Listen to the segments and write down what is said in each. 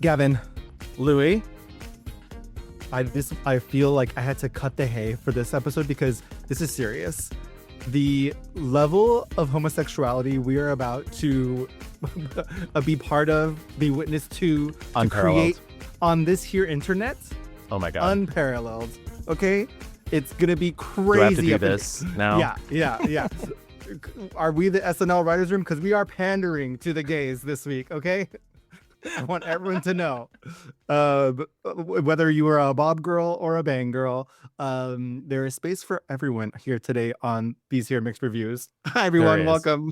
Gavin, Louis. I feel like I had to cut the hay for this episode because this is serious. The level of homosexuality we are about to be part of, be witness to create on this here internet. Oh my God. Unparalleled. Okay? It's going to be crazy. Do I have to do this now? Yeah. Are we the SNL writers room? Because we are pandering to the gays this week, okay? I want everyone to know, whether you are a Bob girl or a Bang girl, there is space for everyone here today on these here mixed reviews. Hi, everyone. Welcome.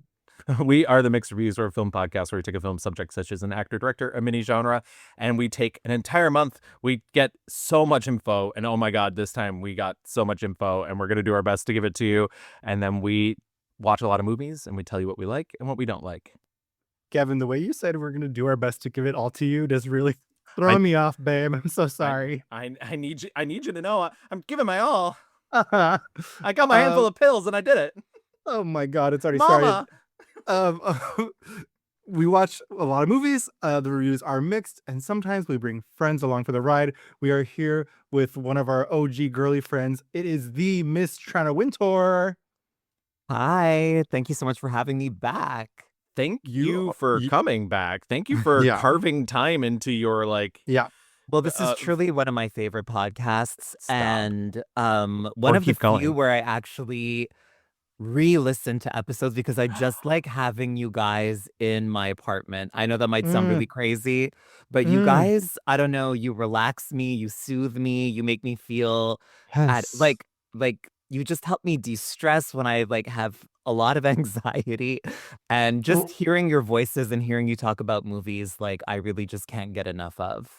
We are the Mixed Reviews, or a film podcast where we take a film subject such as an actor, director, a mini genre, and we take an entire month. We get so much info, and oh my God, this time we got so much info, and we're going to do our best to give it to you. And then we watch a lot of movies, and we tell you what we like and what we don't like. Gavin, the way you said we're going to do our best to give it all to you does really throw me off, babe. I'm so sorry. I need you to know I'm giving my all. I got my handful of pills and I did it. Oh my God, it's already Mama. started. We watch a lot of movies. The reviews are mixed, and sometimes we bring friends along for the ride. We are here with one of our OG girly friends. It is the Miss Tranna Wintour. Hi, thank you so much for having me back. Thank you for coming back. Thank you for carving time into your Well, this is truly one of my favorite podcasts. Stop. And one of the few where I actually re-listen to episodes because I just like having you guys in my apartment. I know that might sound really crazy, but you guys, I don't know, you relax me, you soothe me, you make me feel like you just help me de-stress when I have a lot of anxiety, and just hearing your voices and hearing you talk about movies, I really just can't get enough of.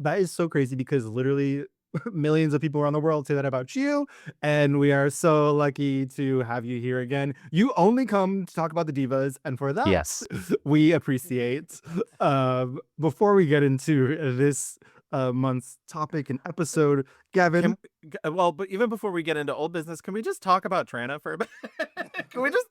That is so crazy because literally millions of people around the world say that about you, and we are so lucky to have you here again. You only come to talk about the divas, and for that, yes, we appreciate. Before we get into this month's topic and episode, Gavin. But even before we get into old business, can we just talk about Tranna for a bit? Can we just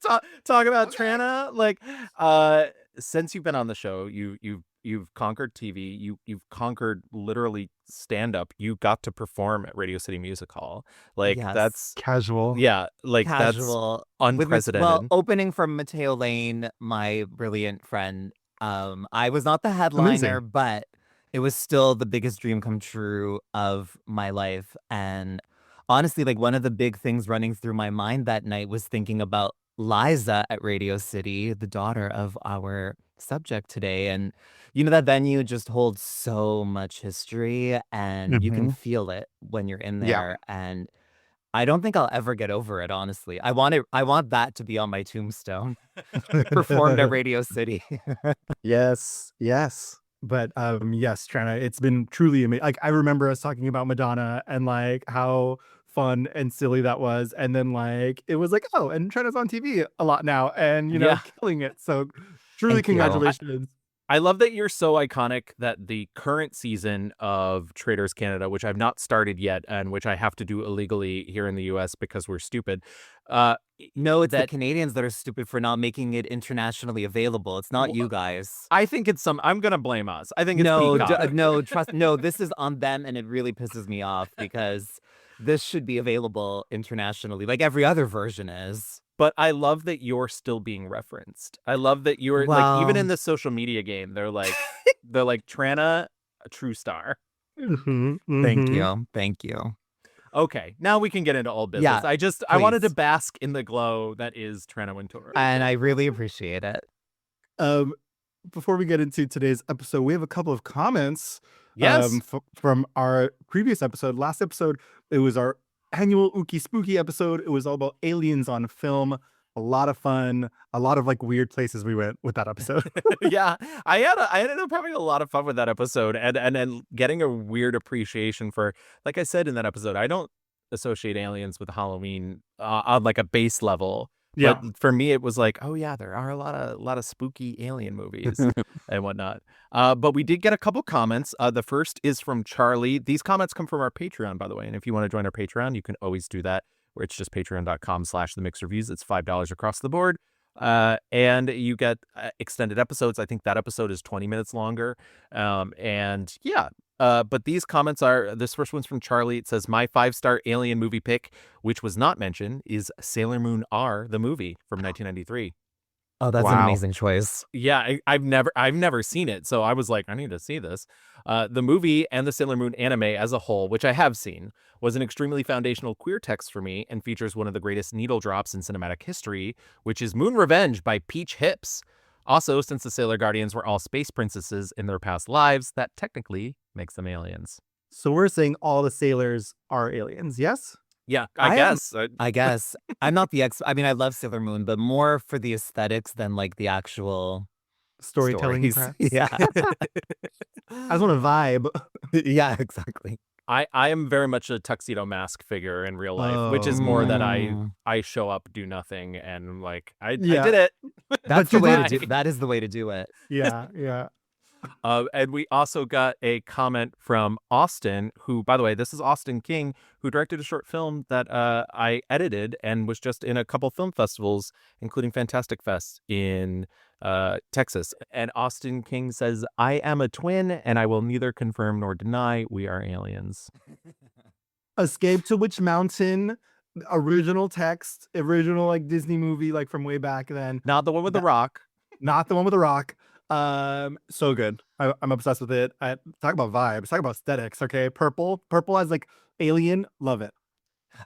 talk about Tranna? Since you've been on the show, you've conquered TV. You've conquered literally stand up. You got to perform at Radio City Music Hall. Yes. That's casual. Yeah, casual. That's unprecedented. Opening from Mateo Lane, my brilliant friend. I was not the headliner, but it was still the biggest dream come true of my life. And honestly, one of the big things running through my mind that night was thinking about Liza at Radio City, the daughter of our subject today. And that venue just holds so much history, and you can feel it when you're in there. And I don't think I'll ever get over it, honestly. I want that to be on my tombstone. Performed at Radio City. Yes. But yes, Tranna, it's been truly amazing. I remember us talking about Madonna and how fun and silly that was, and then it was and Tranna's on TV a lot now, and killing it. So truly, congratulations. I love that you're so iconic that the current season of Traders Canada, which I've not started yet and which I have to do illegally here in the US because we're stupid. No, it's the Canadians that are stupid for not making it internationally available. It's not you guys. I think I'm going to blame us. I think it's no, this is on them, and it really pisses me off because this should be available internationally like every other version is. But I love that you're still being referenced. I love that you're even in the social media game, they're like Tranna, a true star. Thank you. Okay, now we can get into old business. Yeah, I wanted to bask in the glow that is Tranna Wintour. And I really appreciate it. Before we get into today's episode, we have a couple of comments. Yes. From our previous episode. Last episode, it was our annual Ookie Spooky episode. It was all about aliens on film. A lot of fun, a lot of weird places we went with that episode. Yeah, I ended up having a lot of fun with that episode, and getting a weird appreciation for, like I said in that episode, I don't associate aliens with Halloween on a base level. Yeah. But for me, it was oh yeah, there are a lot of spooky alien movies and whatnot. But we did get a couple comments. The first is from Charlie. These comments come from our Patreon, by the way. And if you want to join our Patreon, you can always do that, where it's just patreon.com/themixreviews. It's $5 across the board. And you get extended episodes. I think that episode is 20 minutes longer. And yeah. But these comments are, this first one's from Charlie. It says, my 5-star alien movie pick, which was not mentioned, is Sailor Moon R, the movie from 1993. Oh, that's an amazing choice. Yeah, I've never seen it, so I was like, I need to see this. The movie and the Sailor Moon anime as a whole, which I have seen, was an extremely foundational queer text for me and features one of the greatest needle drops in cinematic history, which is Moon Revenge by Peach Hips. Also, since the Sailor Guardians were all space princesses in their past lives, that technically makes them aliens. So we're saying all the sailors are aliens, yes? Yeah, I guess. I guess. I'm not the I mean, I love Sailor Moon, but more for the aesthetics than like the actual Storytelling, stories. perhaps? Yeah. I just want to vibe. Yeah, exactly. I am very much a tuxedo mask figure in real life, which is more that I show up, do nothing, and like I did it. That's you the way to did. do. That is the way to do it. Yeah, yeah. And we also got a comment from Austin, who, by the way, this is Austin King, who directed a short film that I edited and was just in a couple film festivals, including Fantastic Fest in Texas. And Austin King says, I am a twin, and I will neither confirm nor deny we are aliens. Escape to Witch Mountain, original text, original like Disney movie, like from way back then. Not the one with the rock. Not the one with the rock. So good. I'm obsessed with it. Talk about vibes, talk about aesthetics. Okay, purple as like alien, love it.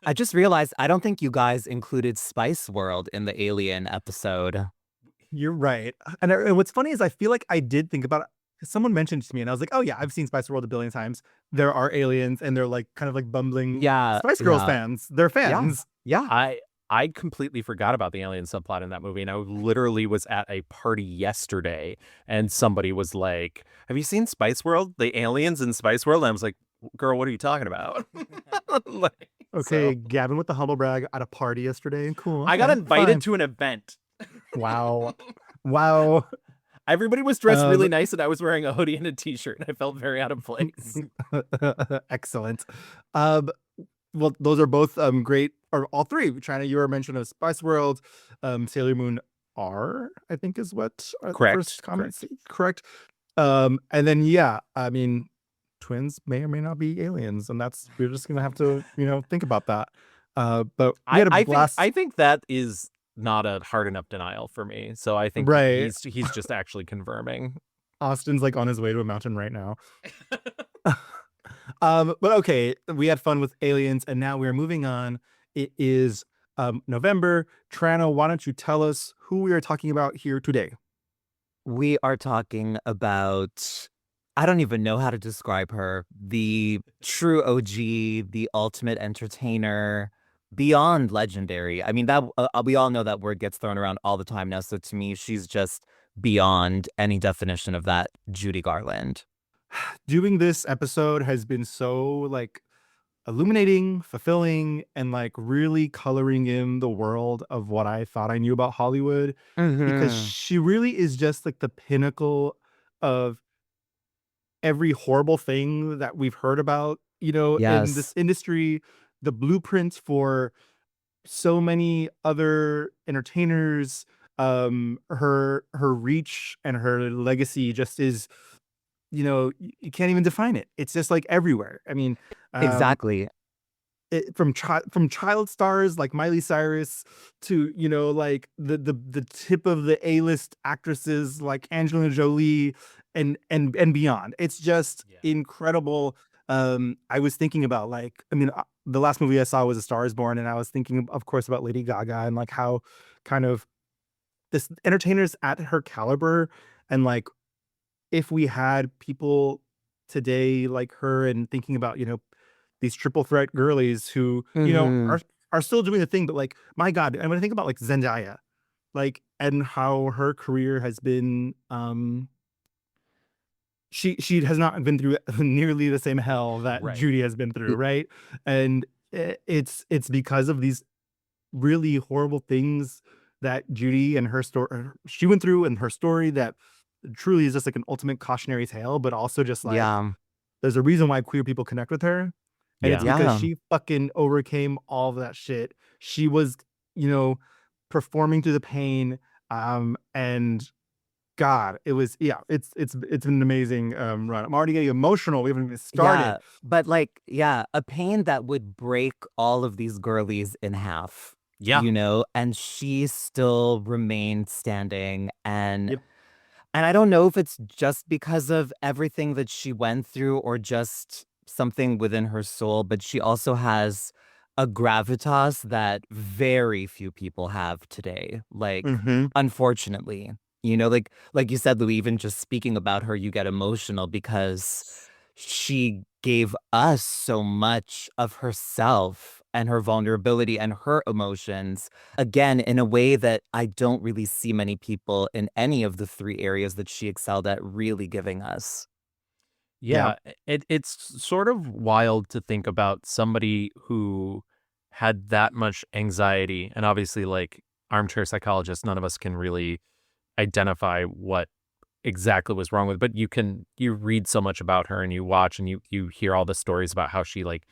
I just realized I don't think you guys included Spice World in the Alien episode. You're right. And what's funny is I feel like I did think about it. Someone mentioned it to me and I was like, oh yeah, I've seen Spice World a billion times. There are aliens and they're like kind of like bumbling Spice Girls fans. They're fans. Yeah. I completely forgot about the alien subplot in that movie, and I literally was at a party yesterday, and somebody was like, have you seen Spice World? The aliens in Spice World? And I was like, girl, what are you talking about? Okay, Gavin with the humble brag at a party yesterday. Cool. I got invited to an event. Wow. Wow. Everybody was dressed really nice, and I was wearing a hoodie and a t-shirt, and I felt very out of place. Excellent. Well, those are both great, or all three. Tranna, you were mentioned of Spice World, Sailor Moon R, I think is what Correct. first comments. Correct. And then I mean, twins may or may not be aliens, and we're just gonna have to think about that. But we had a blast. I think that is not a hard enough denial for me. So I think he's just actually confirming. Austin's like on his way to a mountain right now. But okay, we had fun with aliens, and now we're moving on. It is November. Tranna, why don't you tell us who we are talking about here today? We are talking about, I don't even know how to describe her, the true OG, the ultimate entertainer, beyond legendary. I mean, that we all know that word gets thrown around all the time now. So to me, she's just beyond any definition of that, Judy Garland. Doing this episode has been so like illuminating, fulfilling, and like really coloring in the world of what I thought I knew about Hollywood, because she really is just like the pinnacle of every horrible thing that we've heard about, in this industry, the blueprint for so many other entertainers. Her reach and her legacy just is, you can't even define it. It's just like everywhere. I mean, Exactly. from child stars like Miley Cyrus to like the tip of the A-list actresses like Angelina Jolie and beyond. It's just incredible. I was thinking about the last movie I saw was A Star Is Born, and I was thinking of course about Lady Gaga and like how kind of this entertainers at her caliber, and like if we had people today like her, and thinking about these triple threat girlies who are still doing the thing, but like my God, I'm gonna think about like Zendaya, like, and how her career has been. She has not been through nearly the same hell that Judy has been through, right? And it's because of these really horrible things that Judy and her story she went through, and her story that truly is just like an ultimate cautionary tale, but also just like there's a reason why queer people connect with her, and it's because she fucking overcame all of that shit. She was performing through the pain, And God, it was it's been an amazing run. I'm already getting emotional. We haven't even started. Yeah, but like, yeah, a pain that would break all of these girlies in half, Yeah. and she still remained standing. And Yep. I don't know if it's just because of everything that she went through or just something within her soul, but she also has a gravitas that very few people have today. Like, Mm-hmm. unfortunately, like you said, Louis, even just speaking about her, you get emotional because she gave us so much of herself and her vulnerability and her emotions, again, in a way that I don't really see many people in any of the three areas that she excelled at really giving us. Yeah. Yeah, it's sort of wild to think about somebody who had that much anxiety, and obviously, like, armchair psychologist, none of us can really identify what exactly was wrong with, but you read so much about her and you watch and you hear all the stories about how she, like,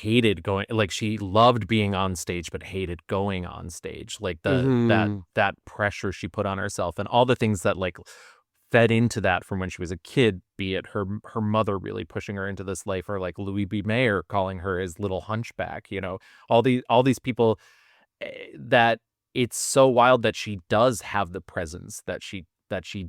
hated going, like, she loved being on stage but hated going on stage, like, Hmm. that pressure she put on herself and all the things that, like, fed into that from when she was a kid, be it her mother really pushing her into this life, or like Louis B. Mayer calling her his little hunchback, all these people, that it's so wild that she does have the presence that she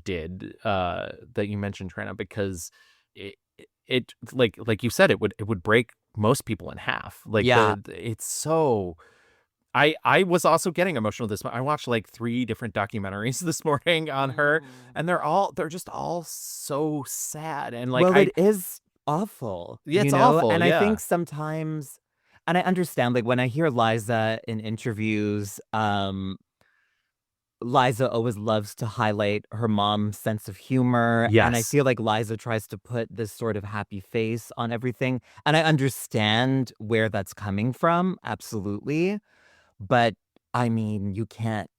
did, that you mentioned, Trina, because it like you said, it would break most people in half. Like Yeah. it's so. I was also getting emotional this I watched like 3 different documentaries this morning on her, and they're just all so sad, and like Well, it is awful, yeah, it's awful, And I yeah. think sometimes, and I understand, like when I hear Liza in interviews, Liza always loves to highlight her mom's sense of humor, and I Yes. feel like Liza tries to put this sort of happy face on everything, and I understand where that's coming from, absolutely, but, I mean, you can't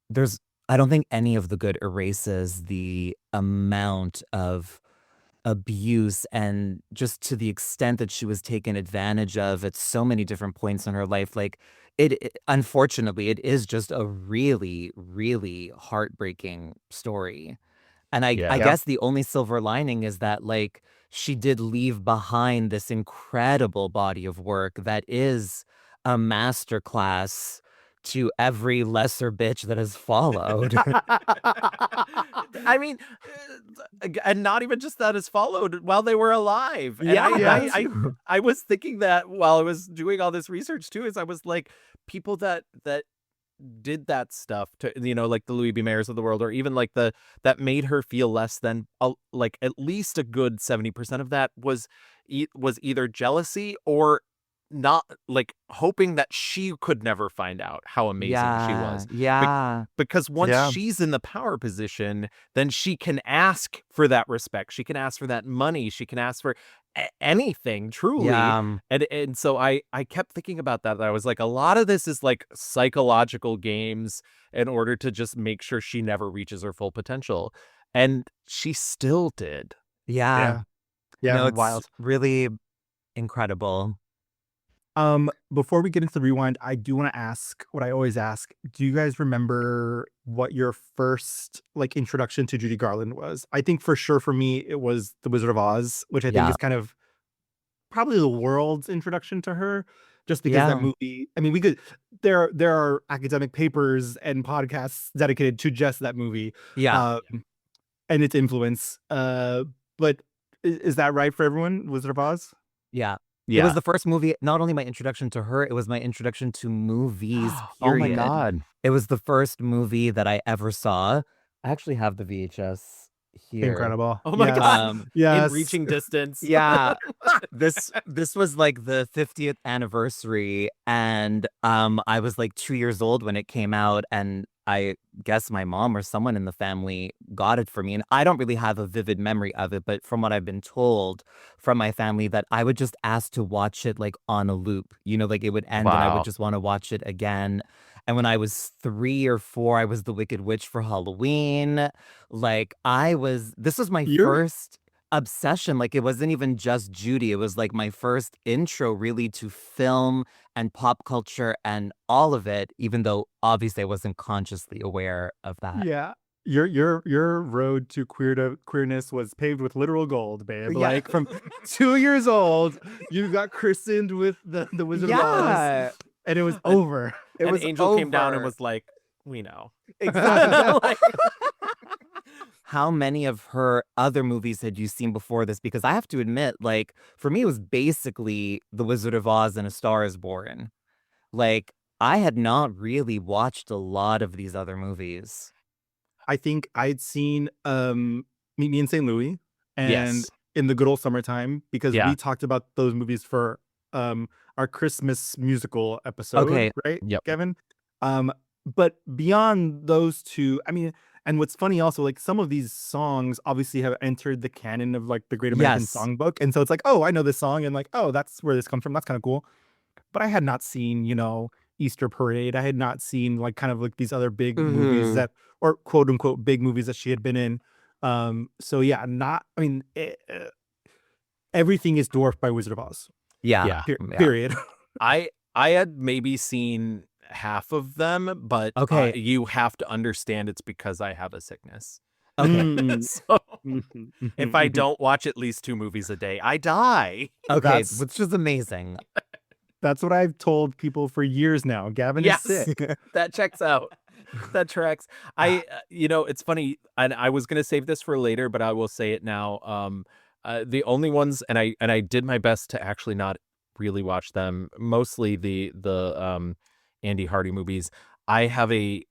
I don't think any of the good erases the amount of abuse and just to the extent that she was taken advantage of at so many different points in her life. Like, unfortunately, it is just a really, really heartbreaking story. And I Yeah. Yeah. guess the only silver lining is that, like, she did leave behind this incredible body of work that is a masterclass to every lesser bitch that has followed. I mean, and not even just that is followed while they were alive. And Yeah, I, that I, Yes. I, too. I was thinking that while I was doing all this research too, is I was like, people that did that stuff to, like the Louis B. Mayers of the world, or even like that made her feel less than, like at least a good 70% of that was either jealousy or not, like hoping that she could never find out how amazing she Yeah, was. Be- yeah, because once Yeah. she's in the power position, then she can ask for that respect. She can ask for that money. She can ask for anything, truly. yeah. And so I kept thinking about that. I was like, a lot of this is like psychological games in order to just make sure she never reaches her full potential. And she still did. Yeah. Yeah. Yeah. No, it's Wild. really incredible. Before we get into the rewind, I do want to ask what I always ask. Do you guys remember what your first like introduction to Judy Garland was? I think for sure for me it was The Wizard of Oz, which I think Yeah. is kind of probably the world's introduction to her, just because that Yeah. movie. I mean, we could there are academic papers and podcasts dedicated to just that movie, Yeah. um, and its influence. But is that right for everyone? Wizard of Oz? Yeah. It was Yeah. the first movie, not only my introduction to her, it was my introduction to movies, Oh my period. God. It was the first movie that I ever saw. I actually have the VHS here. Incredible. Oh my Yes. God. Um, In Yes. reaching distance. yeah, this was like the 50th anniversary, and I was like 2 years old when it came out, and I guess my mom or someone in the family got it for me, and I don't really have a vivid memory of it, but from what I've been told from my family, that I would just ask to watch it like on a loop. Like it would end and I would Wow. just want to watch it again. And when I was 3 or 4, I was the Wicked Witch for Halloween. Like, this was my You're first obsession. Like, it wasn't even just Judy. It was like my first intro really to film and pop culture and all of it, even though obviously I wasn't consciously aware of that. Yeah. Your road to queerness was paved with literal gold, babe. Yeah. Like from 2 years old, you got christened with the Wizard of Oz, Yeah. and it was over. It An was angel came down and over. was like, "We know." exactly. Like, How many of her other movies had you seen before this? Because I have to admit, like, for me, it was basically The Wizard of Oz and A Star is Born. Like, I had not really watched a lot of these other movies. I think I'd seen Meet Me in St. Louis and yes. In the Good Old Summertime, because Yeah. we talked about those movies for our Christmas musical episode, Okay. right? Yep. Kevin. But beyond those two, I mean, and what's funny also, like some of these songs obviously have entered the canon of like the Great American Yes. Songbook, and so it's like, oh, I know this song, and like, oh, that's where this comes from. That's kind of cool. But I had not seen, Easter Parade. I had not seen like kind of like these other big movies Mhm. that, or quote unquote big movies that she had been in. So yeah, I mean, everything is dwarfed by Wizard of Oz. Yeah. Yeah. Yeah. Period. I had maybe seen half of them, but Okay. you have to understand it's because I have a sickness. Okay. Mm. So if I don't watch at least 2 movies a day, I die. Okay. That's- Which is amazing. That's what I've told people for years now. Gavin Yes. is sick. That checks out. That tracks. It's funny, and I was gonna save this for later, but I will say it now. The only ones, and I did my best to actually not really watch them. Mostly the Andy Hardy movies. I have an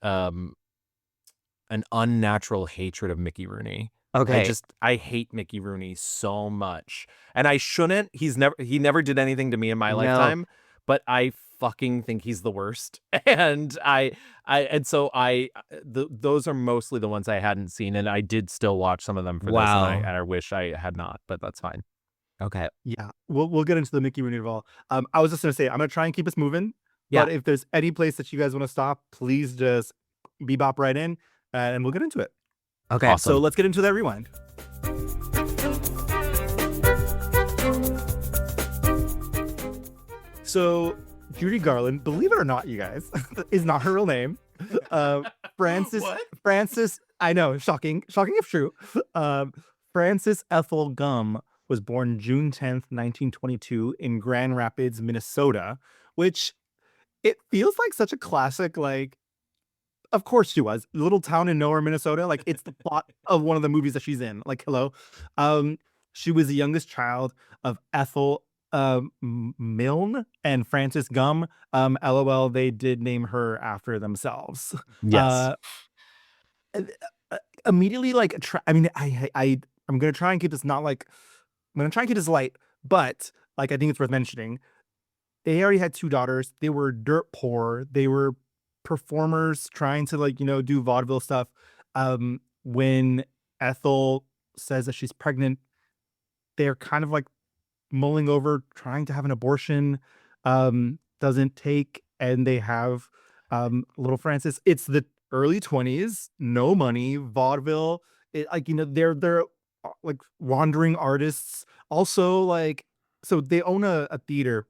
unnatural hatred of Mickey Rooney. Okay. I hate Mickey Rooney so much, and I shouldn't. He never did anything to me in my No. lifetime, but I fucking think he's the worst. And those are mostly the ones I hadn't seen, and I did still watch some of them for this, Wow. and I wish I had not, but that's fine. Okay. Yeah, we'll get into the Mickey Rooney of all. I was just gonna say I'm gonna try and keep us moving. Yeah. But if there's any place that you guys want to stop, please just bebop right in, and we'll get into it. Okay. Awesome. So let's get into that rewind. So Judy Garland, believe it or not, you guys, is not her real name. Frances, I know, shocking if true. Frances Ethel Gum was born June 10th, 1922 in Grand Rapids, Minnesota, which it feels like such a classic, like, of course she was. Little town in nowhere, Minnesota. Like, it's the plot of one of the movies that she's in. Like, hello. She was the youngest child of Ethel Milne and Frances Gum. LOL, they did name her after themselves. Yes. Immediately, like, I'm gonna try and keep this not like, I'm gonna try and keep this light, but like, I think it's worth mentioning. They already had 2 daughters. They were dirt poor. They were performers trying to, like, do vaudeville stuff. When Ethel says that she's pregnant, they're kind of like mulling over trying to have an abortion. Doesn't take, and they have little Frances. It's the early 20s, no money, vaudeville. They're like wandering artists. Also, like, so they own a theater,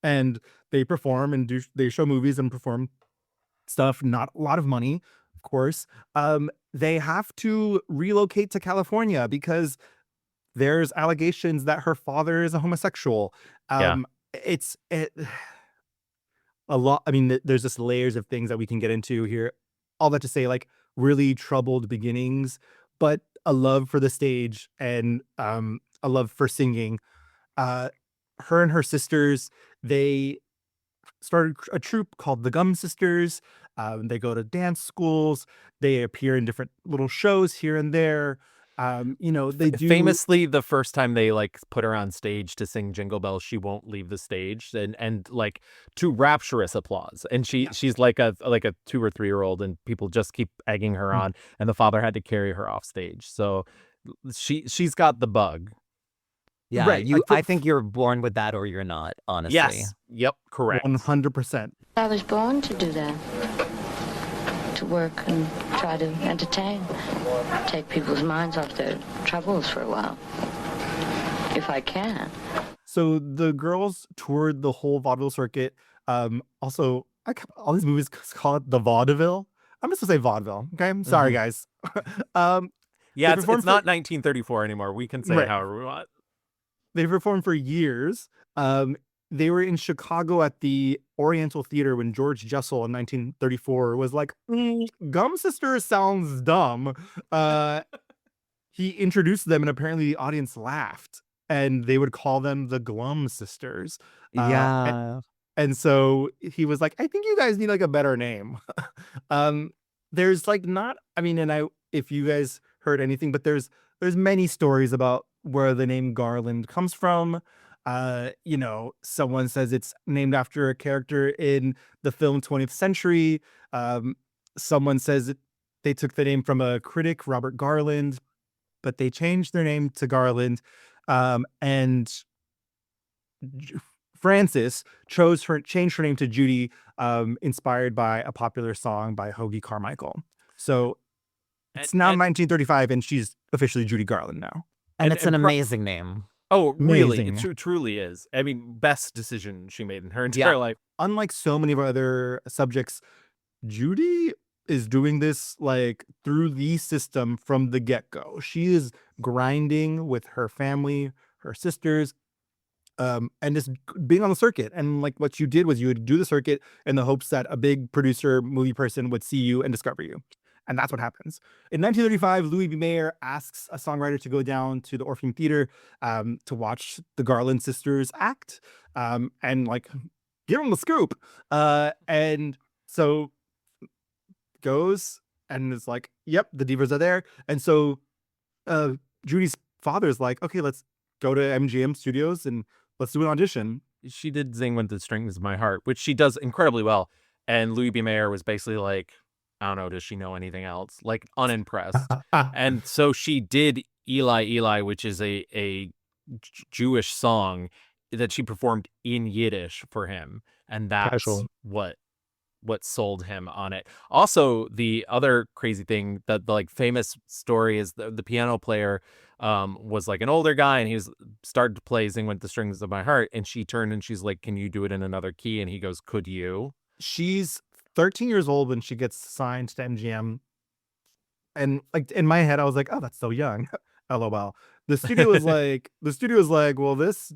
and they perform and they show movies and perform stuff. Not a lot of money, of course. They have to relocate to California because there's allegations that her father is a homosexual. Yeah. It's a lot. I mean, there's just layers of things that we can get into here. All that to say, like, really troubled beginnings, but a love for the stage and a love for singing. Her and her sisters, they started a troupe called the Gum Sisters. They go to dance schools. They appear in different little shows here and there. They do Famously, the first time they like put her on stage to sing Jingle Bells, she won't leave the stage, and like to rapturous applause. And she's like a 2 or 3 year old, and people just keep egging her on. And the father had to carry her off stage. So she's got the bug. Yeah. Right, I think you're born with that or you're not, honestly. Yes. Yep. Correct. 100%. I was born to do that. to work and try to entertain, take people's minds off their troubles for a while, if I can. So the girls toured the whole vaudeville circuit. Also, all these movies call it the vaudeville. I'm just gonna say vaudeville. Okay, I'm sorry, guys. Yeah, it's not 1934 anymore. We can say it however we want. They performed for years. They were in Chicago at the Oriental Theater when George Jessel in 1934 was like, Gum Sisters sounds dumb. He introduced them and apparently the audience laughed. And they would call them the Glum Sisters. And so he was like, I think you guys need like a better name. There's like not, I mean, and if you guys heard anything, but there's many stories about where the name Garland comes from. You know, someone says it's named after a character in the film 20th Century. Someone says they took the name from a critic, Robert Garland, but they changed their name to Garland. And Frances changed her name to Judy, inspired by a popular song by Hoagy Carmichael. So it's now 1935, and she's officially Judy Garland now. And it's an amazing name. Oh, really? Amazing. It truly is. I mean, best decision she made in her entire life. Unlike so many of our other subjects, Judy is doing this like through the system from the get-go. She is grinding with her family, her sisters, and just being on the circuit. And like what you did was you would do the circuit in the hopes that a big producer, movie person would see you and discover you. And that's what happens. In 1935, Louis B. Mayer asks a songwriter to go down to the Orpheum Theater to watch the Garland sisters act and like give them the scoop. And so goes and is like, yep, the divas are there. And so Judy's father's like, okay, let's go to MGM Studios and let's do an audition. She did Zing With the Strings of My Heart, which she does incredibly well. And Louis B. Mayer was basically like, I don't know, does she know anything else? Like, unimpressed. And so she did Eli, Eli, which is a Jewish song that she performed in Yiddish for him. And that's what sold him on it. Also, the other crazy thing, that the like famous story is the piano player was like an older guy, and he started to play Zing With the Strings of My Heart, and she turned and she's like, can you do it in another key? And he goes, could you? She's 13 years old when she gets signed to MGM. And like in my head, I was like, oh, that's so young. LOL. The studio was like, well, this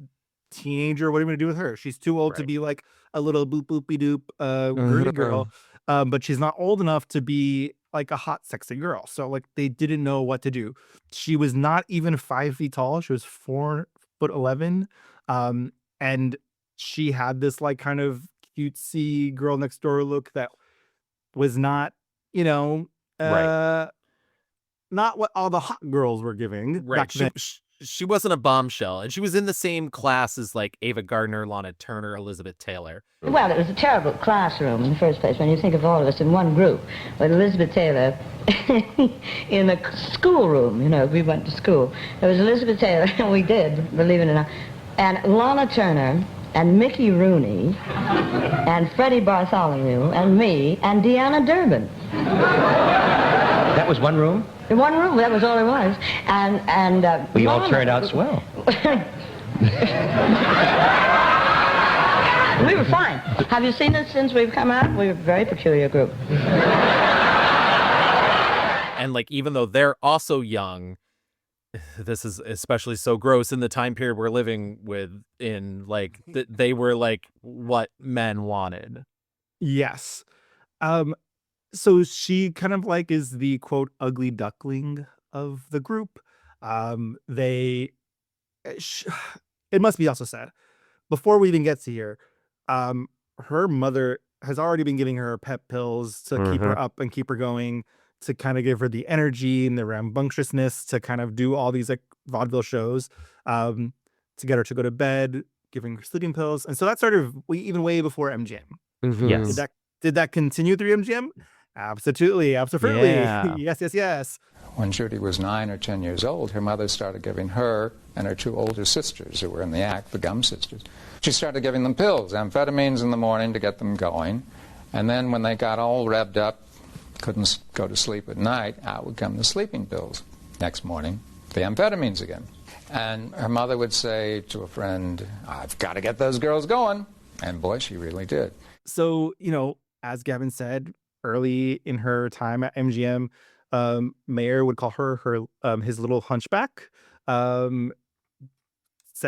teenager, what are you gonna do with her? She's too old to be like a little boop boopy doop girly girl. But she's not old enough to be like a hot, sexy girl. So like they didn't know what to do. She was not even 5 feet tall. She was 4'11". And she had this like kind of cutesy girl next door look that was not, you know, not what all the hot girls were giving. Right. She wasn't a bombshell, and she was in the same class as like Ava Gardner, Lana Turner, Elizabeth Taylor. Well, it was a terrible classroom in the first place when you think of all of us in one group. With Elizabeth Taylor in a schoolroom, you know, we went to school. There was Elizabeth Taylor, and we did, believe it or not, and Lana Turner, and Mickey Rooney, and Freddie Bartholomew, and me, and Deanna Durbin. That was one room? In one room, that was all there was. And we all turned out swell. We were fine. Have you seen us since we've come out? We were a very peculiar group. And like, even though they're also young, this is especially so gross in the time period we're living in, like, they were like what men wanted. Yes. So she kind of like is the quote ugly duckling of the group. It must be also said, before we even get to here, her mother has already been giving her pep pills to keep her up and keep her going, to kind of give her the energy and the rambunctiousness to kind of do all these like vaudeville shows, to get her to go to bed, giving her sleeping pills. And so that started even way before MGM. Yes. Did that continue through MGM? Absolutely. Yeah. Yes. When Judy was 9 or 10 years old, her mother started giving her and her 2 older sisters, who were in the act, the Gum Sisters, she started giving them pills, amphetamines in the morning to get them going. And then when they got all revved up, couldn't go to sleep at night, out would come the sleeping pills. Next morning, the amphetamines again. And her mother would say to a friend, I've got to get those girls going. And boy, she really did. So, as Gavin said, early in her time at MGM, Mayer would call her his little hunchback. Said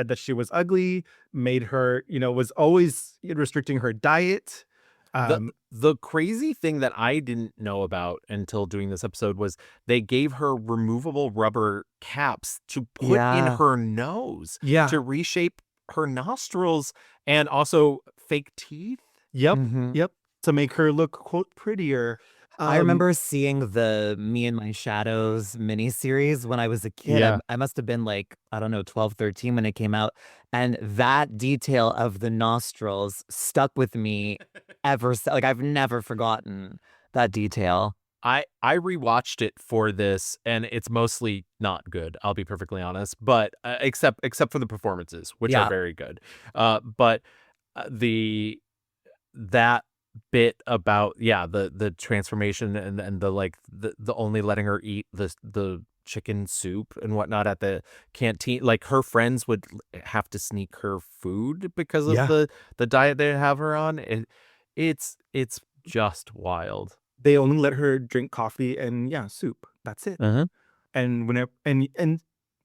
that she was ugly, made her, was always restricting her diet. The crazy thing that I didn't know about until doing this episode was they gave her removable rubber caps to put in her nose to reshape her nostrils, and also fake teeth. Yep. To make her look, quote, prettier. I remember seeing the Me and My Shadows miniseries when I was a kid. Yeah. I must have been like, I don't know, 12, 13 when it came out. And that detail of the nostrils stuck with me ever. Like, I've never forgotten that detail. I rewatched it for this, and it's mostly not good. I'll be perfectly honest, but except for the performances, which are very good. But that bit about the transformation and the only letting her eat the chicken soup and whatnot at the canteen, like her friends would have to sneak her food because of the diet they have her on. It's just wild. They only let her drink coffee and soup. That's it. And whenever and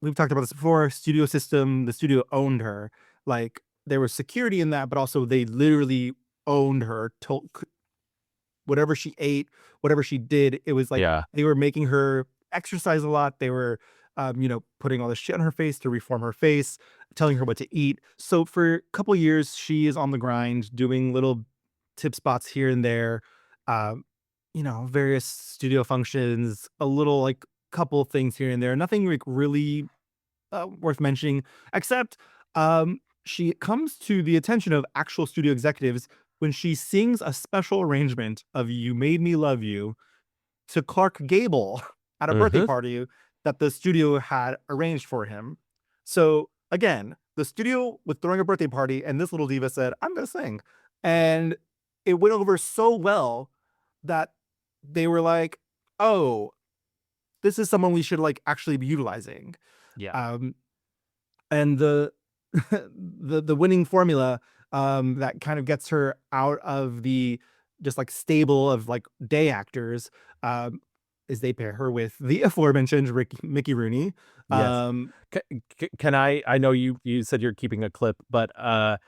we've talked about this before, studio system, the studio owned her. Like, there was security in that, but also they literally owned her. Told whatever she ate, whatever she did, it was like they were making her exercise a lot. They were putting all this shit on her face to reform her face, telling her what to eat. So for a couple years, she is on the grind, doing little tip spots here and there, various studio functions, a little like couple things here and there. Nothing like really worth mentioning, except she comes to the attention of actual studio executives when she sings a special arrangement of You Made Me Love You to Clark Gable at a birthday party that the studio had arranged for him. So again, the studio was throwing a birthday party, and this little diva said, I'm going to sing. And it went over so well that they were like, oh, this is someone we should like actually be utilizing. And the the winning formula that kind of gets her out of the just like stable of like day actors is they pair her with the aforementioned Mickey Rooney. Can I know you said you're keeping a clip, but I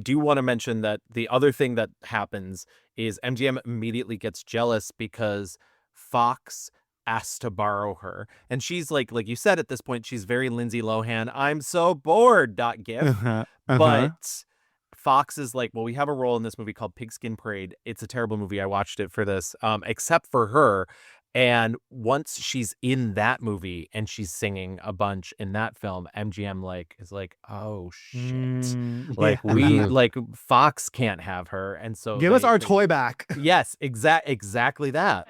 do want to mention that the other thing that happens is MGM immediately gets jealous because Fox asked to borrow her, and she's like you said, at this point she's very Lindsay Lohan, I'm so bored .gif. But Fox is like, well, we have a role in this movie called Pigskin Parade. It's a terrible movie. I watched it for this, except for her. And once she's in that movie and she's singing a bunch in that film, MGM is like, oh shit, we Fox can't have her, and so give us our toy back. Yes, exactly that.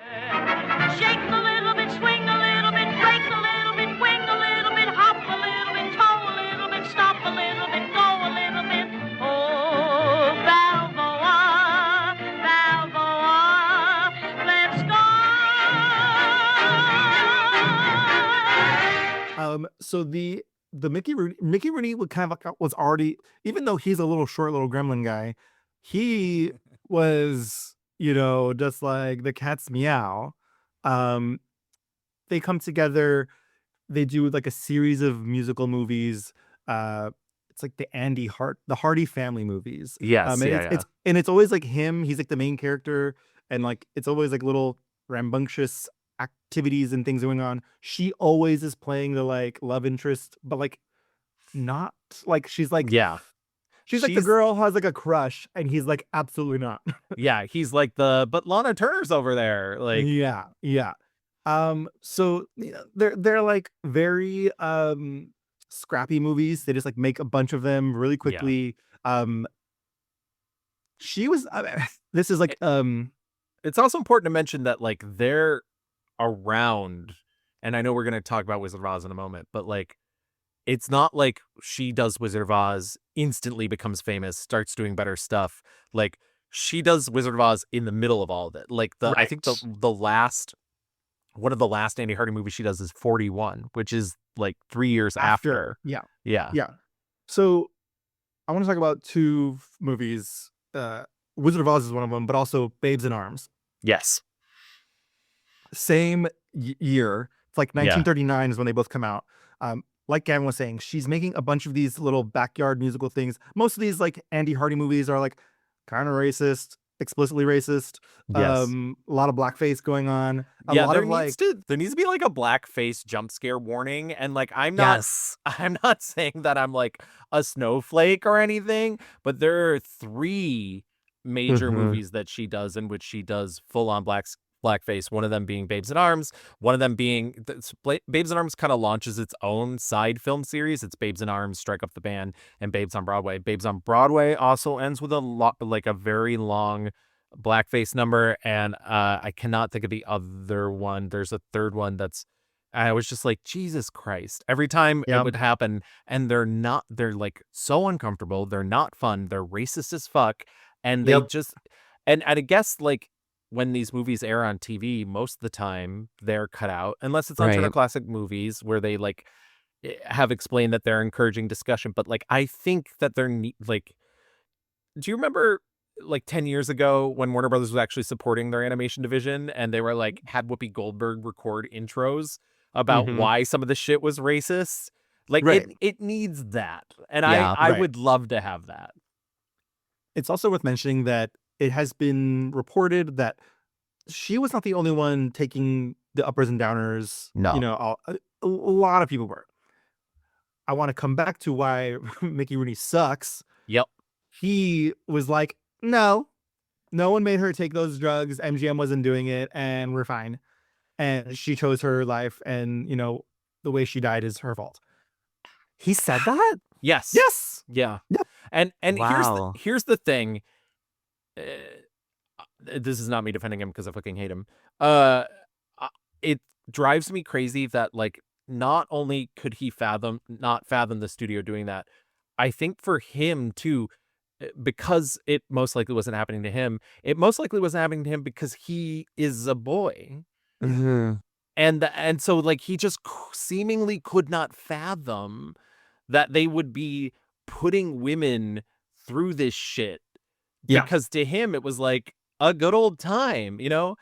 Shake a little bit, swing a little bit, break a little bit, wing a little bit, hop a little bit, toe a little bit, stop a little bit, go a little bit. Oh, Balboa, Balboa, let's go. So the Mickey Rooney would kind of was already, even though he's a little short little gremlin guy, he was just like the cat's meow. They come together, they do like a series of musical movies. It's like the Hardy family movies. It's always like him, he's like the main character, and like it's always like little rambunctious activities and things going on. She always is playing the like love interest, but like not like she's like she's like the girl who has like a crush, and he's like absolutely not. He's like but Lana Turner's over there, like so they're like very scrappy movies. They just like make a bunch of them really quickly. She was this is like it's also important to mention that like they're around, and I know we're going to talk about Wizard of Oz in a moment, but like it's not like she does Wizard of Oz, instantly becomes famous, starts doing better stuff. Like she does Wizard of Oz in the middle of all of it. Like I think Right. the last one of the last Andy Hardy movies she does is 41, which is like 3 years after. Yeah. Yeah. Yeah. So I want to talk about two movies. Wizard of Oz is one of them, but also Babes in Arms. Yes. Same year. It's like Yeah. 1939 is when they both come out. Like Gavin was saying, she's making a bunch of these little backyard musical things. Most of these like Andy Hardy movies are like kind of racist, explicitly racist. Yes. A lot of blackface going on. A Yeah, lot there of needs to be like a blackface jump scare warning, and like I'm not saying that I'm like a snowflake or anything, but there are 3 major movies that she does in which she does full on blackface. One of them being Babes in Arms. One of them being Babes in Arms kind of launches its own side film series. It's Babes in Arms, Strike Up the Band, and Babes on Broadway. Babes on Broadway also ends with a very long blackface number, and I cannot think of the other one. There's a third one that's I was just like, Jesus Christ. Every time it would happen, and they're like so uncomfortable, they're not fun, they're racist as fuck, and they just and I guess like when these movies air on TV, most of the time they're cut out, unless it's on Turner Classic Movies where they like have explained that they're encouraging discussion. But like, I think that they're like, do you remember like 10 years ago when Warner Brothers was actually supporting their animation division and they were like, had Whoopi Goldberg record intros about why some of the shit was racist? Like it needs that. And I would love to have that. It's also worth mentioning that it has been reported that she was not the only one taking the uppers and downers. No. You know, a lot of people were. I want to come back to why Mickey Rooney sucks. Yep. He was like, no one made her take those drugs. MGM wasn't doing it, and we're fine. And she chose her life, and, you know, the way she died is her fault. He said that? Yes. Yes. Yeah. Yeah. And Wow. here's the thing. This is not me defending him because I fucking hate him. It drives me crazy that like not only could he not fathom the studio doing that, I think for him too, because it most likely wasn't happening to him. It most likely wasn't happening to him because he is a boy. And so like he just seemingly could not fathom that they would be putting women through this shit. Because to him it was like a good old time, you know?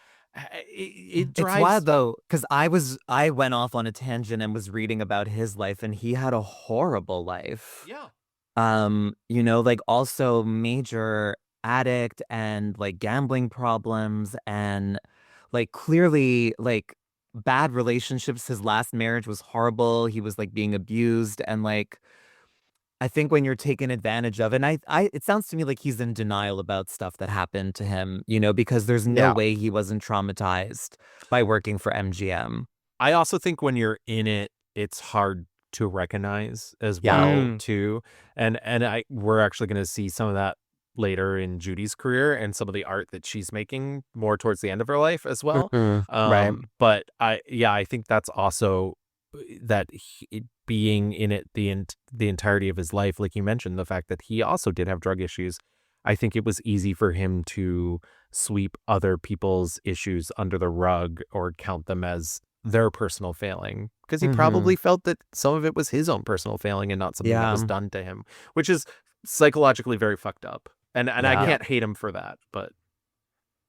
It drives... It's wild though, because I went off on a tangent and was reading about his life, and he had a horrible life. Yeah. You know, like also major addict and like gambling problems and like clearly like bad relationships. His last marriage was horrible. He was like being abused, and like I think when you're taken advantage of, and it sounds to me like he's in denial about stuff that happened to him, you know, because there's no way he wasn't traumatized by working for MGM. I also think when you're in it, it's hard to recognize as well too. And we're actually going to see some of that later in Judy's career and some of the art that she's making more towards the end of her life as well. Right. But I think that's also that being in it the entirety of his life, like you mentioned, the fact that he also did have drug issues. I think it was easy for him to sweep other people's issues under the rug or count them as their personal failing, because he probably felt that some of it was his own personal failing and not something that was done to him, which is psychologically very fucked up. And I can't hate him for that. But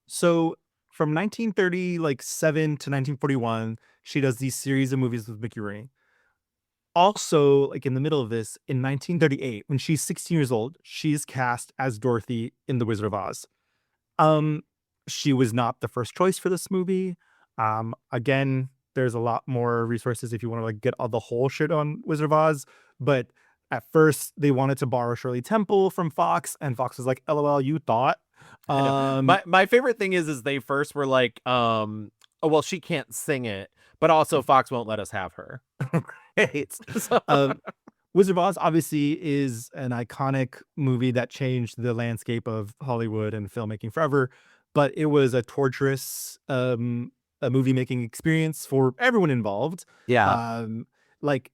so from 1937 to 1941, she does these series of movies with Mickey Rooney. Also, like in the middle of this, in 1938, when she's 16 years old, she's cast as Dorothy in The Wizard of Oz. She was not the first choice for this movie. Again, there's a lot more resources if you want to like get all the whole shit on Wizard of Oz. But at first, they wanted to borrow Shirley Temple from Fox, and Fox was like, "LOL, you thought." My favorite thing is they first were like, "Oh well, she can't sing it," but also Fox won't let us have her. Wizard of Oz obviously is an iconic movie that changed the landscape of Hollywood and filmmaking forever, but it was a torturous a movie making experience for everyone involved. Like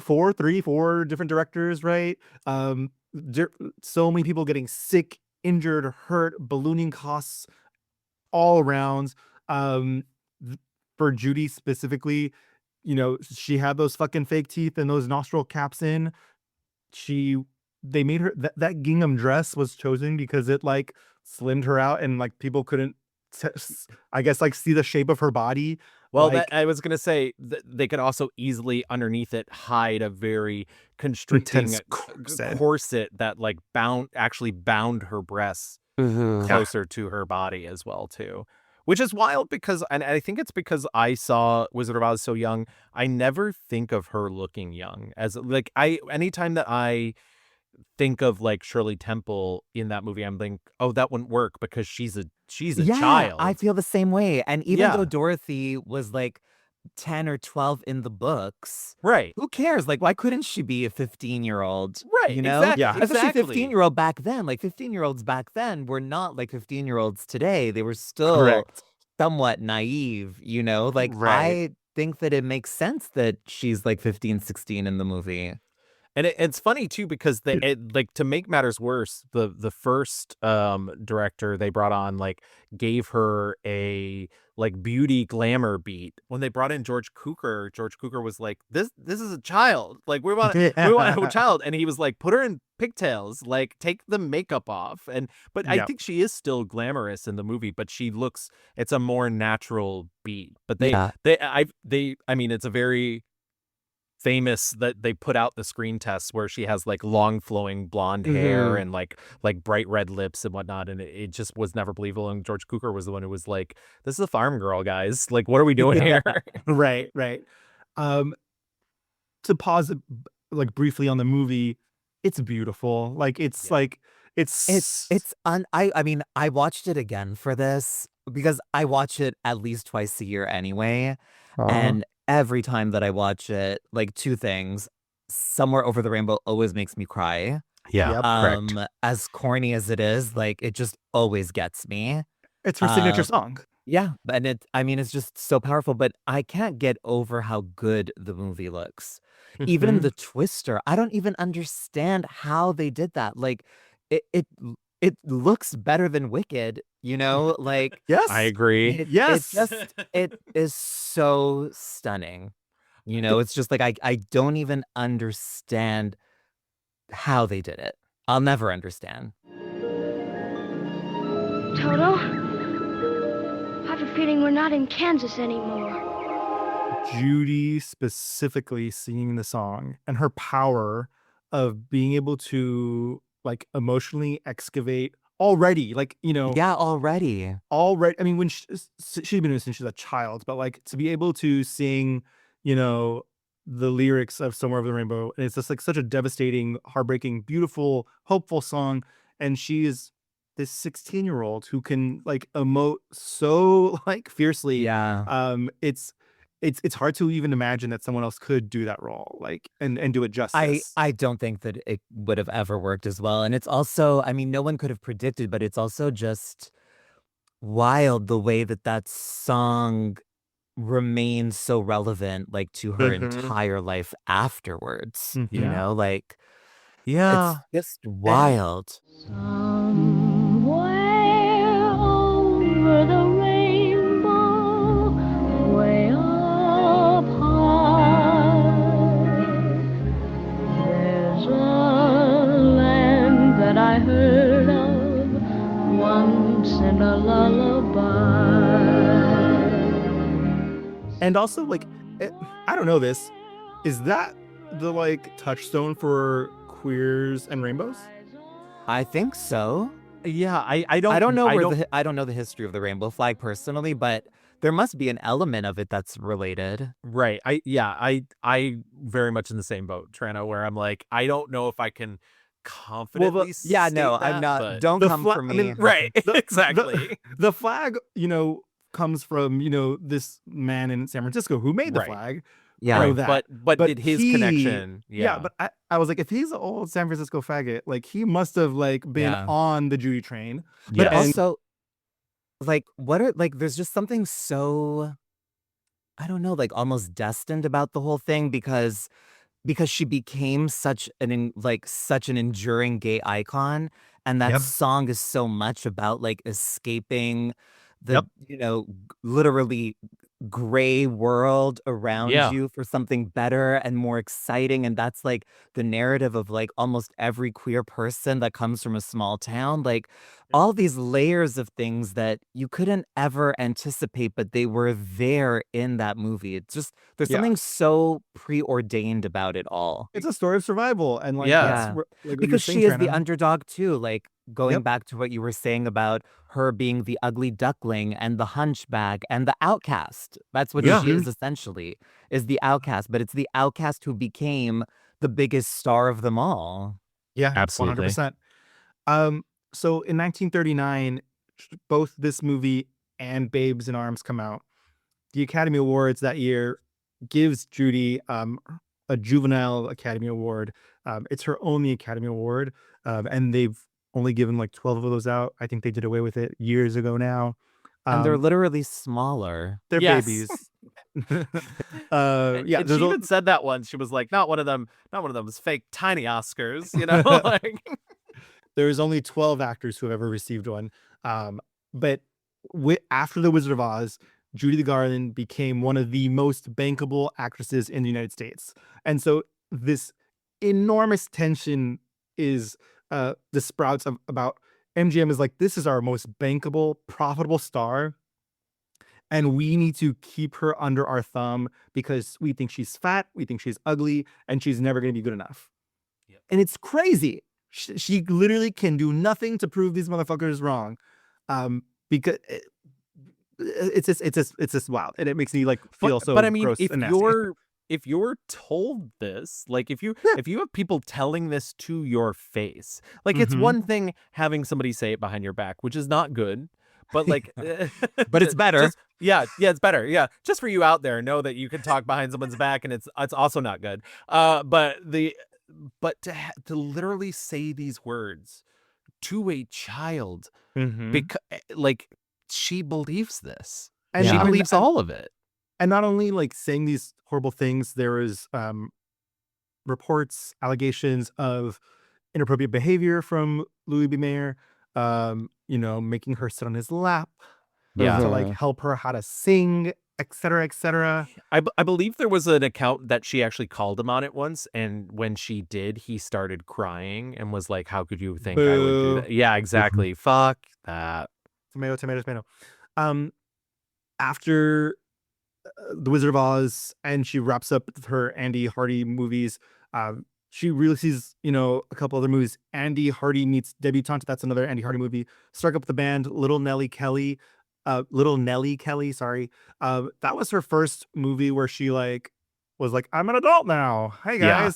four different directors, right? So many people getting sick injured, hurt, ballooning costs all around. Um, for Judy specifically, she had those fucking fake teeth and those nostril caps in. They made her that gingham dress was chosen because it like slimmed her out and like people couldn't, I guess, like see the shape of her body. Well, like, I was gonna say they could also easily underneath it hide a very constricting intense corset. corset that like actually bound her breasts closer to her body as well too, which is wild because, and I think it's because I saw Wizard of Oz so young. I never think of her looking young as like anytime that I think of like Shirley Temple in that movie, I'm like, oh, that wouldn't work because she's a child. I feel the same way. And even Yeah. though Dorothy was like 10 or 12 in the books, Right. who cares? Like, why couldn't she be a 15-year-old? Right, You know? exactly, Yeah. Especially exactly. 15-year-old back then. Like, 15-year-olds back then were not like 15-year-olds today. They were still Correct. somewhat naive, you know? Like, Right. I think that it makes sense that she's like 15, 16 in the movie. And it's funny too because like to make matters worse, the first director they brought on like gave her a like beauty glamour beat. When they brought in George Cukor was like, this is a child. Like we want a child, and he was like, put her in pigtails, like take the makeup off. But I Yep. think she is still glamorous in the movie, but it's a more natural beat. But Yeah. I mean, it's a very famous that they put out the screen tests where she has like long flowing blonde hair and like bright red lips and whatnot, and it just was never believable. And George Cukor was the one who was like, this is a farm girl, guys, like what are we doing here? Right. To pause like briefly on the movie, it's beautiful. Like it's like I mean, I watched it again for this because I watch it at least twice a year anyway. And every time that I watch it, like two things, Somewhere Over the Rainbow always makes me cry. Yep. Correct. As corny as it is, like it just always gets me. It's her signature song. Yeah, and it's just so powerful, but I can't get over how good the movie looks. Even the twister, I don't even understand how they did that. Like it looks better than Wicked, you know? Like Yes. I agree. Yes. it is so stunning. You know, it's just like I don't even understand how they did it. I'll never understand. Toto, I have a feeling we're not in Kansas anymore. Judy specifically singing the song and her power of being able to like emotionally excavate already, like, Yeah, already. I mean, when she'd been doing it since she was a child, but like to be able to sing, the lyrics of Somewhere Over the Rainbow, and it's just like such a devastating, heartbreaking, beautiful, hopeful song. And she is this 16-year-old who can like emote so like fiercely. Yeah. It's hard to even imagine that someone else could do that role, like and do it justice. I don't think that it would have ever worked as well. And it's also, I mean, no one could have predicted, but it's also just wild the way that song remains so relevant, like to her entire life afterwards. You Yeah. know, like Yeah. it's just wild. Somewhere over the rainbow, way up high, there's a land that I heard of once in a lullaby. And also, like, I don't know this. Is that the like touchstone for queers and rainbows? I think so. Yeah, I don't know I where don't- I don't know the history of the rainbow flag personally, but there must be an element of it that's related. Right. I very much in the same boat, Tranna, where I'm like, I don't know if I can confidently Yeah, state no, that, I'm not. but- Don't The come fla- for I me. mean, Right. The- Exactly. The flag, comes from, this man in San Francisco who made the Right. flag. Yeah. I know Right, that. but did his connection? Yeah, but I was like, if he's an old San Francisco faggot, like he must have like been Yeah. on the Judy train. But Yes. also, like, there's just something so, I don't know, like almost destined about the whole thing because because she became such an enduring gay icon, and that Yep. song is so much about like escaping the Yep. literally gray world around Yeah. you for something better and more exciting, and that's like the narrative of like almost every queer person that comes from a small town, like all these layers of things that you couldn't ever anticipate, but they were there in that movie. It's just there's Yeah. something so preordained about it all. It's a story of survival, and like Yeah. that's Yeah. like what you're Because saying, she is the Tranna. underdog too, like going Yep. back to what you were saying about her being the ugly duckling and the hunchback and the outcast. That's what Yeah. she is essentially, is the outcast, but it's the outcast who became the biggest star of them all. Yeah, Absolutely. 100%. So in 1939, both this movie and Babes in Arms come out. The Academy Awards that year gives Judy a Juvenile Academy Award. It's her only Academy Award, and they've only given like 12 of those out. I think they did away with it years ago now. And they're literally smaller. They're Yes. babies. And Yeah, she there's even said that once. She was like, not one of them was fake tiny Oscars, like there's only 12 actors who have ever received one. But after The Wizard of Oz, Judy Garland became one of the most bankable actresses in the United States. And so this enormous tension is the sprouts of about MGM is like, this is our most bankable, profitable star. And we need to keep her under our thumb because we think she's fat, we think she's ugly, and she's never going to be good enough. Yep. And it's crazy. She literally can do nothing to prove these motherfuckers wrong, because it's just wild, and it makes me like feel so. But I mean, gross if and nasty. you're told this, like if you have people telling this to your face, like it's Mhm. one thing having somebody say it behind your back, which is not good, but like, But it's better. It's better. Yeah, just for you out there, know that you can talk behind someone's back, and it's also not good. But to literally say these words to a child, Mhm. because like she believes this, And she I mean, believes all of it. and not only like saying these horrible things, there is reports, allegations of inappropriate behavior from Louis B. Mayer, making her sit on his lap Yeah. to like help her how to sing, et cetera, et cetera. I believe there was an account that she actually called him on it once, and when she did, he started crying and was like, "How could you think I would do Boo. that?" Yeah, exactly. Fuck that. Tomato, tomato, tomato. After The Wizard of Oz, and she wraps up her Andy Hardy movies, she releases, a couple other movies. Andy Hardy Meets Debutante. That's another Andy Hardy movie. Struck up the band Little Nelly Kelly. Sorry. That was her first movie where she was like, I'm an adult now. Hey Yeah.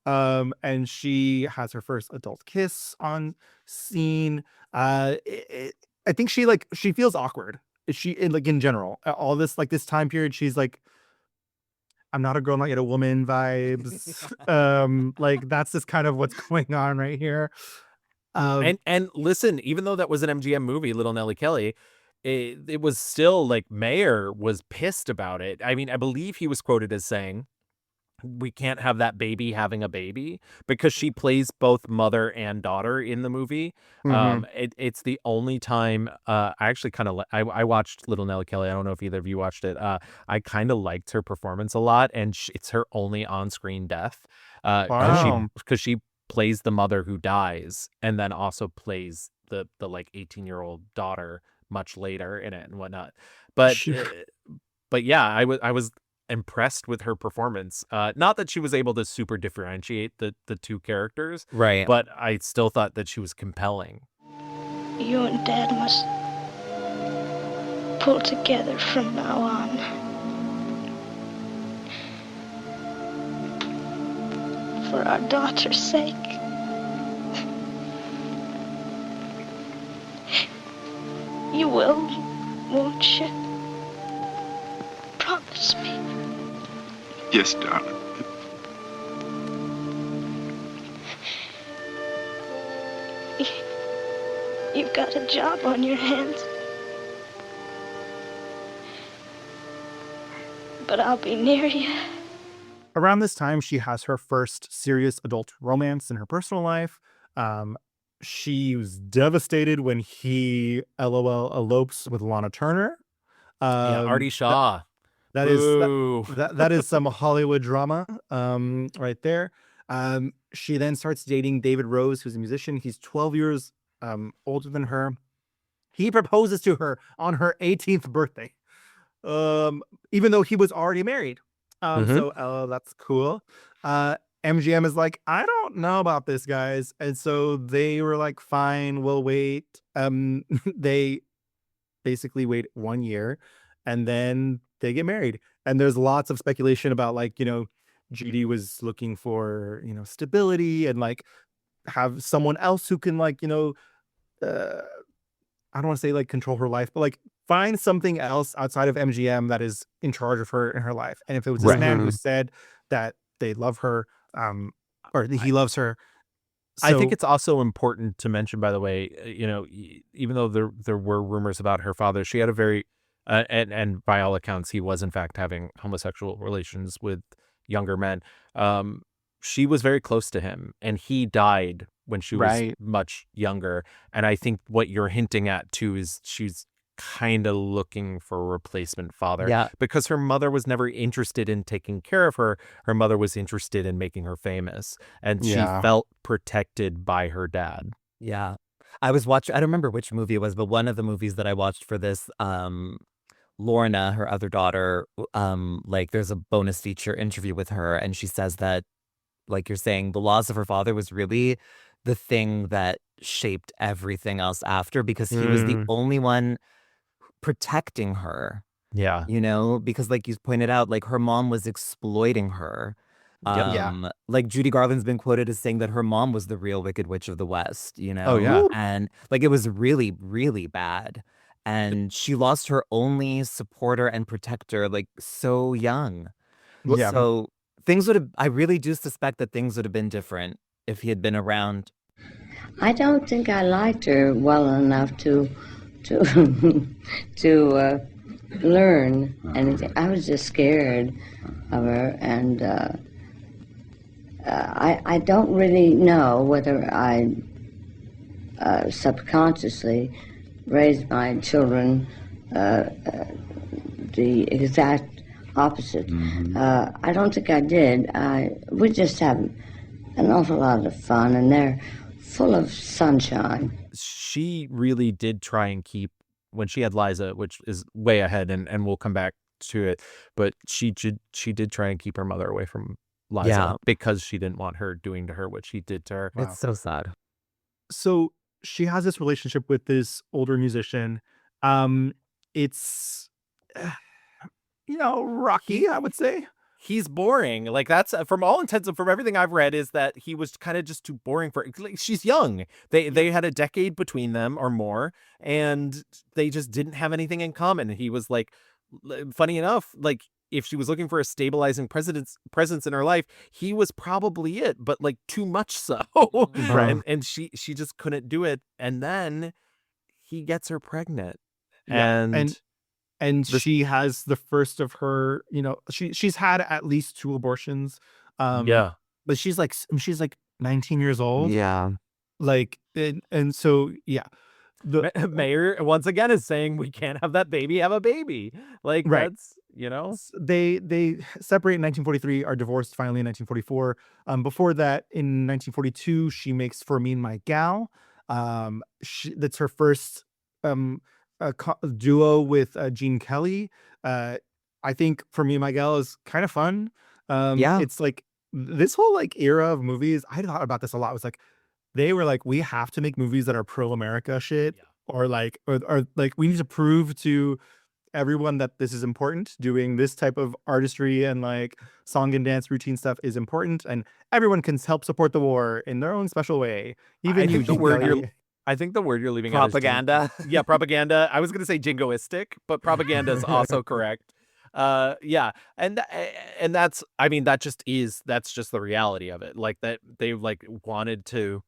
guys. And she has her first adult kiss on scene. I think she feels awkward. In general, all this this time period, she's like, I'm not a girl, not yet a woman vibes. That's just kind of what's going on right here. And listen, even though that was an MGM movie, Little Nelly Kelly, it was still like Mayer was pissed about it. I mean, I believe he was quoted as saying, "We can't have that baby having a baby," because she plays both mother and daughter in the movie. Mhm. It's the only time I actually kind of I watched Little Nelly Kelly. I don't know if either of you watched it. I kind of liked her performance a lot, and it's her only on-screen death. Wow. Because she plays the mother who dies, and then also plays the like 18-year-old daughter much later in it and whatnot. But She- but yeah, I was impressed with her performance. Not that she was able to super differentiate the two characters, Right. but I still thought that she was compelling. You and Dad must pull together from now on. For our daughter's sake. You will, won't you? Promise me. Yes, darling. You've got a job on your hands. But I'll be near you. around this time, she has her first serious adult romance in her personal life. She was devastated when he, LOL, elopes with Lana Turner. Yeah, Artie Shaw. That is Boo. that is some Hollywood drama right there. She then starts dating David Rose, who's a musician. He's 12 years older than her. He proposes to her on her 18th birthday, even though he was already married. So that's cool. MGM is like, I don't know about this, guys. And so they were like, fine, we'll wait. They basically wait 1 year and then they get married. And there's lots of speculation about like, Judy was looking for, stability and like have someone else who can like, I don't want to say like control her life, but like find something else outside of MGM that is in charge of her in her life. And if it was this man who said that they love her, or that he loves her. I think it's also important to mention, by the way, even though there were rumors about her father, she had a very, and by all accounts, he was in fact having homosexual relations with younger men. She was very close to him, and he died when she was much younger. And I think what you're hinting at too is she's kind of looking for a replacement father, because her mother was never interested in taking care of her. Her mother was interested in making her famous, and she felt protected by her dad. Yeah. I was watching, I don't remember which movie it was, but one of the movies that I watched for this, Lorna, her other daughter, like there's a bonus feature interview with her, and she says that, like you're saying, the loss of her father was really the thing that shaped everything else after, because he was the only one protecting her. Yeah. Because like you pointed out, like her mom was exploiting her. Yeah. Like Judy Garland's been quoted as saying that her mom was the real Wicked Witch of the West, Oh, yeah. And like it was really, really bad. And she lost her only supporter and protector like so young. Yeah. So things would have, I really do suspect that things would have been different if he had been around. I don't think I liked her well enough to learn anything. I was just scared of her, and I don't really know whether I subconsciously raised my children the exact opposite. I don't think I did. We just have an awful lot of fun, and they're full of sunshine. She really did try and keep, when she had Liza, which is way ahead, and we'll come back to it, but she did try and keep her mother away from Liza because she didn't want her doing to her what she did to her. Wow. It's so sad. So she has this relationship with this older musician. It's rocky, I would say. He's boring. Like that's from all intents and from everything I've read is that he was kind of just too boring for, like, she's young. They had a decade between them or more, and they just didn't have anything in common. He was like, funny enough, like if she was looking for a stabilizing presence in her life, he was probably it, but like too much so. And she just couldn't do it. And then he gets her pregnant. And she has the first of her, she's had at least 2 abortions. But she's like 19 years old. Yeah. Like, and so, yeah. The mayor once again is saying we can't have that baby have a baby. Like that's, they separate in 1943, are divorced finally in 1944. Before that, in 1942, she makes For Me and My Gal. That's her first duo with Gene Kelly. I think For Me and My Gal is kind of fun. It's like this whole like era of movies. I thought about this a lot. It was like they were like, we have to make movies that are pro-America shit, or like we need to prove to everyone that this is important. Doing this type of artistry and like song and dance routine stuff is important, and everyone can help support the war in their own special way. Even you, Gene Kelly. I think the word you're leaving propaganda. out is propaganda. I was going to say jingoistic, but propaganda is also correct. And that's, I mean, that's just the reality of it. Like that they like wanted to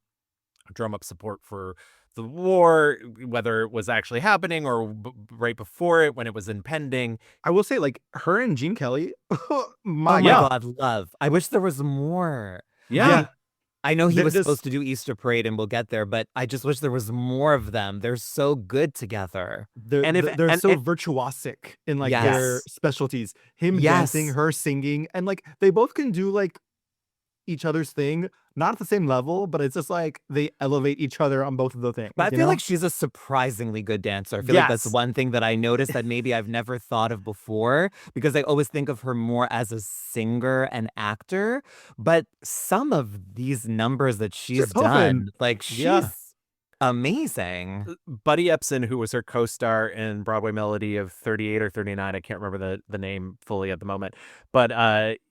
drum up support for the war, whether it was actually happening or right before it when it was impending. I will say, like, her and Gene Kelly, Oh my my Yeah. God, love. I wish there was more. Yeah. I know he Th- was this- supposed to do Easter Parade, and we'll get there, but I just wish there was more of them. They're so good together. They're, And if- they're and so if- virtuosic in like Yes. their specialties. Him Yes. dancing, her singing, and like they both can do like each other's thing, not at the same level, but it's just like they elevate each other on both of the things. But I you feel know? like she's a surprisingly good dancer. I feel like that's Yes. one thing that I noticed that maybe I've never thought of before, because I always think of her more as a singer and actor. But some of these numbers that she's Poppin'. done, like she's Yeah. amazing. Buddy Epson, who was her co-star in Broadway Melody of 38 or 39, I can't remember the name fully at the moment, but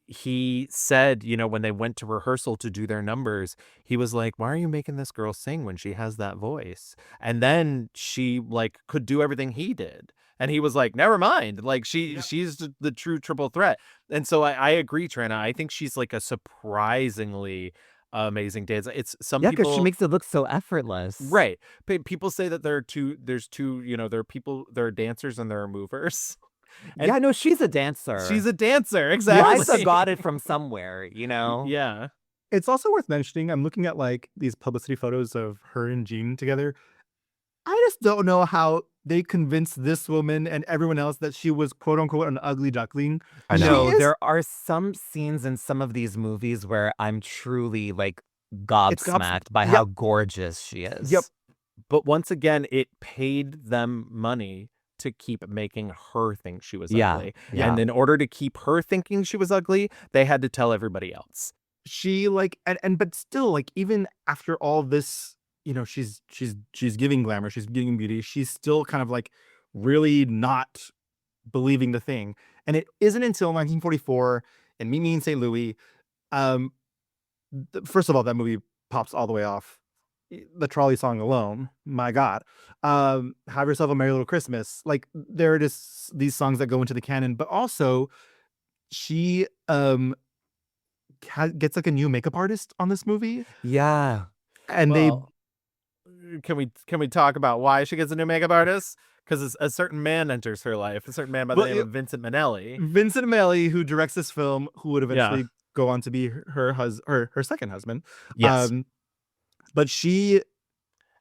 he said, you know, when they went to rehearsal to do their numbers, he was like, why are you making this girl sing when she has that voice? And then she like could do everything he did. And he was like, never mind. Like she's the true triple threat. And so I agree, Tranna. I think she's like a surprisingly amazing dancer. It's some Yeah, because people she makes it look so effortless. right. People say that there's two, you know, there are dancers and there are movers. And Yeah, no, she's a dancer. she's a dancer, exactly. Liza got it from somewhere, you know? Yeah. It's also worth mentioning, I'm looking at like these publicity photos of her and Gene together. I just don't know how they convinced this woman and everyone else that she was quote unquote an ugly duckling. I know. No, She is- there are some scenes in some of these movies where I'm truly like gobs- gobsmacked by Yep. how gorgeous she is. Yep. But once again, it paid them money to keep making her think she was Yeah, ugly. yeah. And in order to keep her thinking she was ugly, they had to tell everybody else. She like and but still, like, even after all this, you know, she's giving glamour, she's giving beauty, she's still kind of like really not believing the thing. And it isn't until 1944 and Meet Me in St. Louis, first of all, that movie pops all the way off. The trolley song alone, my God. Have Yourself a Merry Little Christmas. Like, there are just these songs that go into the canon, but also she gets like a new makeup artist on this movie, Yeah. and Well, can we talk about why she gets a new makeup artist? Because a certain man enters her life, a certain man by the Well, name it- of Vincent Minnelli. Vincent Minnelli, who directs this film, who would Yeah. eventually go on to be her second husband. Yes. But she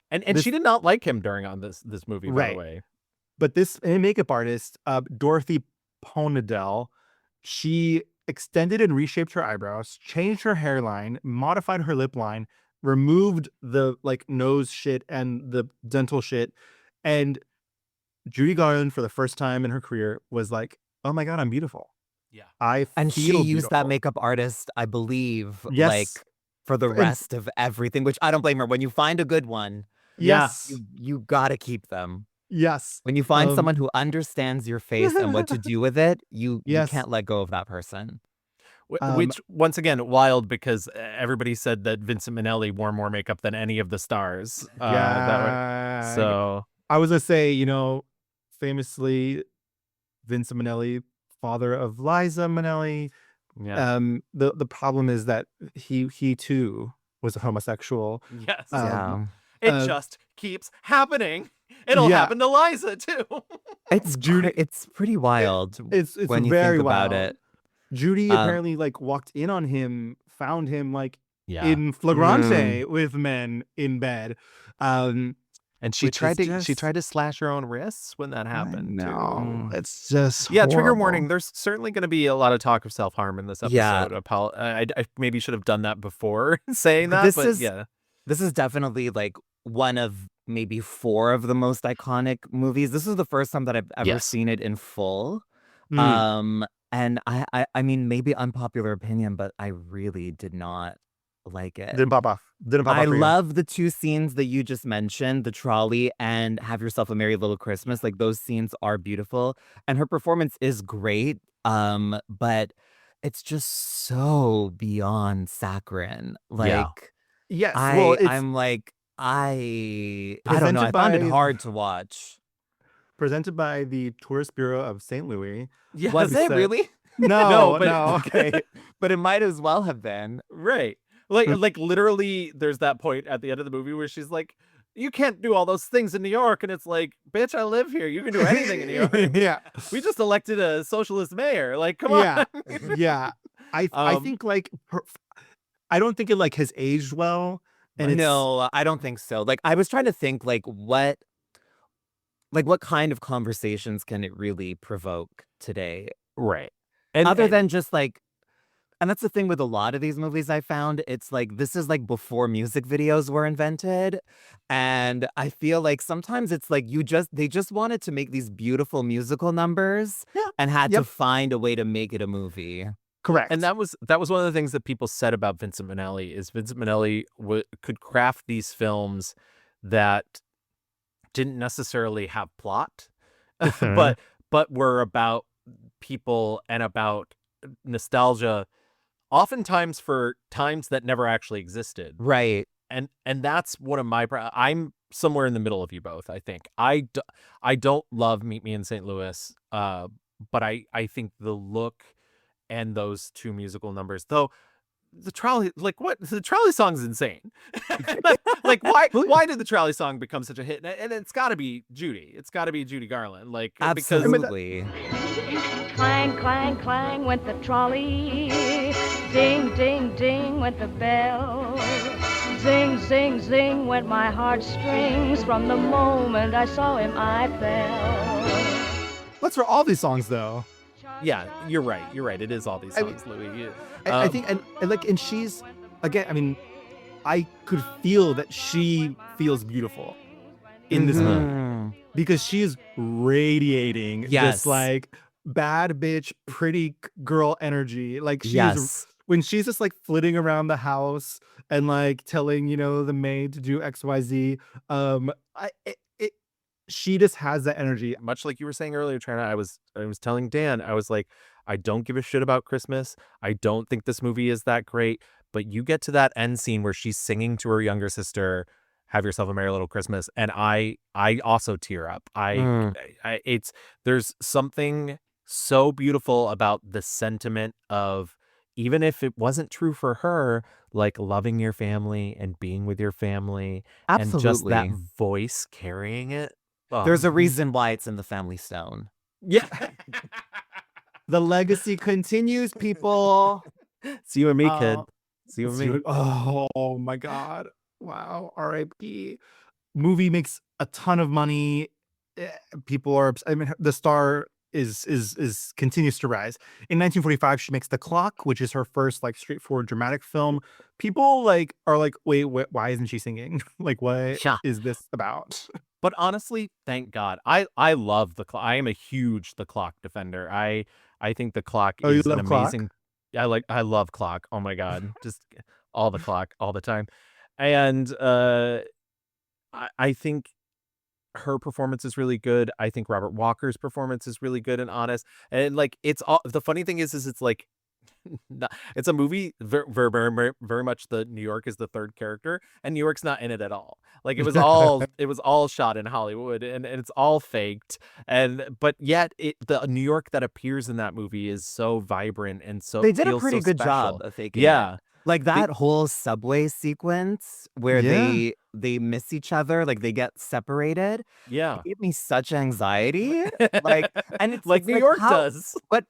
And this- she did not like him during on this movie, by Right. the way. But this makeup artist, Dorothy Ponadell, she extended and reshaped her eyebrows, changed her hairline, modified her lip line, removed the like nose shit and the dental shit. And Judy Garland, for the first time in her career, was like, oh my God, I'm beautiful. Yeah. feel And she used that beautiful." makeup artist, I believe, Yes. like for the And- rest of everything, which I don't blame her. When you find a good one, Yes. you gotta keep them. Yes. When you find Um, someone who understands your face and what to do with it, you Yes. can't let go of that person. Which, once again, wild because everybody said that Vincent Minnelli wore more makeup than any of the stars. Yeah. So I was gonna say, you know, famously, Vincent Minnelli, father of Liza Minnelli. yeah. The problem is that he too was a homosexual. Yes. Yeah. It uh, just keeps happening. It'll Yeah. happen to Liza too. It's it's pretty wild It's when you very think about wild. it. Judy Um, apparently like walked in on him, found him like Yeah. in flagrante with men in bed. And she which is tried to just- slash her own wrists when that happened. No, too. it's just Yeah, trigger horrible. warning. There's certainly going to be a lot of talk of self-harm in this episode. Yeah. I maybe should have done that before saying But that, this but is- yeah. This is definitely like one of maybe 4 of the most iconic movies. This is the first time that I've ever Yes. seen it in full. Mm. And I mean, maybe unpopular opinion, but I really did not like it. Didn't pop off. Didn't pop I off for you. love the 2 scenes that you just mentioned, the trolley and Have Yourself a Merry Little Christmas. Like, those scenes are beautiful, and her performance is great. But it's just so beyond saccharine. Like, Yeah. Yes. Well, it's I'm like, I don't know. I Presented found it by- hard to watch. presented by the Tourist Bureau of St. Louis. Was Yes. it really? No, No, but- no. Okay, but it might as well have been. Right. Like literally, there's that point at the end of the movie where she's like, "You can't do all those things in New York," and it's like, "Bitch, I live here. You can do anything in New York." Yeah. We just elected a socialist mayor. Like, come on. Yeah. Yeah. I think like I don't think it like has aged well. And it's No, I don't think so. Like I was trying to think what kind of conversations can it really provoke today? Right. Other than just like, and that's the thing with a lot of these movies I found, it's like this is like before music videos were invented. And I feel like sometimes it's like they just wanted to make these beautiful musical numbers and had to find a way to make it a movie. correct. And that was one of the things that people said about Vincent Minnelli is Vincent Minnelli could craft these films that didn't necessarily have plot, but were about people and about nostalgia, oftentimes for times that never actually existed. Right. And that's one of my I'm somewhere in the middle of you both. I think I don't love Meet Me in St. Louis, but I think the look and those two musical numbers, though the trolley, like what the trolley song is insane. Like why did the trolley song become such a hit? And it's got to be Judy. It's got to be Judy Garland. Like Absolutely. Clang, clang, clang went the trolley. Ding, ding, ding went the bell. Zing, zing, zing went my heartstrings. From the moment I saw him, I fell. That's for all these songs though. Yeah, you're right. It is all these songs, Louis. I think and she's again, I mean, I could feel that she feels beautiful in this movie because she's radiating this like bad bitch, pretty girl energy. Like she's when she's just like flitting around the house and like telling, the maid to do XYZ. She just has that energy. Much like you were saying earlier, Tranna, I was telling Dan, I was like, I don't give a shit about Christmas. I don't think this movie is that great. But you get to that end scene where she's singing to her younger sister, "Have Yourself a Merry Little Christmas," and I also tear up. There's something so beautiful about the sentiment of, even if it wasn't true for her, like loving your family and being with your family. Absolutely. And just that voice carrying it. There's a reason why it's in the family stone. Yeah. The legacy continues, people. See you and me, kid. See you and me. Oh my God. Wow. R.I.P. Movie makes a ton of money. People are, I mean, the star is continues to rise. In 1945, she makes The Clock, which is her first like straightforward dramatic film. People like are like, wait, why isn't she singing? Like, what is this about? But honestly, thank God. I love The Clock. I am a huge The Clock defender. I think The Clock is an amazing. Clock? I love Clock. Oh my God. Just all The Clock all the time. And I think her performance is really good. I think Robert Walker's performance is really good and honest. And like it's all, the funny thing is it's like it's a movie very much the New York is the third character and New York's not in it at all. Like it was all shot in Hollywood and it's all faked, but yet the New York that appears in that movie is so vibrant and so they did a feels pretty so good special. job of faking it. Like that whole subway sequence where they miss each other, like they get separated. Yeah, it gave me such anxiety. Like, and it's like New York does. But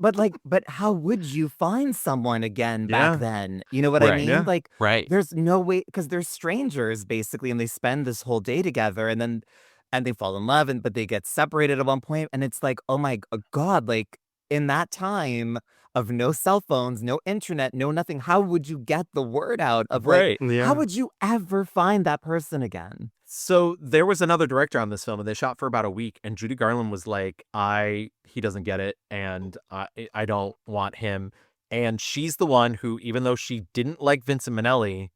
how would you find someone again back then? You know what I mean? Yeah. Like, right. There's no way, because they're strangers basically, and they spend this whole day together, and they fall in love, but they get separated at one point, and it's like, oh my God, like in that time of no cell phones, no internet, no nothing, how would you get the word out of how would you ever find that person again? So there was another director on this film and they shot for about a week and Judy Garland was like, he doesn't get it and I don't want him. And she's the one who, even though she didn't like Vincent Minnelli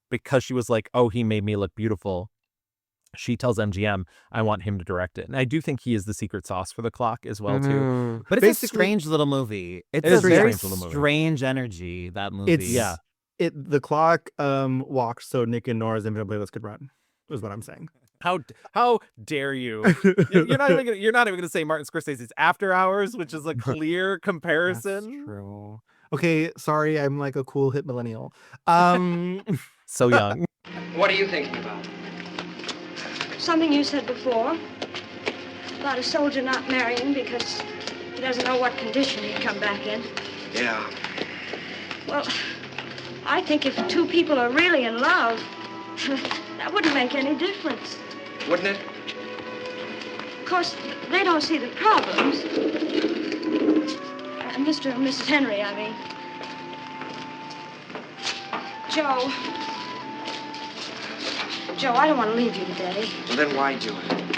because she was like, oh, he made me look beautiful, she tells MGM, I want him to direct it. And I do think he is the secret sauce for The Clock as well, too. But it's a strange little movie. It's a very strange energy, that movie. The Clock walked so Nick and Nora's Infinite Playlist could run, is what I'm saying. How dare you? You're not even gonna say Martin Scorsese's After Hours, which is a clear comparison. That's true. Okay, sorry, I'm like a cool hip millennial. Um, So young. What are you thinking about? Something you said before about a soldier not marrying because he doesn't know what condition he'd come back in. Yeah. Well, I think if two people are really in love, that wouldn't make any difference. Wouldn't it? Of course, they don't see the problems. Mr. and Mrs. Henry, I mean. Joe. Joe, I don't want to leave you today. Well, then why do it?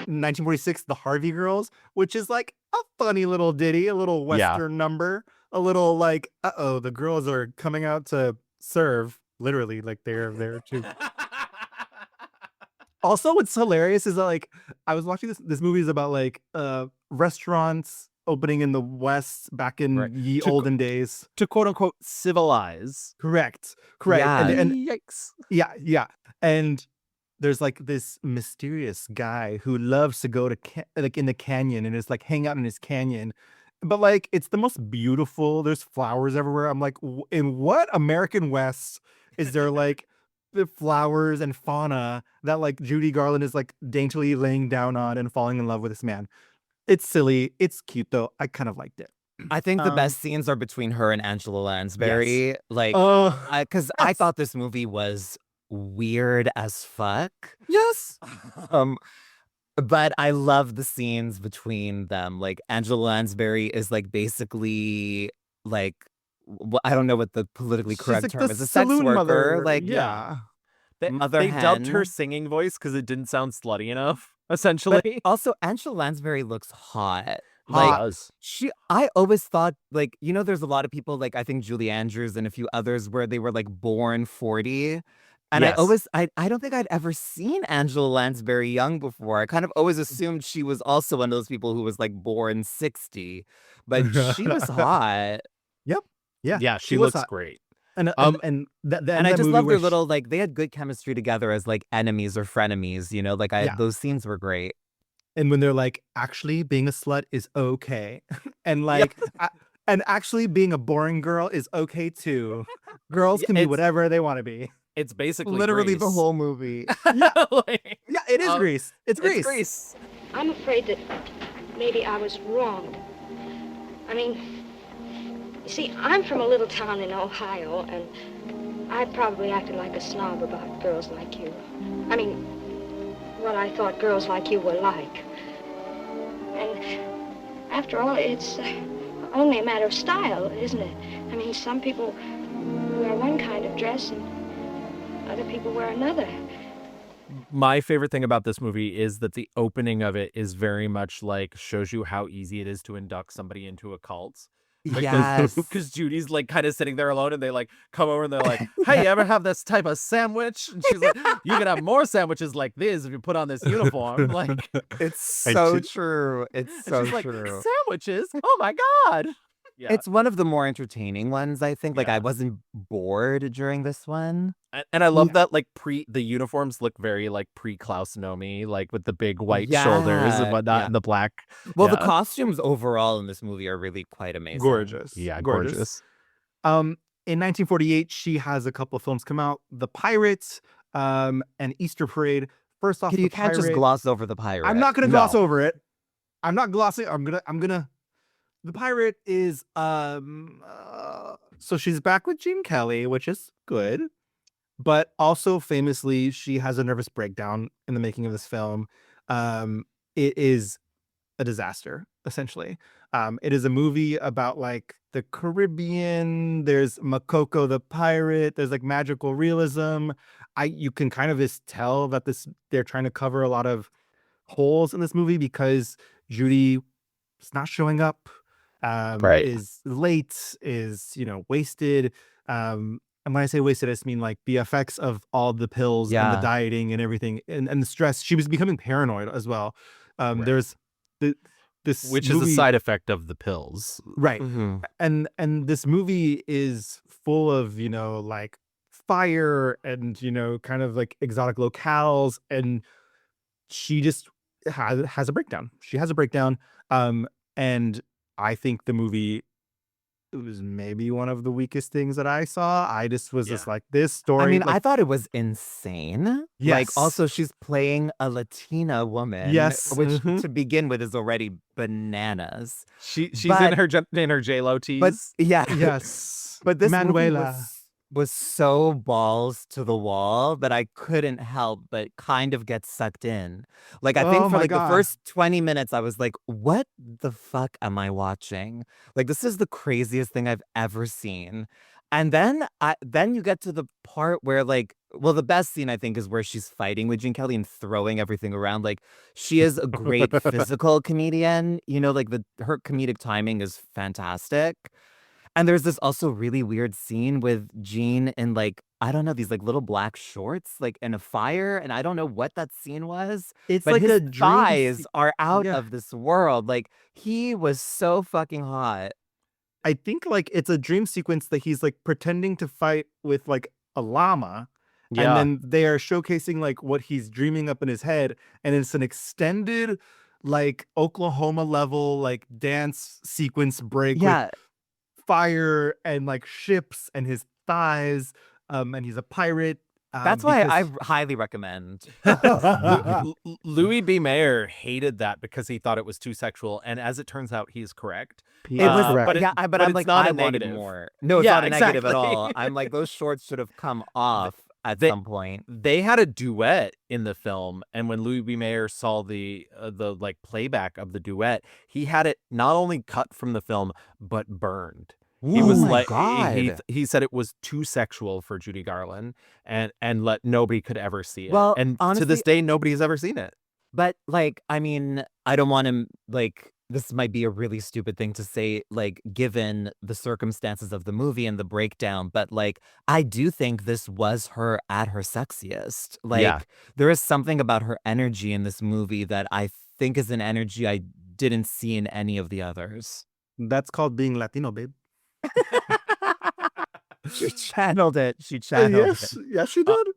1946, The Harvey Girls, which is like a funny little ditty, a little Yeah. Western number, a little like, the girls are coming out to serve, literally, like they're there too. Also, what's hilarious is that, like, I was watching this movie is about like restaurants opening in the West back in Right. ye To- olden days. To quote unquote civilize. Correct. Yeah. And Yikes. yeah. And there's like this mysterious guy who loves to go to like in the canyon and is like hang out in his canyon. But like it's the most beautiful. There's flowers everywhere. I'm like, in what American West is there like the flowers and fauna that like Judy Garland is like daintily laying down on and falling in love with this man? It's silly. It's cute though. I kind of liked it. I think the best scenes are between her and Angela Lansbury. Like, Oh, because I thought this movie was weird as fuck. yes. But I love the scenes between them. Like Angela Lansbury is like basically like I don't know what the politically She's correct like term the is. A sex saloon worker. mother. Like yeah. Mother They dubbed her hen. singing voice because it didn't sound slutty enough, But essentially. also Angela Lansbury looks hot. She Like does. I always thought like, there's a lot of people like I think Julie Andrews and a few others where they were like born 40. And Yes. I don't think I'd ever seen Angela Lansbury young before. I kind of always assumed she was also one of those people who was like born 60. But she was hot. Yep. Yeah. Yeah, she was looks hot. great. And Um, and that And I that just movie loved their where little like they had good chemistry together as like enemies or frenemies, like Yeah. those scenes were great. and when they're like, actually being a slut is okay, and like, and actually being a boring girl is okay too. Girls Yeah, can be it's- whatever they want to be. It's basically Literally the Grease. whole movie. Like, Yeah, it is Grease. It's Grease. It's Grease. I'm afraid that maybe I was wrong. I mean, you see, I'm from a little town in Ohio, and I probably acted like a snob about girls like you. I mean, what I thought girls like you were like. And after all, it's only a matter of style, isn't it? I mean, some people wear one kind of dress and other people wear another. My favorite thing about this movie is that the opening of it is very much like shows you how easy it is to induct somebody into a cult. Yes. Because Judy's like kind of sitting there alone and they like come over and they're like, hey, you ever have this type of sandwich? And she's like, you can have more sandwiches like this if you put on this uniform. Like, It's so true. It's and so she's like, true. sandwiches? Oh my God. Yeah. It's one of the more entertaining ones, I think. Like Yeah. I wasn't bored during this one. And I love that like the uniforms look very like pre-Klaus Nomi, like with the big white shoulders and Yeah, whatnot yeah. and the black. Well, the Yeah. costumes overall in this movie are really quite amazing. Gorgeous. Yeah, gorgeous. gorgeous. In 1948, she has a couple of films come out: The Pirates, and Easter Parade. First off, You The can't just Pirate- gloss over the pirate. I'm not gonna gloss No. over it. I'm not glossing. I'm gonna. The Pirate is so she's back with Gene Kelly, which is good, but also famously she has a nervous breakdown in the making of this film. It is a disaster, essentially. It is a movie about like the Caribbean. There's Makoko the pirate. There's like magical realism. You can kind of just tell that they're trying to cover a lot of holes in this movie because Judy is not showing up. Right. Is late, is wasted. And when I say wasted, I just mean like the effects of all the pills and the Yeah. dieting and everything and the stress. She was becoming paranoid as well. Right. There's this Which is movie, a side effect of the pills. right? Mhm. And this movie is full of like fire and kind of like exotic locales, and she just has a breakdown. She has a breakdown, and I think the movie it was maybe one of the weakest things that I saw. I just was just Yeah. like, this story. I mean, like, I thought it was insane. Like, Yes. also, she's playing a Latina woman, Yes. which Mhm. to begin with is already bananas. She's But- in her J-Lo tees. But yeah, yes. but this movie Manuela. was so balls to the wall that I couldn't help but kind of get sucked in. Like, I think Oh for my like God. the first 20 minutes, I was like, what the fuck am I watching? Like, this is the craziest thing I've ever seen. And then you get to the part where like, well, the best scene I think is where she's fighting with Gene Kelly and throwing everything around. Like, she is a great physical comedian. You know, like her comedic timing is fantastic. And there's this also really weird scene with Gene in like, I don't know, these like little black shorts, like in a fire. And I don't know what that scene was. It's But like his a dream thighs are out yeah. of this world. Like, he was so fucking hot. I think like it's a dream sequence that he's like pretending to fight with like a llama. Yeah. And then they are showcasing like what he's dreaming up in his head. And it's an extended like Oklahoma level like dance sequence break with Yeah. fire and like ships and his thighs. And he's a pirate. That's why I because- highly recommend. Louis B. Mayer hated that because he thought it was too sexual, and as it turns out, he's correct. He It is was, correct. but it- yeah, but but I'm it's like, not a I wanted negative. more. No, it's Yeah, not a negative at exactly. all. I'm like, those shorts should have come off at They- some point. They had a duet in the film, and when Louis B. Mayer saw the like playback of the duet, he had it not only cut from the film but burned. He was Oh my like, God. he said it was too sexual for Judy Garland, and let nobody could ever see it. Well, and to honestly- this day, nobody's ever seen it. But like, I mean, I don't want to like, this might be a really stupid thing to say, like, given the circumstances of the movie and the breakdown, but like, I do think this was her at her sexiest. Like, Yeah. there is something about her energy in this movie that I think is an energy I didn't see in any of the others. That's called being Latino, babe. She channeled it. She channeled it. Yes, she did.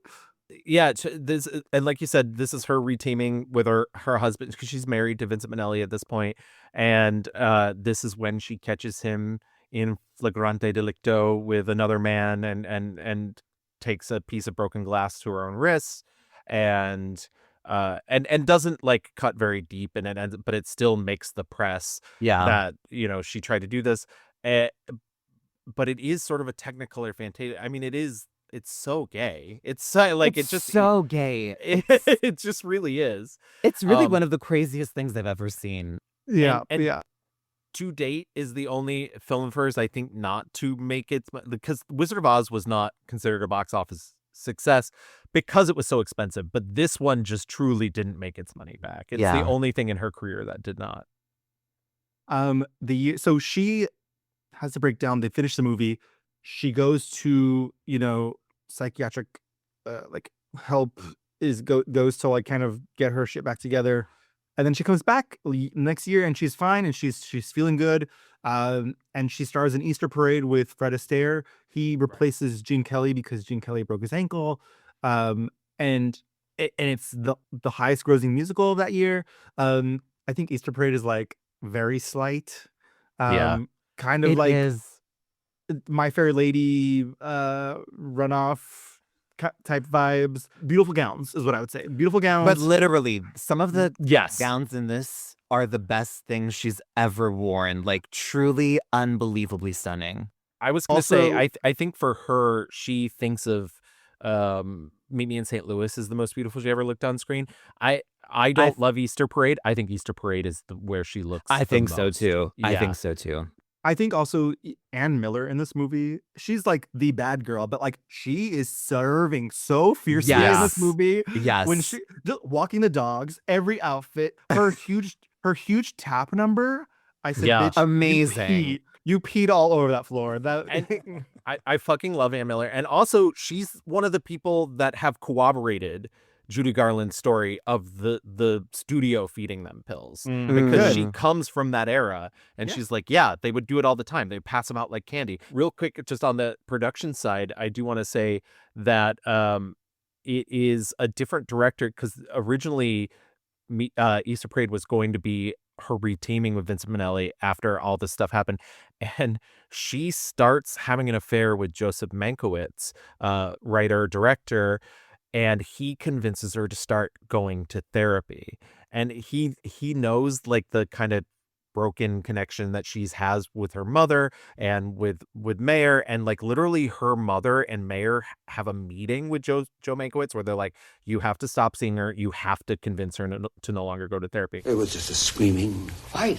Yeah, this and like you said, this is her reteaming with her husband because she's married to Vincent Minnelli at this point, and this is when she catches him in flagrante delicto with another man, and takes a piece of broken glass to her own wrists, and doesn't like cut very deep, but it still makes the press Yeah. that she tried to do this, but it is sort of a Technicolor Fantasia. I mean, it's so gay. It's so, like It's it just so gay. it just really is. It's really Um, one of the craziest things I've ever seen. Yeah, and- yeah. To date, is the only film of hers I think not to make it, because Wizard of Oz was not considered a box office success because it was so expensive. But this one just truly didn't make its money back. It's Yeah. the only thing in her career that did not. So she has to break down. They finish the movie. She goes to psychiatric like help goes to like kind of get her shit back together, and then she comes back next year and she's fine and she's feeling good. And she stars in Easter Parade with Fred Astaire. He replaces Gene Kelly because Gene Kelly broke his ankle. And it's the highest grossing musical of that year. I think Easter Parade is like very slight. Yeah. Kind of It like is. My Fair Lady runoff type vibes. Beautiful gowns is what I would say. Beautiful gowns. But literally, some of the Yes. gowns in this are the best things she's ever worn. Like, truly unbelievably stunning. I was gonna say, Also- I think for her, she thinks of Meet Me in St. Louis is the most beautiful she ever looked on screen. I don't love Easter Parade. I think Easter Parade is where she looks. I the think so most. too. I Yeah. think so too. I think also Ann Miller in this movie, she's like the bad girl, but like she is serving so fiercely in Yes. this movie. Yes. When she just walking the dogs, every outfit, her huge tap number. I said, Yeah. bitch, Amazing. You peed all over that floor. That And I fucking love Ann Miller. And also, she's one of the people that have corroborated Judy Garland's story of the studio feeding them pills. Because she comes from that era. And Yeah. she's like, yeah, they would do it all the time. They pass them out like candy. Real quick, just on the production side, I do want to say that it is a different director, because originally Easter Parade was going to be her reteaming with Vincent Minnelli after all this stuff happened, and she starts having an affair with Joseph Mankiewicz, writer director, and he convinces her to start going to therapy. And he knows like the kind of broken connection that she's has with her mother and with Mayer, and like literally her mother and Mayer have a meeting with Joe Mankiewicz where they're like, you have to stop seeing her, you have to convince her to no longer go to therapy. It was just a screaming fight.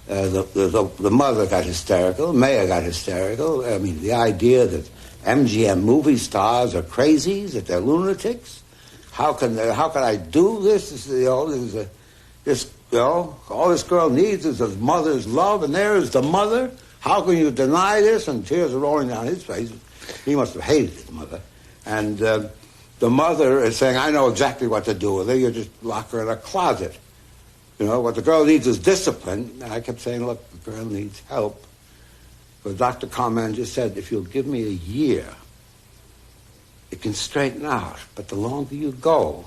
The mother got hysterical, Mayer got hysterical. I mean, the idea that MGM movie stars are crazies, that they're lunatics. How can I do this? All this girl needs is a mother's love, and there is the mother. How can you deny this? And tears are rolling down his face. He must have hated his mother. And the mother is saying, I know exactly what to do with her. You just lock her in a closet. What the girl needs is discipline. And I kept saying, look, the girl needs help. But Dr. Carman just said, if you'll give me a year, it can straighten out. But the longer you go,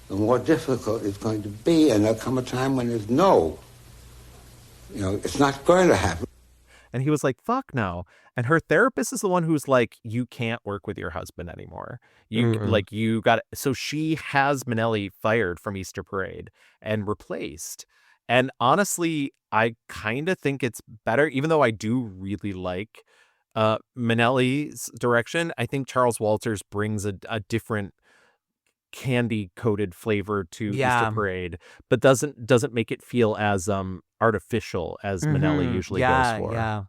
the more difficult it's going to be. And there'll come a time when there's it's not going to happen. And he was like, fuck no. And her therapist is the one who's like, you can't work with your husband anymore. You got it. So she has Minnelli fired from Easter Parade and replaced. And honestly, I kind of think it's better, even though I do really like Minnelli's direction. I think Charles Walters brings a different candy coated flavor to Easter Parade, but doesn't make it feel as artificial as Minnelli usually goes for. Yeah.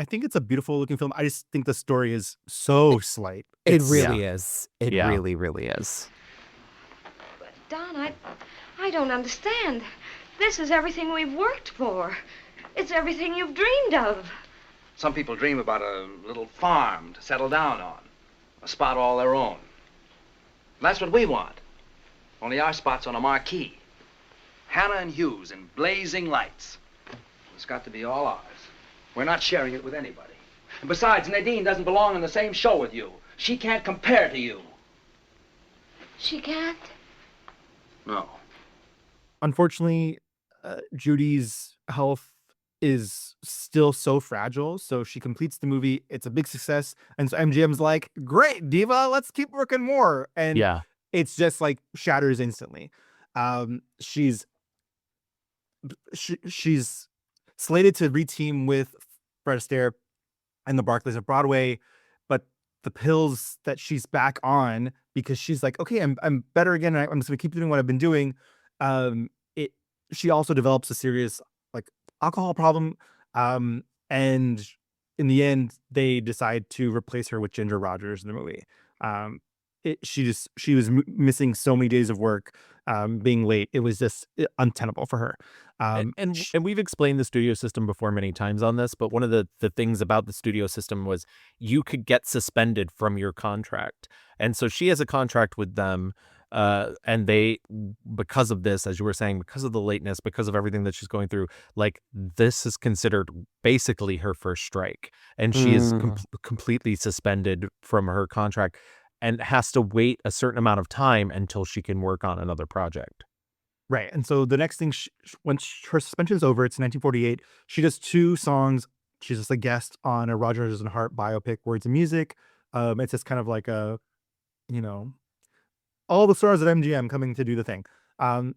I think it's a beautiful looking film. I just think the story is so slight. It really is. It really, really is. But Don, I don't understand. This is everything we've worked for. It's everything you've dreamed of. Some people dream about a little farm to settle down on, a spot all their own. That's what we want. Only our spot's on a marquee. Hannah and Hughes in blazing lights. It's got to be all ours. We're not sharing it with anybody. And besides, Nadine doesn't belong in the same show with you. She can't compare to you. She can't? No. Unfortunately, Judy's health is still so fragile. So she completes the movie. It's a big success. And so MGM's like, great, Diva, let's keep working more. And it's just like shatters instantly. She's slated to reteam with Fred Astaire and the Barclays of Broadway, but the pills that she's back on, because she's like, okay, I'm better again. And I'm just gonna keep doing what I've been doing. She also develops a serious like alcohol problem. And in the end, they decide to replace her with Ginger Rogers in the movie. She was missing so many days of work, being late. It was just untenable for her. And we've explained the studio system before many times on this, but one of the things about the studio system was you could get suspended from your contract. And so she has a contract with them, and they, because of this, as you were saying, because of the lateness, because of everything that she's going through, like this is considered basically her first strike. And she is completely suspended from her contract and has to wait a certain amount of time until she can work on another project. Right. And so the next thing, once her suspension is over, it's 1948. She does 2 songs. She's just a guest on a Rodgers and Hart biopic, Words and Music. It's just kind of like a, all the stars at MGM coming to do the thing. And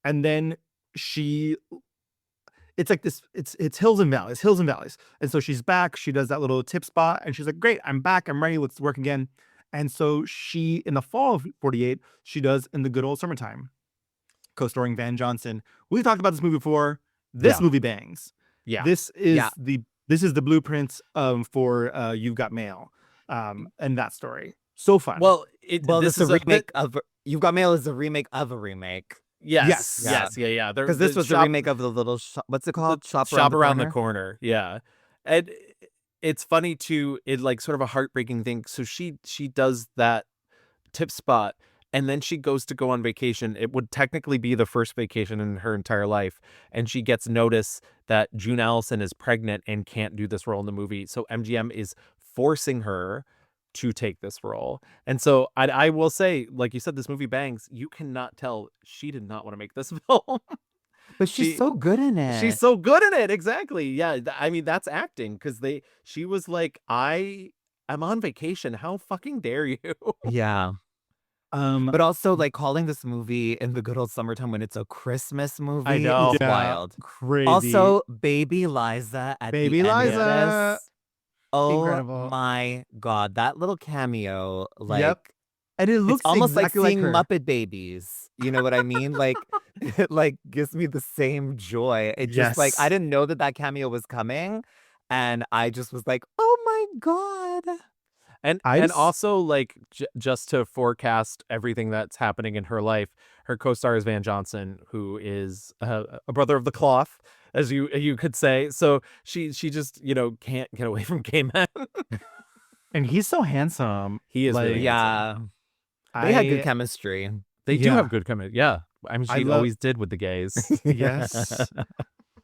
then it's like this, it's hills and valleys. And so she's back. She does that little tip spot and she's like, great, I'm back. I'm ready. Let's work again. And so she, in the fall of 48, she does In the Good Old Summertime, co-starring Van Johnson. We've talked about this movie before. This movie bangs. Yeah. This is the blueprint for You've Got Mail, and that story. So fun. Well, this is a remake of You've Got Mail is a remake of a remake. Yes. Because this was the remake of the little what's it called? Shop Around the Corner. Yeah. And it's funny too, it like sort of a heartbreaking thing. So she does that tip spot and then she goes to go on vacation. It would technically be the first vacation in her entire life. And she gets notice that June Allison is pregnant and can't do this role in the movie. So MGM is forcing her to take this role. And so I will say, like you said, this movie bangs. You cannot tell she did not want to make this film. But she's She- so good in it. She's so good in it. Exactly. Yeah. I mean, that's acting because she was like, I'm on vacation. How fucking dare you? Yeah. But also like calling this movie In the Good Old Summertime when it's a Christmas movie know. is Yeah, wild. crazy. Also, Baby Liza at Baby the end Liza. of this. Oh Incredible. my God, that little cameo, like Yep. And it looks it's almost exactly like seeing her. Muppet Babies. You know what I mean? Like it like gives me the same joy. It just like I Yes. didn't know that cameo was coming, and I just was like, oh my God. And I and just- also like just to forecast everything that's happening in her life, her co-star is Van Johnson, who is a brother of the cloth, as you could say. So she just can't get away from gay men. And he's so handsome. He is really handsome. Yeah. They had good chemistry. They do Yeah. have good chemistry. Yeah, I mean, I she love- always did with the gays. Yes.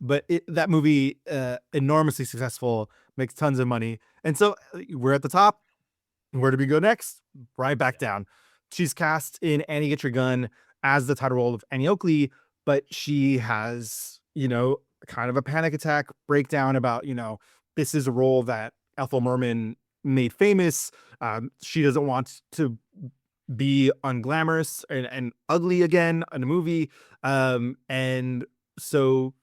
But that movie, enormously successful, makes tons of money. And so we're at the top. Where do we go next? Right back down. She's cast in Annie Get Your Gun as the title role of Annie Oakley, but she has, kind of a panic attack breakdown about, this is a role that Ethel Merman made famous. She doesn't want to be unglamorous and ugly again in a movie. And so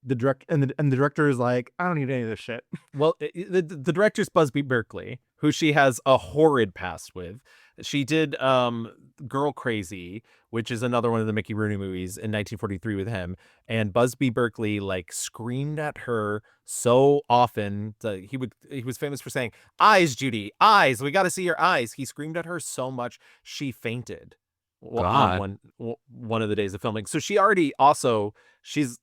the director is like, I don't need any of this shit. Well, the director's Busby Berkeley, who she has a horrid past with. She did Girl Crazy, which is another one of the Mickey Rooney movies in 1943 with him. And Busby Berkeley like screamed at her so often. He was famous for saying, "Eyes, Judy, eyes. We got to see your eyes." He screamed at her so much she fainted on one of the days of filming. So she's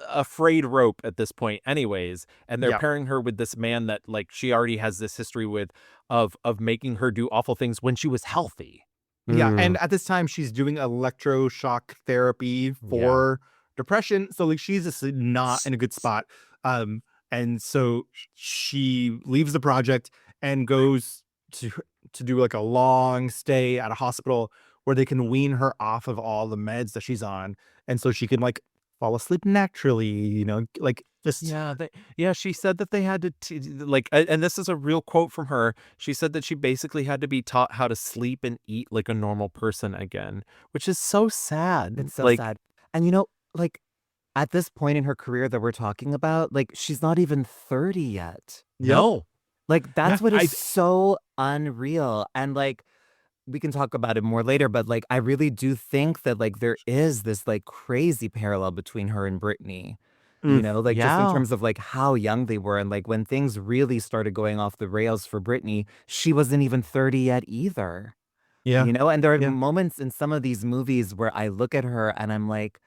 a frayed rope at this point anyways, and they're Yeah. pairing her with this man that like she already has this history with of making her do awful things when she was healthy. Yeah, and at this time she's doing electroshock therapy for depression, so like she's just not in a good spot. And so she leaves the project and goes to do like a long stay at a hospital where they can wean her off of all the meds that she's on, and so she can like fall asleep naturally, like just She said that they had to and this is a real quote from her. She said that she basically had to be taught how to sleep and eat like a normal person again, which is so sad. It's so sad. And like at this point in her career that we're talking about, like she's not even 30 yet. No. Like that's Yeah, what is so unreal. And like we can talk about it more later, but like I really do think that like there is this like crazy parallel between her and Britney. Like just in terms of like how young they were, and like when things really started going off the rails for Britney, she wasn't even 30 yet either. yeah. And there are moments in some of these movies where I look at her and I'm like,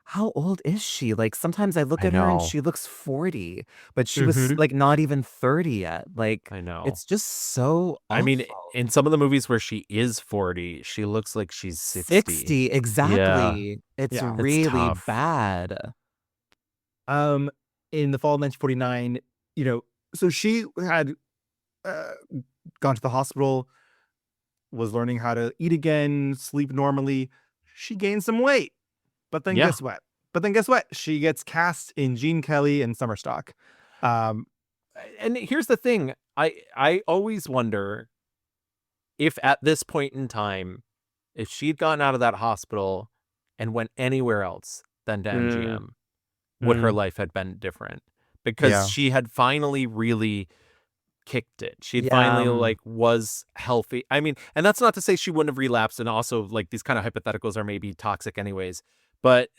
how old is she? Like sometimes I look I at her and know. she looks 40, but she was like not even 30 yet. Like I know. it's just so I mean, awful. in some of the movies where she is 40, she looks like she's 60. 60, exactly. It's Yeah. It's really tough. bad. In the fall of 1949, so she had gone to the hospital, was learning how to eat again, sleep normally. She gained some weight. But then Yeah. guess what? She gets cast in Gene Kelly and Summer Stock. And here's the thing. I always wonder if at this point in time, if she'd gotten out of that hospital and went anywhere else than to MGM, would her life had been different? Because Yeah. she had finally really kicked it. She'd finally like was healthy. I mean, and that's not to say she wouldn't have relapsed, and also like these kind of hypotheticals are maybe toxic anyways. But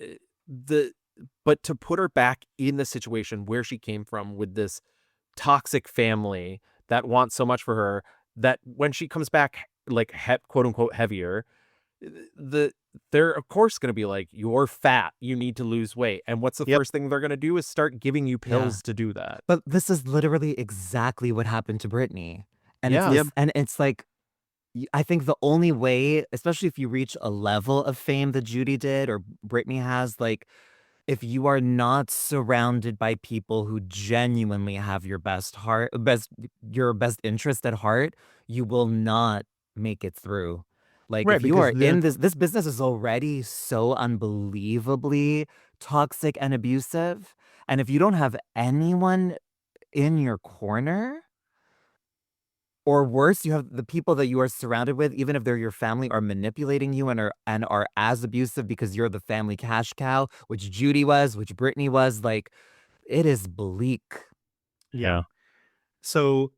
but to put her back in the situation where she came from with this toxic family that wants so much for her, that when she comes back like quote unquote heavier, they're of course going to be like, you're fat, you need to lose weight. And what's the first thing they're going to do is start giving you pills to do that. But this is literally exactly what happened to Britney. And Yeah. it's like I think the only way, especially if you reach a level of fame that Judy did or Britney has, like if you are not surrounded by people who genuinely have your your best interest at heart, you will not make it through. Like Right, if you because are they're in this business is already so unbelievably toxic and abusive, and if you don't have anyone in your corner, or worse, you have the people that you are surrounded with, even if they're your family, are manipulating you and are as abusive because you're the family cash cow, which Judy was, which Brittany was. Like, it is bleak. yeah. So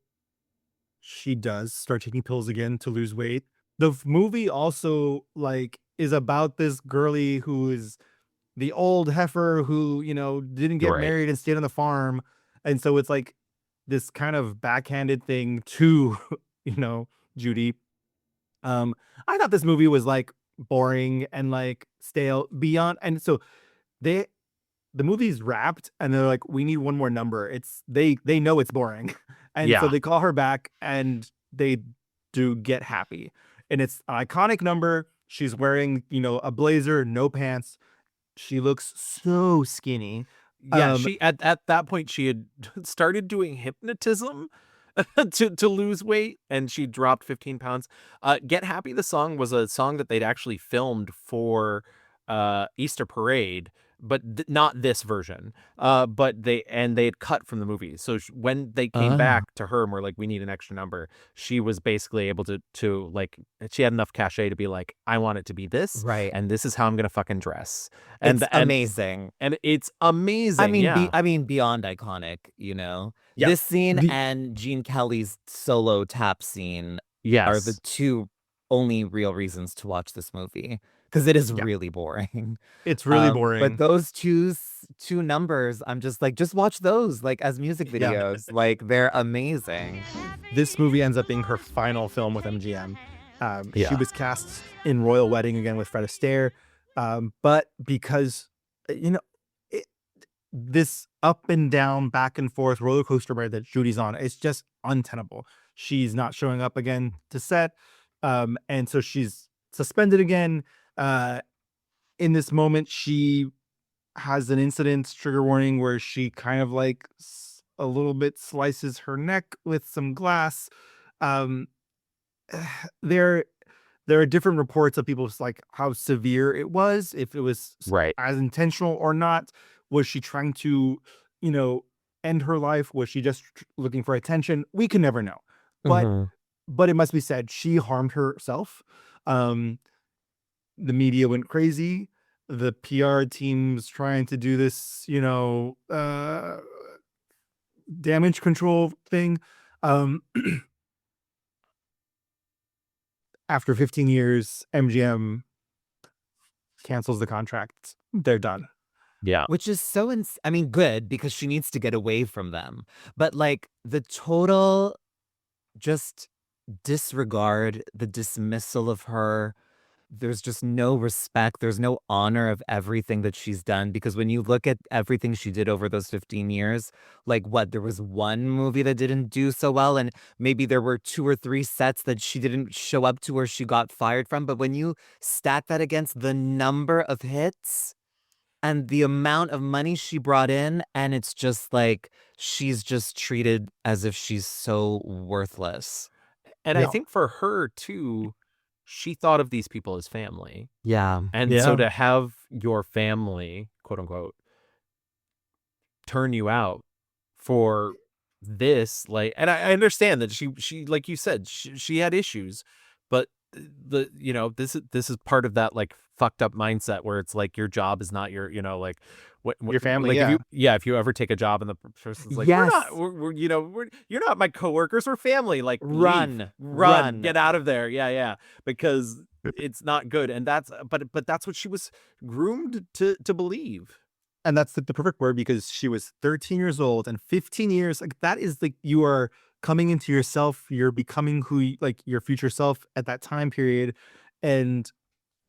she does start taking pills again to lose weight. The movie also like is about this girly who is the old heifer who, didn't get Right. married and stayed on the farm. And so it's like this kind of backhanded thing to, you know, Judy. Um, I thought this movie was like boring and like stale beyond. And so they, the movie's wrapped and they're like, we need one more number. They know it's boring. And so Yeah. they call her back and they do Get Happy. And it's an iconic number. She's wearing, a blazer, no pants. She looks so skinny. Yeah, she at that point she had started doing hypnotism to lose weight, and she dropped 15 pounds. Get Happy, the song, was a song that they'd actually filmed for Easter Parade, but not this version. But they had cut from the movie. So when they came back to her and were like, we need an extra number, she was basically able to like, she had enough cachet to be like, I want it to be this, Right. and this is how I'm gonna fucking dress. It's amazing. And it's amazing. I mean, yeah. I mean, beyond iconic, Yeah. This scene The- and Gene Kelly's solo tap scene Yes. are the two only real reasons to watch this movie, because it is Yeah. really boring. It's really boring. But those two numbers, I'm just like, just watch those like as music Yeah. videos. Like, they're amazing. This movie ends up being her final film with MGM. She Yeah. was cast in Royal Wedding again with Fred Astaire. But because, this up and down, back and forth roller coaster ride that Judy's on, it's just untenable. She's not showing up again to set. And so she's suspended again. In this moment, she has an incident, trigger warning, where she kind of like a little bit slices her neck with some glass. There are different reports of people's like how severe it was, if it was Right. as intentional or not. Was she trying to, end her life? Was she just looking for attention? We can never know. But it must be said, she harmed herself. The media went crazy. The PR team's trying to do this, damage control thing. After 15 years, MGM cancels the contract. They're done. Yeah. Which is so I mean, good, because she needs to get away from them. But like the total just disregard, the dismissal of her, there's just no respect. There's no honor of everything that she's done, because when you look at everything she did over those 15 years, like there was one movie that didn't do so well, and maybe there were 2 or 3 sets that she didn't show up to or she got fired from. But when you stack that against the number of hits and the amount of money she brought in, and it's just like she's just treated as if she's so worthless. And Yeah. I think for her too, she thought of these people as family. Yeah. And Yeah. so to have your family, quote unquote, turn you out for this, like, and I understand that she like you said, she had issues, but this is part of that like fucked up mindset where it's like your job is not your, like what Your family, like yeah. if you ever take a job and the person's like, Yes. we're you're not my coworkers, we're family, like Run. run, get out of there, yeah, because it's not good. And that's but that's what she was groomed to believe. And that's the perfect word, because she was 13 years old and 15 years. Like, that is like, you are coming into yourself. You're becoming like your future self at that time period. And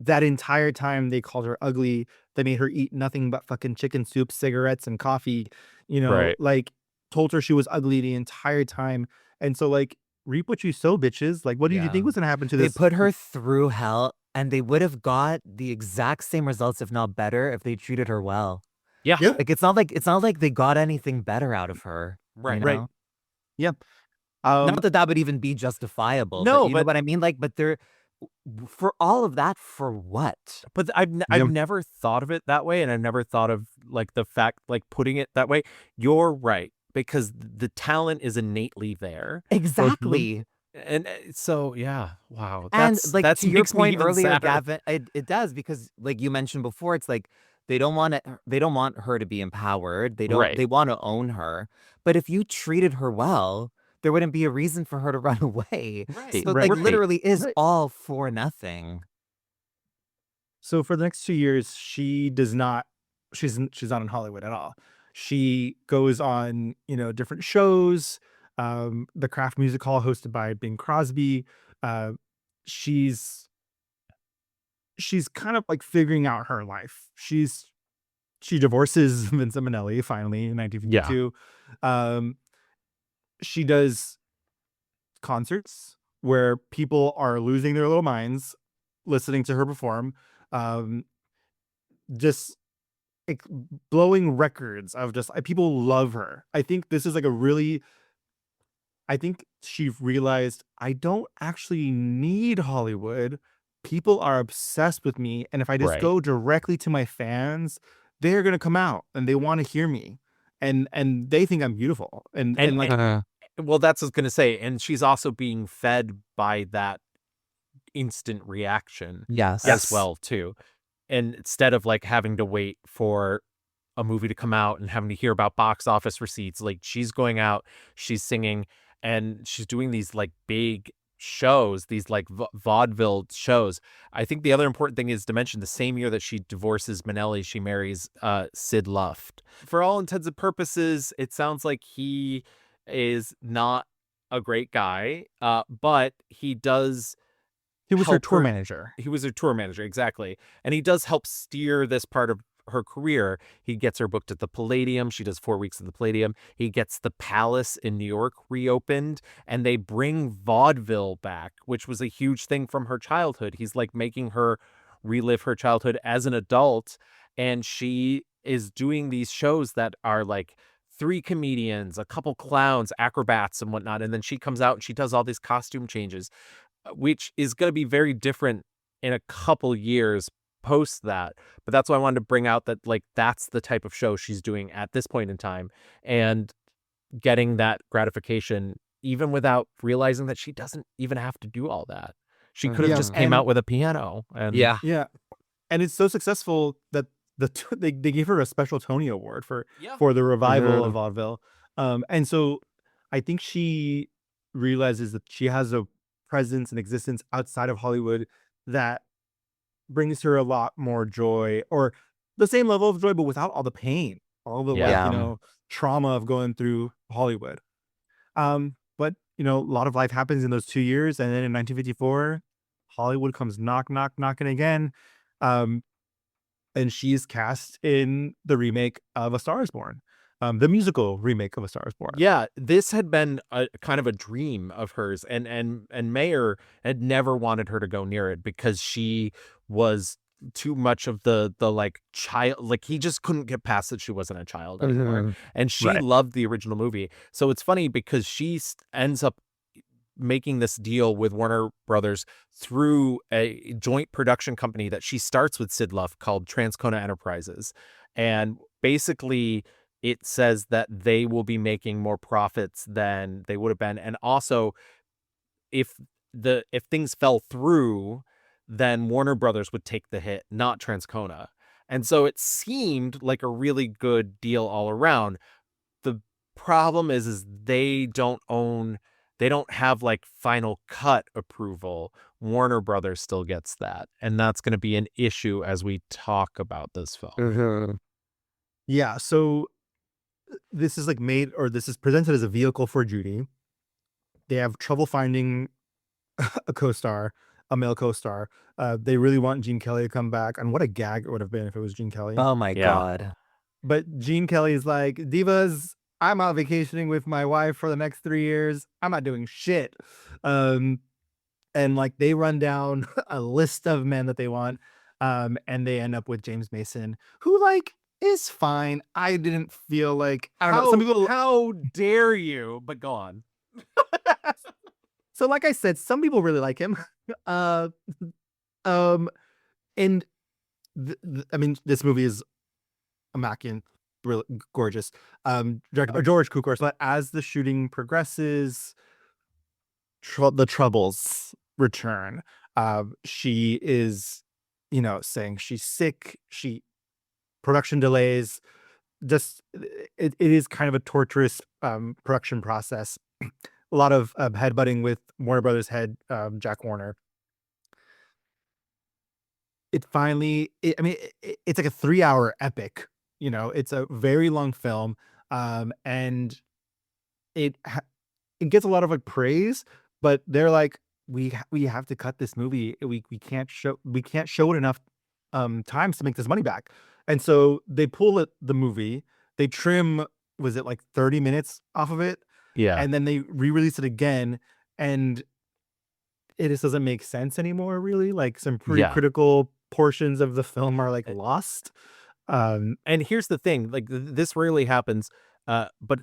that entire time they called her ugly. They made her eat nothing but fucking chicken soup, cigarettes, and coffee, Right. like told her she was ugly the entire time. And so like, reap what you sow, bitches. Like, what did you Yeah. think was going to happen to They this? put her through hell, and they would have got the exact same results, if not better, if they treated her well. Yeah. Yep. Like it's not like they got anything better out of her. Right. You Right. know? Yep. Not that that would even be justifiable, No, but you know but what I mean? Like, but they're for all of that, for what? But I've Yep. never thought of it that way, and I never thought of like the fact like putting it that way. You're right, because the talent is innately there, Exactly. and so yeah, wow, And like that to your makes me point even earlier, sadder. Gavin, it does because like you mentioned before, it's like they don't want her to be empowered. Right. They want to own her. But if you treated her well, there wouldn't be a reason for her to run away. Right. So Right. like literally is Right. all for nothing. So for the next 2 years, she does not. She's not in Hollywood at all. She goes on, different shows. The Kraft Music Hall hosted by Bing Crosby. Uh, she's kind of like figuring out her life. She divorces Vincent Minnelli finally in 1952. She does concerts where people are losing their little minds listening to her perform. Um, just like blowing records of just people love her. I think this is like I think she realized I don't actually need Hollywood. People are obsessed with me, and if I just Right. go directly to my fans, they're gonna come out and they want to hear me, and they think I'm beautiful, and like Well, that's what I was gonna say, and she's also being fed by that instant reaction Yes. as well too. And instead of like having to wait for a movie to come out and having to hear about box office receipts, like she's going out, she's singing, and she's doing these like big shows, these like vaudeville shows. I think the other important thing is to mention the same year that she divorces Minnelli, she marries Sid Luft. For all intents and purposes, it sounds like he is not a great guy, but he does he was her help tour her- manager. He was her tour manager, exactly. And he does help steer this part of her career. He gets her booked at the Palladium. She does 4 weeks at the Palladium. He gets the Palace in New York reopened, and they bring vaudeville back, which was a huge thing from her childhood. He's like making her relive her childhood as an adult, and she is doing these shows that are like 3 comedians, a couple clowns, acrobats and whatnot. And then she comes out and she does all these costume changes, which is going to be very different in a couple years post that. But that's why I wanted to bring out that like that's the type of show she's doing at this point in time, and getting that gratification even without realizing that she doesn't even have to do all that. She could have Yeah, just came and- out with a piano and Yeah. Yeah, and it's so successful that they gave her a special Tony Award for the revival of vaudeville. And so I think she realizes that she has a presence and existence outside of Hollywood that brings her a lot more joy, or the same level of joy, but without all the pain, all the Yeah. trauma of going through Hollywood. But a lot of life happens in those 2 years, and then in 1954, Hollywood comes knocking again. And she's cast in the remake of A Star Is Born, the musical remake of A Star Is Born. Yeah, this had been a kind of a dream of hers, and Mayer had never wanted her to go near it because she was too much of the like child, like he just couldn't get past that she wasn't a child anymore. And she Right. loved the original movie. So it's funny because she ends up making this deal with Warner Brothers through a joint production company that she starts with Sid Luft called Transcona Enterprises. And basically it says that they will be making more profits than they would have been. And also if things fell through, then Warner Brothers would take the hit, not Transcona. And so it seemed like a really good deal all around. The problem is they don't have like final cut approval. Warner Brothers still gets that. And that's going to be an issue as we talk about this film. Yeah, so this is this is presented as a vehicle for Judy. They have trouble finding a male co-star. They really want Gene Kelly to come back, and what a gag it would have been if it was Gene Kelly. Oh my Yeah. God. But Gene Kelly's like, divas, I'm out vacationing with my wife for the next 3 years. I'm not doing shit. And like they run down a list of men that they want. And they end up with James Mason, who like is fine. I didn't feel like, I don't know. Some people, How dare you? But go on. so like I said, some people really like him. uh, um, and I mean, this movie is immaculate, gorgeous. Directed by George Cukor. But as the shooting progresses, the troubles return. She is, saying she's sick. Production delays. Just it is kind of a torturous production process. A lot of headbutting with Warner Brothers head Jack Warner. It finally, it's like a 3-hour epic. It's a very long film, and it gets a lot of like praise, but they're like, we have to cut this movie. We can't show it enough times to make this money back. And so they pull the movie, they trim, was it like 30 minutes off of it? Yeah. And then they re-release it again, and it just doesn't make sense anymore, really. Like some pretty critical portions of the film are like lost. And here's the thing, like this rarely happens. But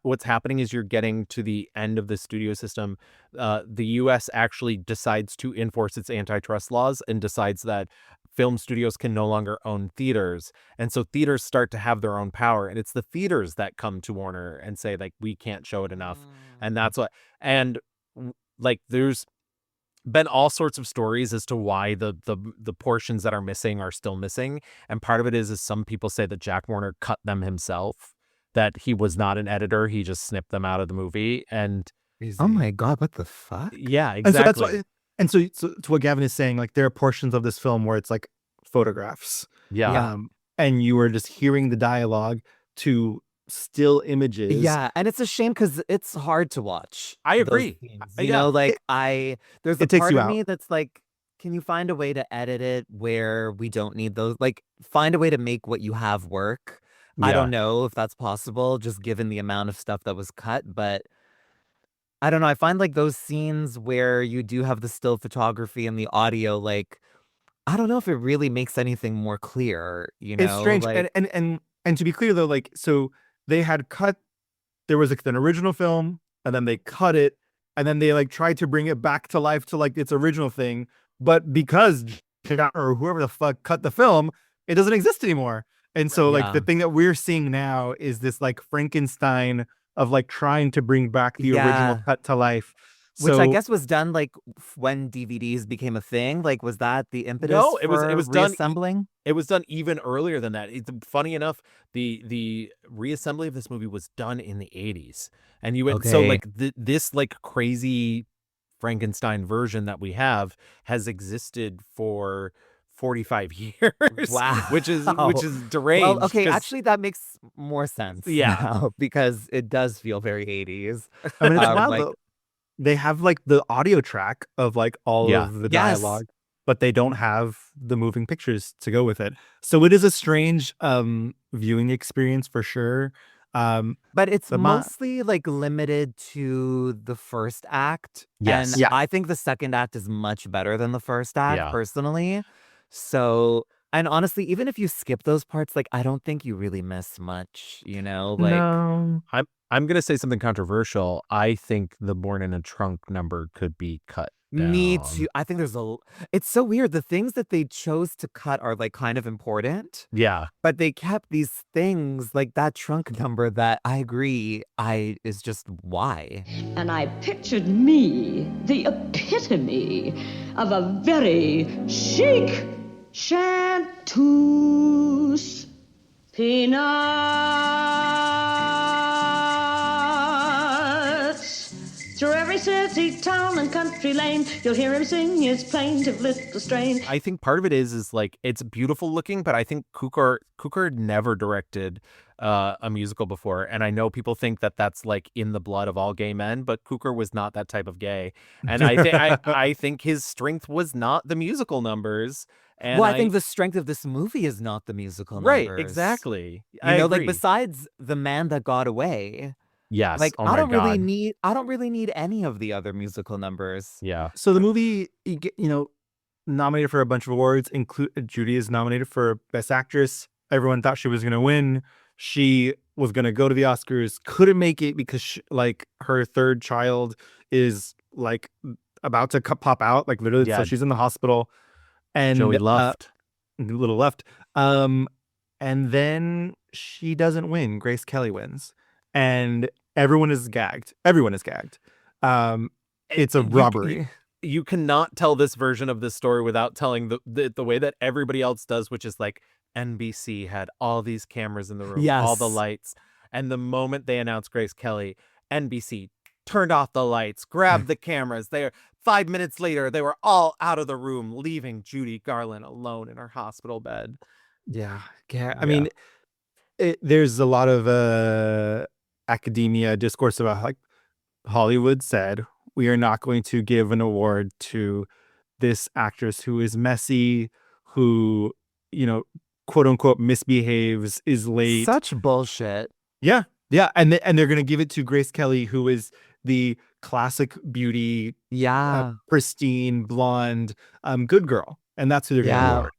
what's happening is you're getting to the end of the studio system. The U.S. actually decides to enforce its antitrust laws and decides that film studios can no longer own theaters. And so theaters start to have their own power. And it's the theaters that come to Warner and say, like, we can't show it enough. And that's what, and like, there's been all sorts of stories as to why the portions that are missing are still missing. And part of it is some people say that Jack Warner cut them himself, that he was not an editor. He just snipped them out of the movie. And oh my God, what the fuck? Yeah, And so that's exactly. why, and so to what Gavin is saying, like there are portions of this film where it's like photographs. Yeah. And you were just hearing the dialogue to still images. Yeah, and it's a shame because it's hard to watch. I agree. Like there's a it takes part you of out. me that's like, can you find a way to edit it where we don't need those? Like, find a way to make what you have work. I don't know if that's possible, just given the amount of stuff that was cut, but I don't know. I find like those scenes where you do have the still photography and the audio, like, I don't know if it really makes anything more clear, It's strange. Like, And to be clear though, like, so they had cut, there was like an original film, and then they cut it, and then they like tried to bring it back to life to like its original thing, but because or whoever the fuck cut the film, it doesn't exist anymore. And so like the thing that we're seeing now is this like Frankenstein of like trying to bring back the original cut to life. which I So- guess was done like when DVDs became a thing. Like, was that the impetus? No, it was done reassembling. It was done even earlier than that. It's funny enough, the reassembly of this movie was done in the 80s. And you went so like this like crazy Frankenstein version that we have has existed for 45 years. Wow. which is deranged. Well, okay, 'cause- actually, that makes more sense. Yeah. now, because it does feel very 80s. I mean, it's wild like- though. They have like the audio track of like all Yeah. of the Yes. dialogue, but they don't have the moving pictures to go with it. So it is a strange viewing experience for sure. But it's The mostly like limited to the first act. Yes. And Yeah. I think the second act is much better than the first act, Yeah. personally. So, and honestly, even if you skip those parts, like, I don't think you really miss much, Like, no. I'm gonna say something controversial. I think the Born in a Trunk number could be cut me down. too. I think it's so weird. The things that they chose to cut are like kind of important, Yeah. but they kept these things like that trunk number that I agree is just why. And I pictured me, the epitome of a very chic chanteuse. Peanuts. Through every city, town, and country lane, you'll hear him sing his plaintive little strain. I think part of it is like it's beautiful looking, but I think Cukor never directed a musical before, and I know people think that that's like in the blood of all gay men, but Cukor was not that type of gay, and I think his strength was not the musical numbers. And Well, I think the strength of this movie is not the musical numbers. right, exactly. Like besides The Man That Got Away, yes, like oh I my don't God. really need any of the other musical numbers. Yeah. So the movie, nominated for a bunch of awards. Judy is nominated for Best Actress, Everyone thought she was going to win. She was going to go to the Oscars, couldn't make it because like her third child is like about to pop out, like literally. Yeah. So she's in the hospital, and Joey left. little left. And then she doesn't win. Grace Kelly wins, and everyone is gagged. Everyone is gagged. It's a robbery. You cannot tell this version of this story without telling the way that everybody else does, which is like NBC had all these cameras in the room, all the Yes. lights. And the moment they announced Grace Kelly, NBC turned off the lights, grabbed the cameras. 5 minutes later, they were all out of the room, leaving Judy Garland alone in her hospital bed. Yeah. I mean, there's a lot of academia discourse about like Hollywood said, we are not going to give an award to this actress who is messy, who, quote unquote misbehaves, is late. Such bullshit. Yeah. Yeah. And they're going to give it to Grace Kelly, who is the classic beauty, pristine, blonde, good girl. And that's who they're going to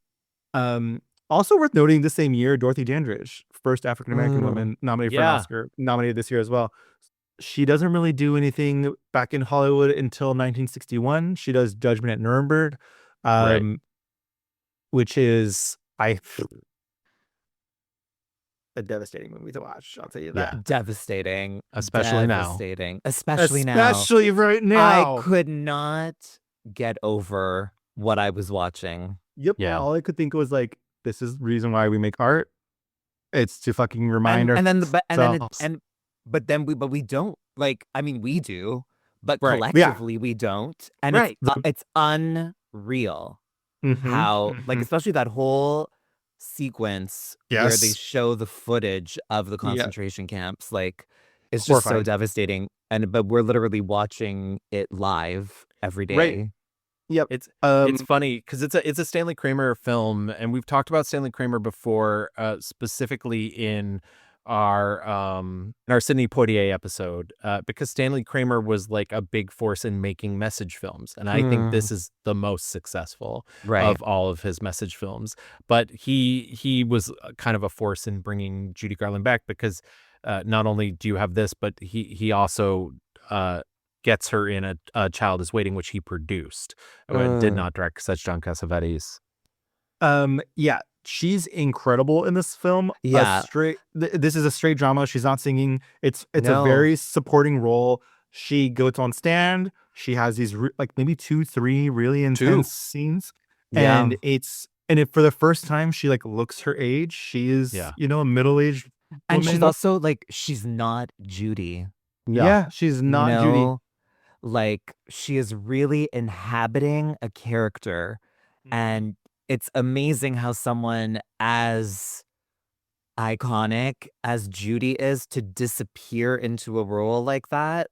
award. Also worth noting, the same year, Dorothy Dandridge, first African-American woman nominated for an Oscar, nominated this year as well. She doesn't really do anything back in Hollywood until 1961. She does Judgment at Nuremberg, which is a devastating movie to watch. I'll tell you that. Devastating. Especially now. Especially now. Especially right now. I could not get over what I was watching. Yep. Yeah. All I could think was like, this is the reason why we make art. It's to fucking remind but we don't, like, I mean, we do, but collectively we don't. And it's unreal how, like, especially that whole sequence where they show the footage of the concentration camps, like, it's just so devastating. But we're literally watching it live every day. Right. Yep. It's funny because it's a Stanley Kramer film, and we've talked about Stanley Kramer before, specifically in our Sidney Poitier episode, because Stanley Kramer was like a big force in making message films, and I think this is the most successful of all of his message films. But he was kind of a force in bringing Judy Garland back, because not only do you have this, but he also gets her in a Child Is Waiting, which he produced, did not direct, because that's John Cassavetes. She's incredible in this film. This is a straight drama. She's not singing. It's a very supporting role. She goes on stand. She has these like maybe 2-3 really intense scenes, and for the first time she like looks her age. She is a middle-aged woman. And she's also like, she's not Judy. She's not Judy. Like, she is really inhabiting a character, and it's amazing how someone as iconic as Judy is to disappear into a role like that.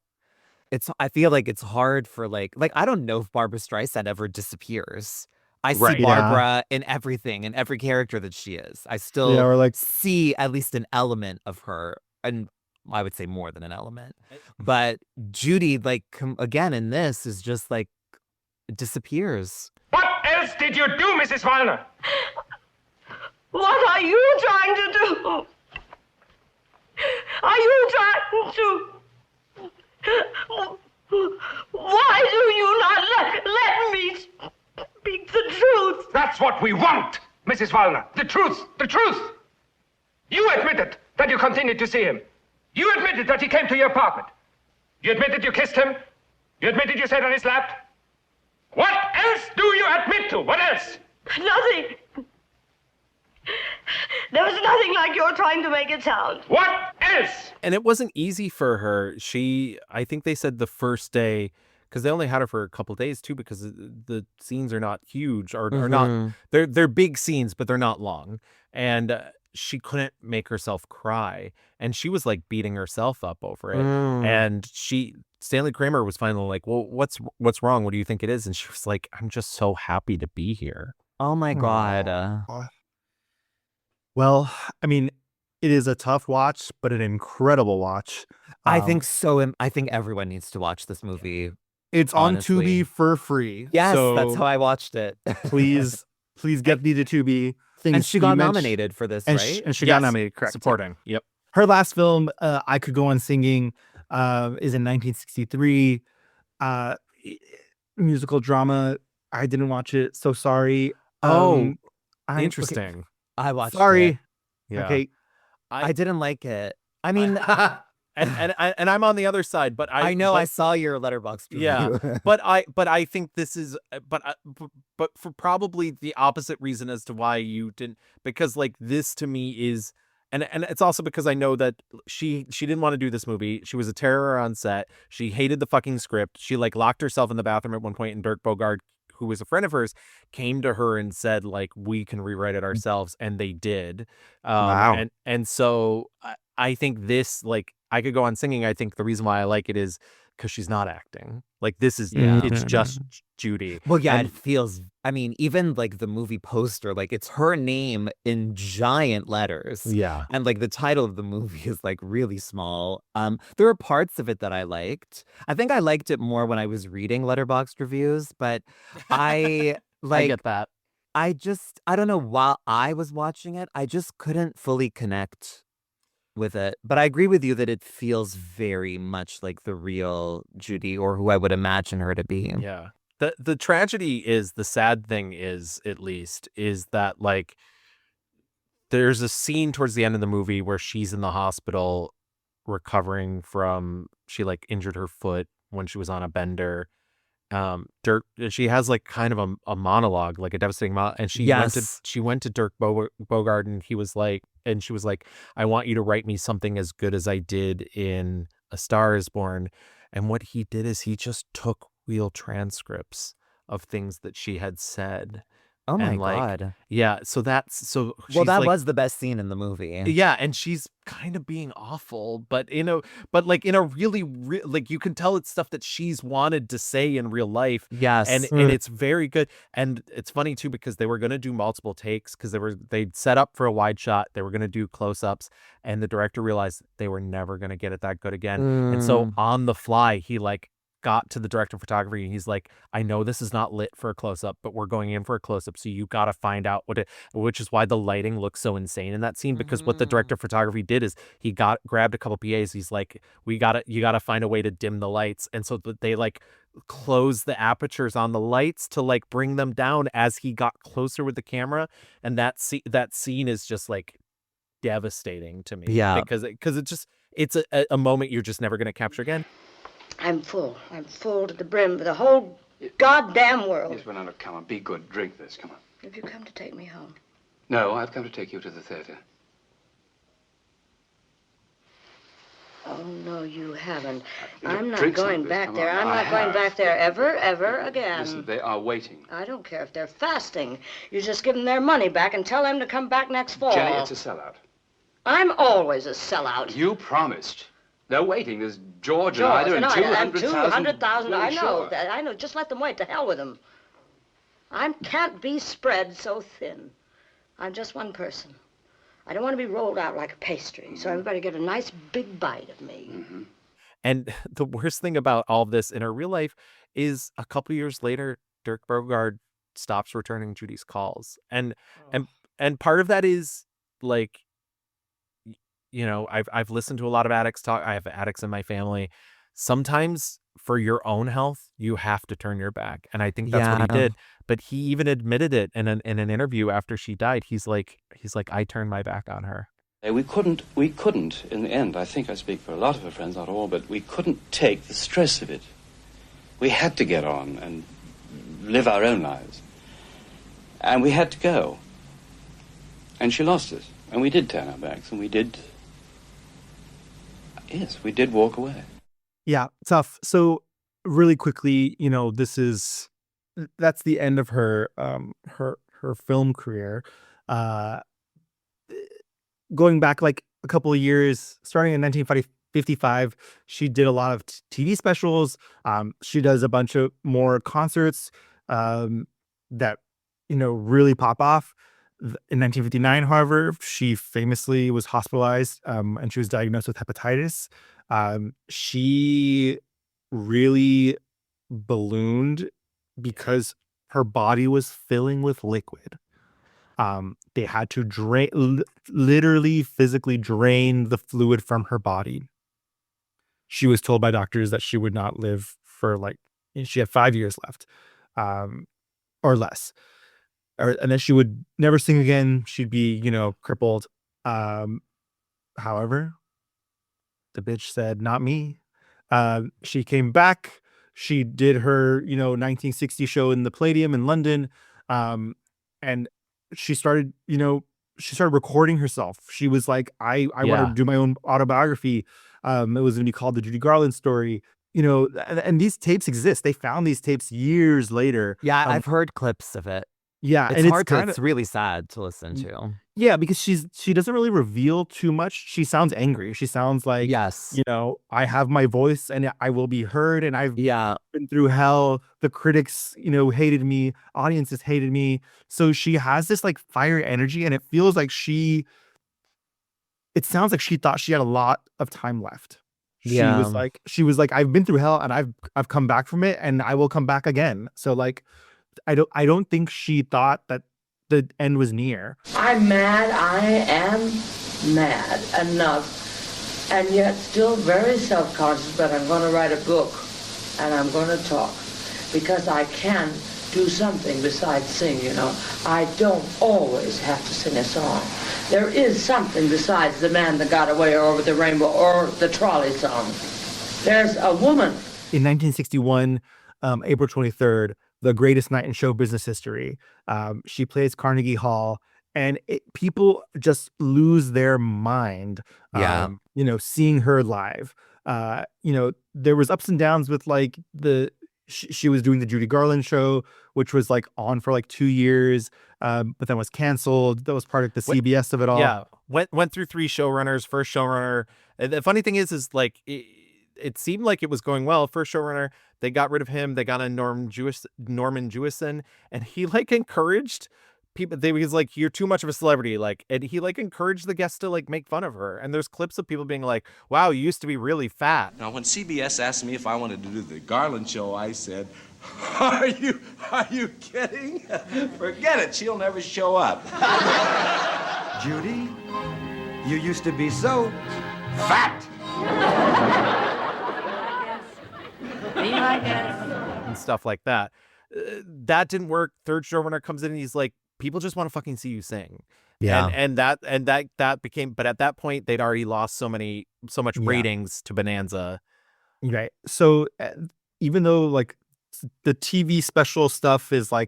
I feel like it's hard for like I don't know if Barbra Streisand ever disappears. I see Barbara in everything, in every character that she is. I still see at least an element of her, and I would say more than an element. But Judy, like, again in this, is just like disappears. What else did you do, Mrs. Wallner? What are you trying to do? Are you trying to... Why do you not let me speak the truth? That's what we want, Mrs. Wallner. The truth. The truth. You admitted that you continued to see him. You admitted that he came to your apartment. You admitted you kissed him. You admitted you sat on his lap. What else do you admit to? What else? Nothing. There was nothing like you're trying to make it sound. What else? And it wasn't easy for her. I think they said the first day, because they only had her for a couple days too, because the scenes are not huge or not. They're big scenes, but they're not long. And she couldn't make herself cry, and she was like beating herself up over it. And Stanley Kramer was finally like, well, what's wrong? What do you think it is? And she was like, I'm just so happy to be here. Oh my God. Well, I mean, it is a tough watch, but an incredible watch. I think so. I think everyone needs to watch this movie. It's honestly. on Tubi for free. Yes, so that's how I watched it. please get me to Tubi. things And she you got mentioned- nominated for this, and right? and she got Yes, nominated, correct? supporting. Yep. Her last film, I Could Go On Singing, is in 1963. Uh, musical drama. I didn't watch it, so sorry. Oh, okay, interesting. I watched sorry. it. Yeah. Okay. I didn't like it. I mean, and I'm on the other side, but I know but- I saw your Letterboxd review. Yeah, but I think this is but for probably the opposite reason as to why you didn't, because like this to me is, and it's also because I know that she didn't want to do this movie. She was a terror on set. She hated the fucking script. She like locked herself in the bathroom at one point, and Dirk Bogarde, who was a friend of hers, came to her and said like, we can rewrite it ourselves, and they did. Wow. And so I think this, like, I Could Go On Singing, I think the reason why I like it is because she's not acting. Like this is it's just Judy. Well, yeah, And- it feels. I mean, even like the movie poster, like it's her name in giant letters. Yeah. And like the title of the movie is like really small. There were parts of it that I liked. I think I liked it more when I was reading Letterboxd reviews, but I like I get that. I don't know, while I was watching it, I just couldn't fully connect with it. But I agree with you that it feels very much like the real Judy, or who I would imagine her to be. Yeah. The tragedy is, the sad thing is, at least, is that like there's a scene towards the end of the movie where she's in the hospital recovering from, she like injured her foot when she was on a bender. She has like kind of a monologue, like a devastating and she went to Dirk Bogarde, and he was like, and she was like, I want you to write me something as good as I did in A Star Is Born. And what he did is he just took real transcripts of things that she had said. Oh my And, like, God. Yeah, so that's Well, she's, that like, was the best scene in the movie. yeah, and she's kind of being awful, but like in a really like you can tell it's stuff that she's wanted to say in real life. Yes. And it's very good. And it's funny too, because they were going to do multiple takes, because they'd set up for a wide shot, they were going to do close-ups, and the director realized they were never going to get it that good again. And so on the fly, he like got to the director of photography, and he's like, I know this is not lit for a close-up, but we're going in for a close-up, so you got to find out which is why the lighting looks so insane in that scene, because what the director of photography did is he grabbed a couple PAs. He's like, you got to find a way to dim the lights, and so they like close the apertures on the lights to like bring them down as he got closer with the camera. And that scene is just like devastating to me. Yeah. Because it's a moment you're just never going to capture again. I'm full. I'm full to the brim for the whole goddamn world. Yes, Fernando, come on. Be good. Drink this. Come on. Have you come to take me home? No, I've come to take you to the theater. Oh, no, you haven't. Look, I'm not drink some of going this. back Come there. on. I'm I not going have. back there ever again. Listen, they are waiting. I don't care if they're fasting. You just give them their money back and tell them to come back next fall. Jenny, it's a sellout. I'm always a sellout. You promised. They're waiting. There's George and Ida and 200,000. I know Sure. that. I know. Just let them wait. To hell with them. I can't be spread so thin. I'm just one person. I don't want to be rolled out like a pastry, so everybody get a nice big bite of me. Mm-hmm. And the worst thing about all of this in her real life is a couple years later, Dirk Bogarde stops returning Judy's calls. And part of that is like, you know, I've listened to a lot of addicts talk. I have addicts in my family. Sometimes for your own health, you have to turn your back. And I think that's what he did. But he even admitted it in an interview after she died. He's like, I turned my back on her. We couldn't, in the end, I think I speak for a lot of her friends, not all, but we couldn't take the stress of it. We had to get on and live our own lives. And we had to go. And she lost us. And we did turn our backs, and we did walk away. Yeah, tough. So really quickly, you know, that's the end of her her film career. Going back like a couple of years, starting in 1955, she did a lot of TV specials. She does a bunch of more concerts that, you know, really pop off. In 1959, however, she famously was hospitalized and she was diagnosed with hepatitis. She really ballooned because her body was filling with liquid. They had to literally physically drain the fluid from her body. She was told by doctors that she would not live for she had 5 years left, or less. And then she would never sing again. She'd be, crippled. However, the bitch said, not me. She came back. She did her, 1960 show in the Palladium in London. And she started, recording herself. She was like, I want to do my own autobiography. It was going to be called The Judy Garland Story. And these tapes exist. They found these tapes years later. Yeah, I've heard clips of it. Yeah, it's and hard it's really sad to listen to. Yeah, because she doesn't really reveal too much. She sounds angry. She sounds like, yes, I have my voice and I will be heard, and I've been through hell. The critics, hated me. Audiences hated me. So she has this fire energy, and it feels like it sounds like she thought she had a lot of time left. She was like, I've been through hell and I've come back from it, and I will come back again. So I don't think she thought that the end was near. I'm mad. I am mad enough, and yet still very self-conscious. But I'm going to write a book, and I'm going to talk, because I can do something besides sing. I don't always have to sing a song. There is something besides The Man That Got Away, or Over the Rainbow, or the trolley song. There's a woman. In 1961, April 23rd, the greatest night in show business history. She plays Carnegie Hall, and people just lose their mind. Seeing her live. There was ups and downs with she was doing the Judy Garland show, which was on for 2 years, but then was canceled. That was part of the CBS of it all. Yeah, went through 3 showrunners. First showrunner. The funny thing is it seemed like it was going well. First showrunner, they got rid of him. They got in Norman Jewison, and he encouraged people. He was like, "You're too much of a celebrity," and he encouraged the guests to make fun of her. And there's clips of people being like, "Wow, you used to be really fat." Now, when CBS asked me if I wanted to do the Garland show, I said, "Are you kidding? Forget it. She'll never show up." Judy, you used to be so fat. And stuff like that. That didn't work. Third showrunner comes in and he's like, people just want to fucking see you sing. Yeah. And that became, but at that point they'd already lost so much ratings to Bonanza. Right. So even though the TV special stuff is a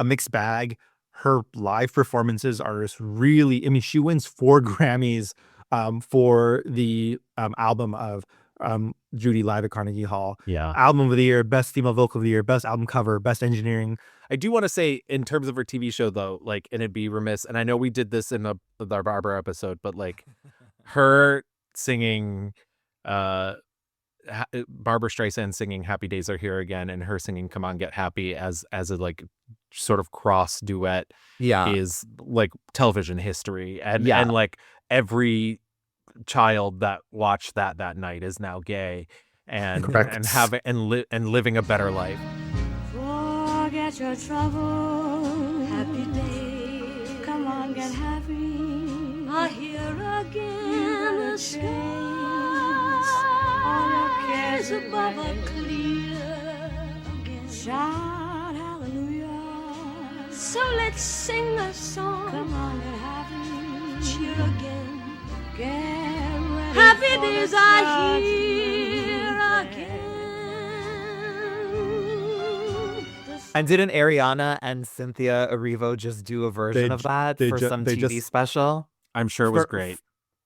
mixed bag, her live performances are just really, she wins 4 Grammys for the album of Judy live at Carnegie Hall. Yeah. Album of the year, best female vocal of the year, best album cover, best engineering. I do want to say, in terms of her TV show though, and it'd be remiss, and I know we did this in our Barbara episode, but her singing Barbara Streisand singing Happy Days Are Here Again, and her singing Come On Get Happy as a sort of cross duet is television history. And every child that watched that night is now gay and living a better life. Forget your trouble, happy day. Come on, get happy. I hear again the skies. All your cares above are clear again. Shout hallelujah. So let's sing a song. Come on, get happy. Cheer again. Get ready. Happy days are here again. And didn't Ariana and Cynthia Erivo just do a version of that for some TV special? I'm sure it was great.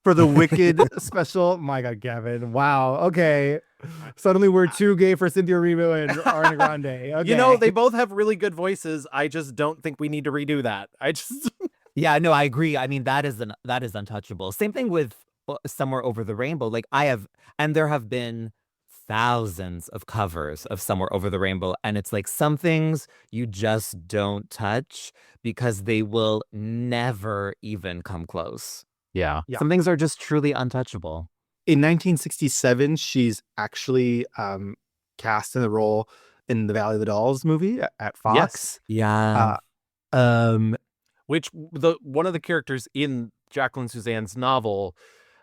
For the Wicked special? My God, Gavin. Wow. Okay. Suddenly we're too gay for Cynthia Erivo and Ariana Grande. Okay. They both have really good voices. I just don't think we need to redo that. Yeah, no, I agree. I mean, that is untouchable. Same thing with Somewhere Over the Rainbow. There have been thousands of covers of Somewhere Over the Rainbow, and it's some things you just don't touch because they will never even come close. Yeah. Some things are just truly untouchable. In 1967, she's actually cast in the role in the Valley of the Dolls movie at Fox. Yes. Yeah. which one of the characters in Jacqueline Suzanne's novel,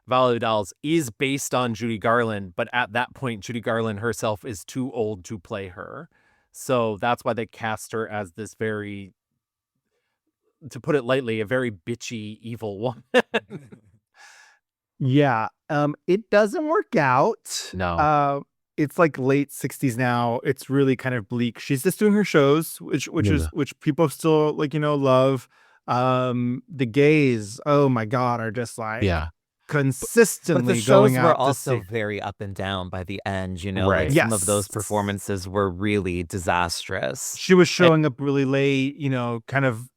Valerie Dolls, is based on Judy Garland, but at that point, Judy Garland herself is too old to play her. So that's why they cast her as this very, to put it lightly, a very bitchy, evil woman. Yeah. It doesn't work out. No. It's like late 60s now. It's really kind of bleak. She's just doing her shows, which people still love. The gays, oh my God, are just like consistently But the shows going were out also to see. very up and down by the end, Right. like some of those Yes. performances were really disastrous. She was showing up really late, kind of,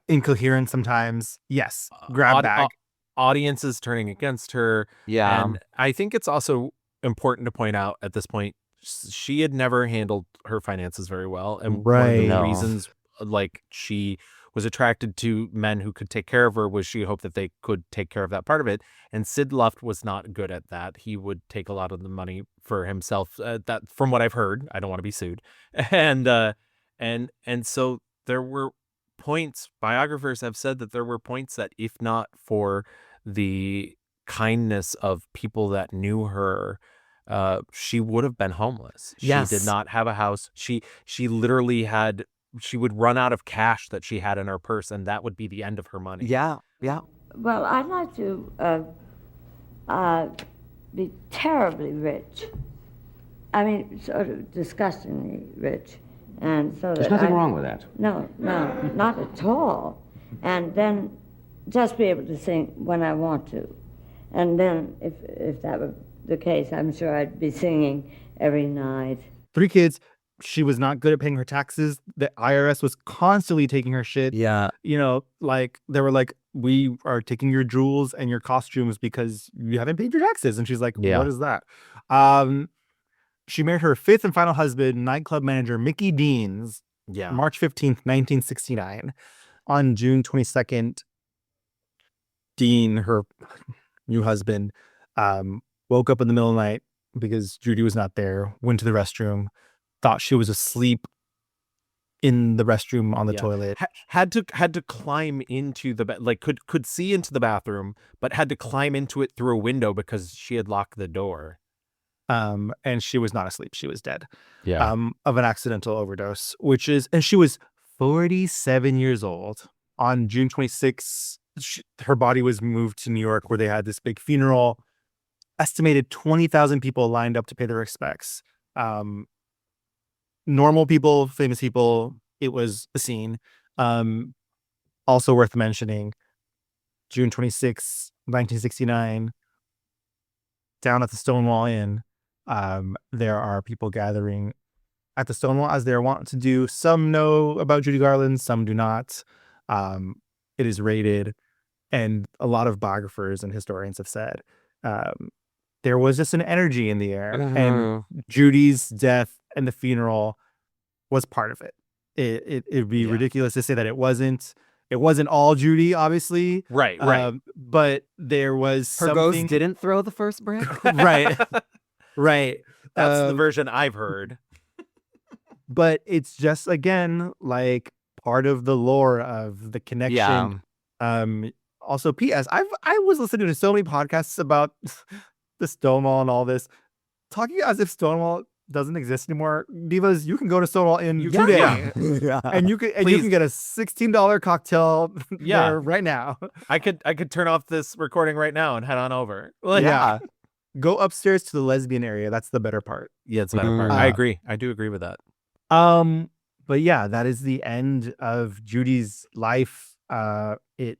incoherent sometimes. Yes, grab bag. Audiences turning against her. Yeah. And I think it's also important to point out at this point, she had never handled her finances very well. And one of Right. the No. reasons, like, she was attracted to men who could take care of her was she hoped that they could take care of that part of it. And Sid Luft was not good at that. He would take a lot of the money for himself. That, from what I've heard, I don't want to be sued. And so there were points, biographers have said that there were points that if not for the kindness of people that knew her, she would have been homeless. Yes. She did not have a house. She literally she would run out of cash that she had in her purse, and that would be the end of her money. Yeah. Well, I'd like to be terribly rich. I mean, sort of disgustingly rich. And so There's that nothing wrong with that. No, not at all. And then just be able to sing when I want to. And then if that were the case, I'm sure I'd be singing every night. 3 kids. She was not good at paying her taxes. The IRS was constantly taking her shit. Yeah. Like they were like, we are taking your jewels and your costumes because you haven't paid your taxes. And she's like, Yeah. what is that? She married her 5th and final husband, nightclub manager Mickey Deans, Yeah. March 15th, 1969. On June 22nd, Dean, her new husband, woke up in the middle of the night because Judy was not there, went to the restroom, thought she was asleep in the restroom on the toilet. Had to climb into the like could see into the bathroom, but had to climb into it through a window because she had locked the door. And she was not asleep. She was dead. Yeah. Of an accidental overdose, and she was 47 years old. On June 26th, her body was moved to New York where they had this big funeral. Estimated 20,000 people lined up to pay their respects. Normal people, famous people, it was a scene. Also worth mentioning, June 26, 1969, down at the Stonewall Inn, there are people gathering at the Stonewall as they're wanting to do. Some know about Judy Garland, some do not. It is rated, and a lot of biographers and historians have said there was just an energy in the air, and Judy's death and the funeral was part of it. It'd be ridiculous to say that it wasn't all Judy, obviously. Right. But there was Her something. ghost didn't throw the first brick. Right. That's the version I've heard. But it's just, again, like part of the lore of the connection. Also, P.S. I was listening to so many podcasts about the Stonewall and all this, talking as if Stonewall doesn't exist anymore. Divas, you can go to Stonewall Inn today, and you can get a $16 cocktail there right now. I could turn off this recording right now and head on over. Go upstairs to the lesbian area. That's the better part. Yeah, it's the better part. I agree. I do agree with that. But yeah, that is the end of Judy's life. It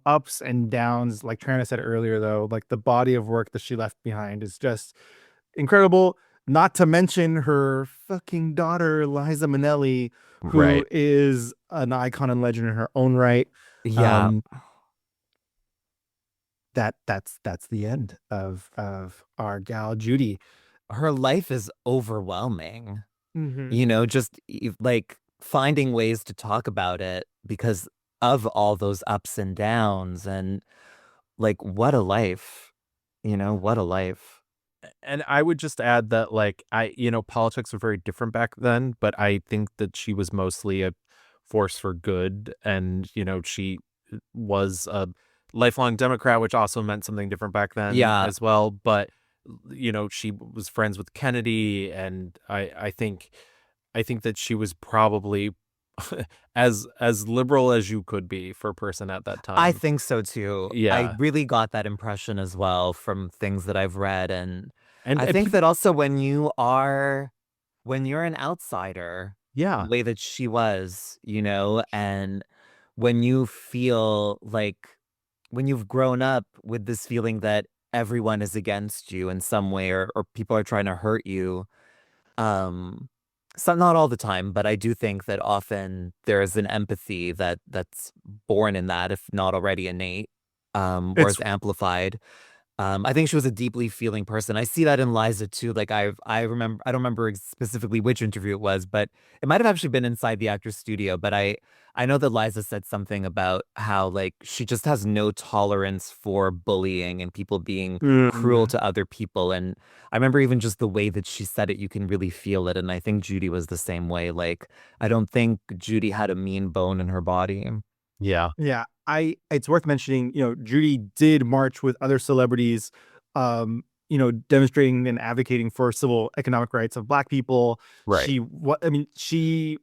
ups and downs. Like Tranna said earlier, though, like the body of work that she left behind is just incredible. Not to mention her fucking daughter, Liza Minnelli, who is an icon and legend in her own right. Yeah. That's the end of our gal Judy. Her life is overwhelming. Mhm. Just like finding ways to talk about it because of all those ups and downs, and like what a life. What a life. And I would just add that, like, politics were very different back then, but I think that she was mostly a force for good, and she was a lifelong Democrat, which also meant something different back then as well. But she was friends with Kennedy, and I think that she was probably as liberal as you could be for a person at that time. I think so too. Yeah. I really got that impression as well from things that I've read, and I And think people- that also when you're an outsider, Yeah. the way that she was, and when you feel like when you've grown up with this feeling that everyone is against you in some way, or people are trying to hurt you, so not all the time, but I do think that often there is an empathy that's born in that, if not already innate, or It's- is amplified. I think she was a deeply feeling person. I see that in Liza too. Like I don't remember specifically which interview it was, but it might have actually been inside the actor's studio. But I know that Liza said something about how like she just has no tolerance for bullying and people being cruel to other people. And I remember even just the way that she said it, you can really feel it. And I think Judy was the same way. Like I don't think Judy had a mean bone in her body. Yeah. Yeah, it's worth mentioning, Judy did march with other celebrities, demonstrating and advocating for civil economic rights of Black people. Right. She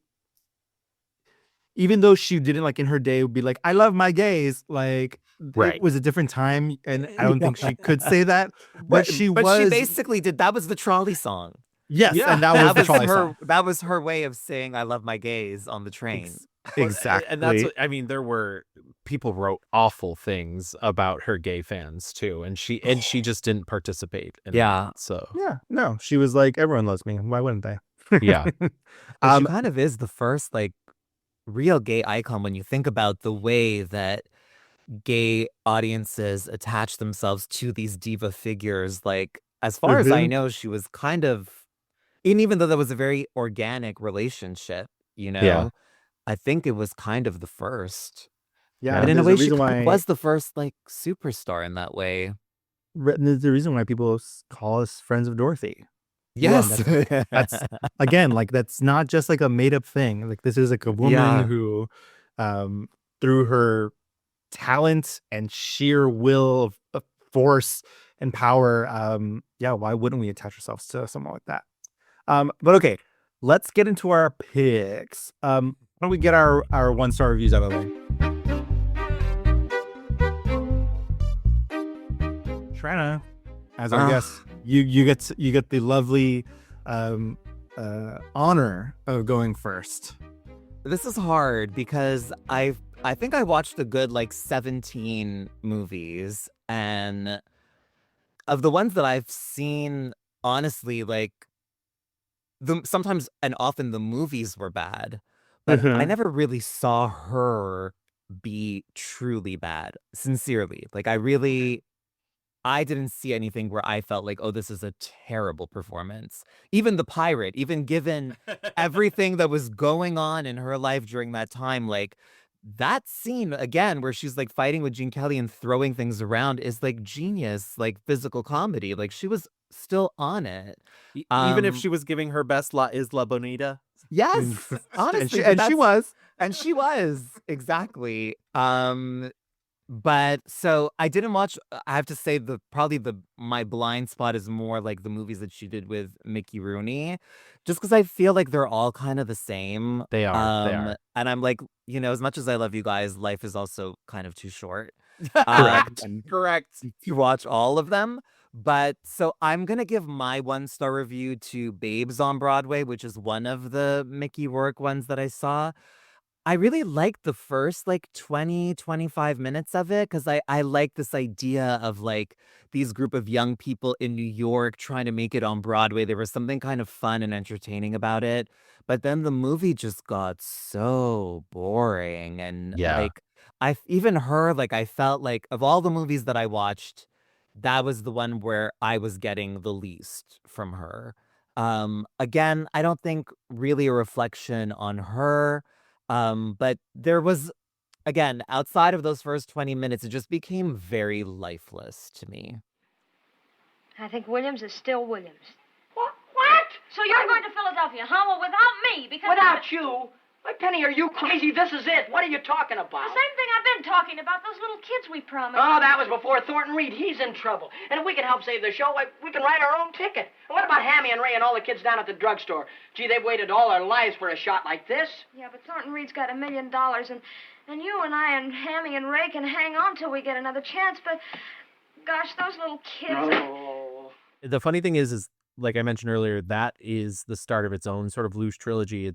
even though she didn't like in her day would be like, I love my gays, like Right. it was a different time, and I don't think she could say that. But she basically did. That was the trolley song. Yes, and that was the trolley song. That was her way of saying "I love my gays" on the train. Exactly. And that's what, there were people wrote awful things about her gay fans too, and she just didn't participate in that, so Yeah, no, she was like, everyone loves me. Why wouldn't they? Yeah. She kind of is the first like real gay icon when you think about the way that gay audiences attach themselves to these diva figures. Like, as far as I know, she was kind of, and even though that was a very organic relationship, Yeah. I think it was kind of the first. Yeah, And in a there's way, she reason kind of why- was the first like superstar in that way. There's the reason why people call us friends of Dorothy. Yes. That's again, like that's not just like a made up thing. Like this is like a woman Yeah. who, through her talent and sheer will of force and power, why wouldn't we attach ourselves to someone like that? But okay, let's get into our picks. Why don't we get our 1-star reviews out of the way? Tranna, as our guest, you get the lovely honor of going first. This is hard because I think I watched a good like 17 movies, and of the ones that I've seen, honestly, like sometimes and often the movies were bad, but I never really saw her be truly bad, sincerely. Like I didn't see anything where I felt like, oh, this is a terrible performance. Even the pirate, even given everything that was going on in her life during that time, like that scene again, where she's like fighting with Gene Kelly and throwing things around is like genius, like physical comedy. Like she was still on it. Even if she was giving her best La Isla Bonita. Yes, honestly. and she was. And she was, exactly. But so I didn't watch. I have to say my blind spot is more like the movies that she did with Mickey Rooney, just because I feel like they're all kind of the same. They are. And I'm like, as much as I love you guys, life is also kind of too short. Correct. Correct. To watch all of them. But so I'm gonna give my 1-star review to Babes on Broadway, which is one of the Mickey Rourke ones that I saw. I really liked the first like 20, 25 minutes of it because I like this idea of like these group of young people in New York trying to make it on Broadway. There was something kind of fun and entertaining about it. But then the movie just got so boring. And like I felt like of all the movies that I watched, that was the one where I was getting the least from her. Again, I don't think really a reflection on her. But there was, again, outside of those first 20 minutes, it just became very lifeless to me. I think Williams is still Williams. What? So you're going to Philadelphia, huh? Well, without me, because... Without you? Why, Penny, are you crazy? This is it. What are you talking about? The same thing I've been talking about, those little kids we promised. Oh, that was before Thornton Reed. He's in trouble. And if we can help save the show, we can write our own ticket. And what about Hammy and Ray and all the kids down at the drugstore? Gee, they've waited all their lives for a shot like this. Yeah, but Thornton Reed's got $1 million, and you and I and Hammy and Ray can hang on till we get another chance, but gosh, those little kids... Oh. The funny thing is like I mentioned earlier, that is the start of its own sort of loose trilogy.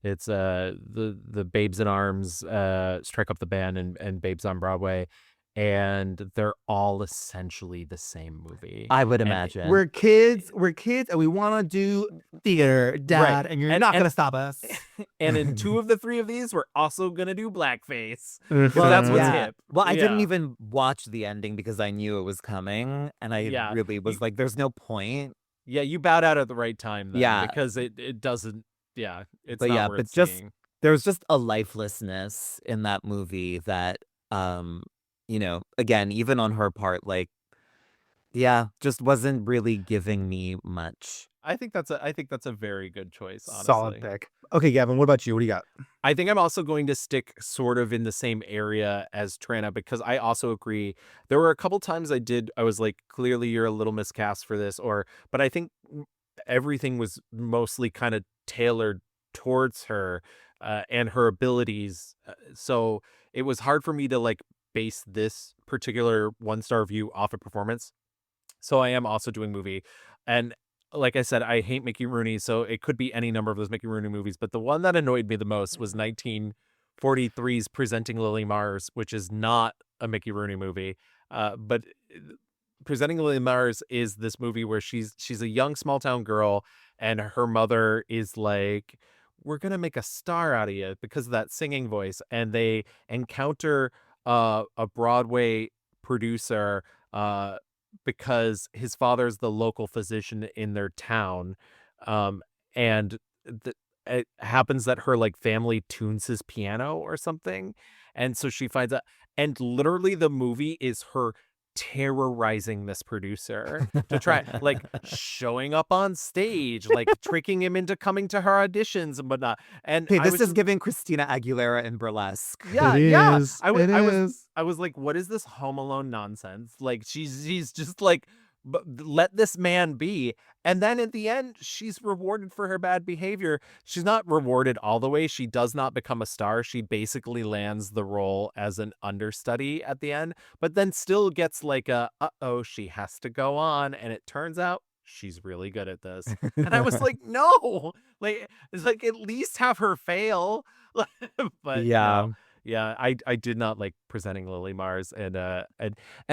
It's the Babes in Arms, Strike Up the Band, and Babes on Broadway, and they're all essentially the same movie. I would And imagine. We're kids, and we want to do theater, Dad, Right. and you're not going to stop us. And in 2 of the 3 of these, we're also gonna do blackface. Mhm. So that's what's yeah. hip. Well, I didn't Yeah. even watch the ending because I knew it was coming, and I Yeah. really was like, "There's no point." Yeah, you bowed out at the right time then, Yeah. because it doesn't. Yeah, it's But not yeah, worth but just seeing. there's just a lifelessness in that movie that, again, even on her part, like, yeah, just wasn't really giving me much. I think that's a very good choice, honestly. Solid pick. Okay, Gavin, what about you? What do you got? I think I'm also going to stick sort of in the same area as Tranna, because I also agree. There were a couple times I was like, clearly you're a little miscast for this, but I think everything was mostly kind of tailored towards her and her abilities. So it was hard for me to like base this particular 1-star review off a performance. So I am also doing movie. And like I said, I hate Mickey Rooney, so it could be any number of those Mickey Rooney movies. But the one that annoyed me the most was 1943's Presenting Lily Mars, which is not a Mickey Rooney movie. But Presenting Lily Mars is this movie where she's a young small town girl, and her mother is like, "We're gonna make a star out of you because of that singing voice." And they encounter a Broadway producer because his father's the local physician in their town, and it happens that her like family tunes his piano or something, and so she finds out, and literally the movie is her terrorizing this producer to try like showing up on stage, like tricking him into coming to her auditions and whatnot. And Hey, I this was is giving Christina Aguilera in Burlesque. yeah, It yeah. is. I was, It I was, is. I was like, what is this Home Alone nonsense? Like, she's just like, let this man be. And then at the end, she's rewarded for her bad behavior. She's not rewarded all the way. She does not become a star. She basically lands the role as an understudy at the end, but then still gets like uh-oh, she has to go on. And it turns out she's really good at this. And I was like, no, like, it's like, at least have her fail. But Yeah. no. Yeah, I did not like Presenting Lily Mars, and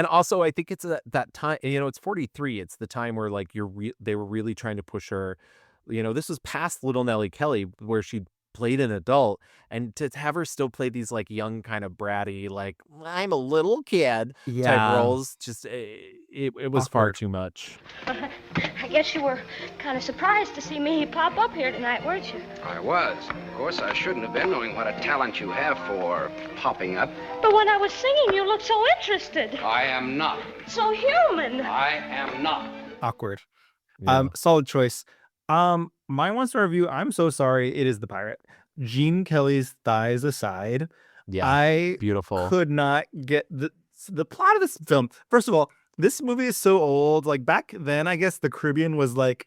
also I think it's that time, it's 43. It's the time where like they were really trying to push her. This was past Little Nellie Kelly, where she played an adult, and to have her still play these like young kind of bratty, like I'm a little kid type Yeah. roles, just it was far Awkward. too much. I guess you were kind of surprised to see me pop up here tonight, weren't you? I was. Of course, I shouldn't have been, knowing what a talent you have for popping up. But when I was singing, you looked so interested. I am not. So human. I am not. Awkward. Yeah. Solid choice. My 1-star review, I'm so sorry, it is The Pirate. Gene Kelly's thighs aside, Yeah, I beautiful. could not get the plot of this film. First of all, this movie is so old. Like back then, I guess the Caribbean was like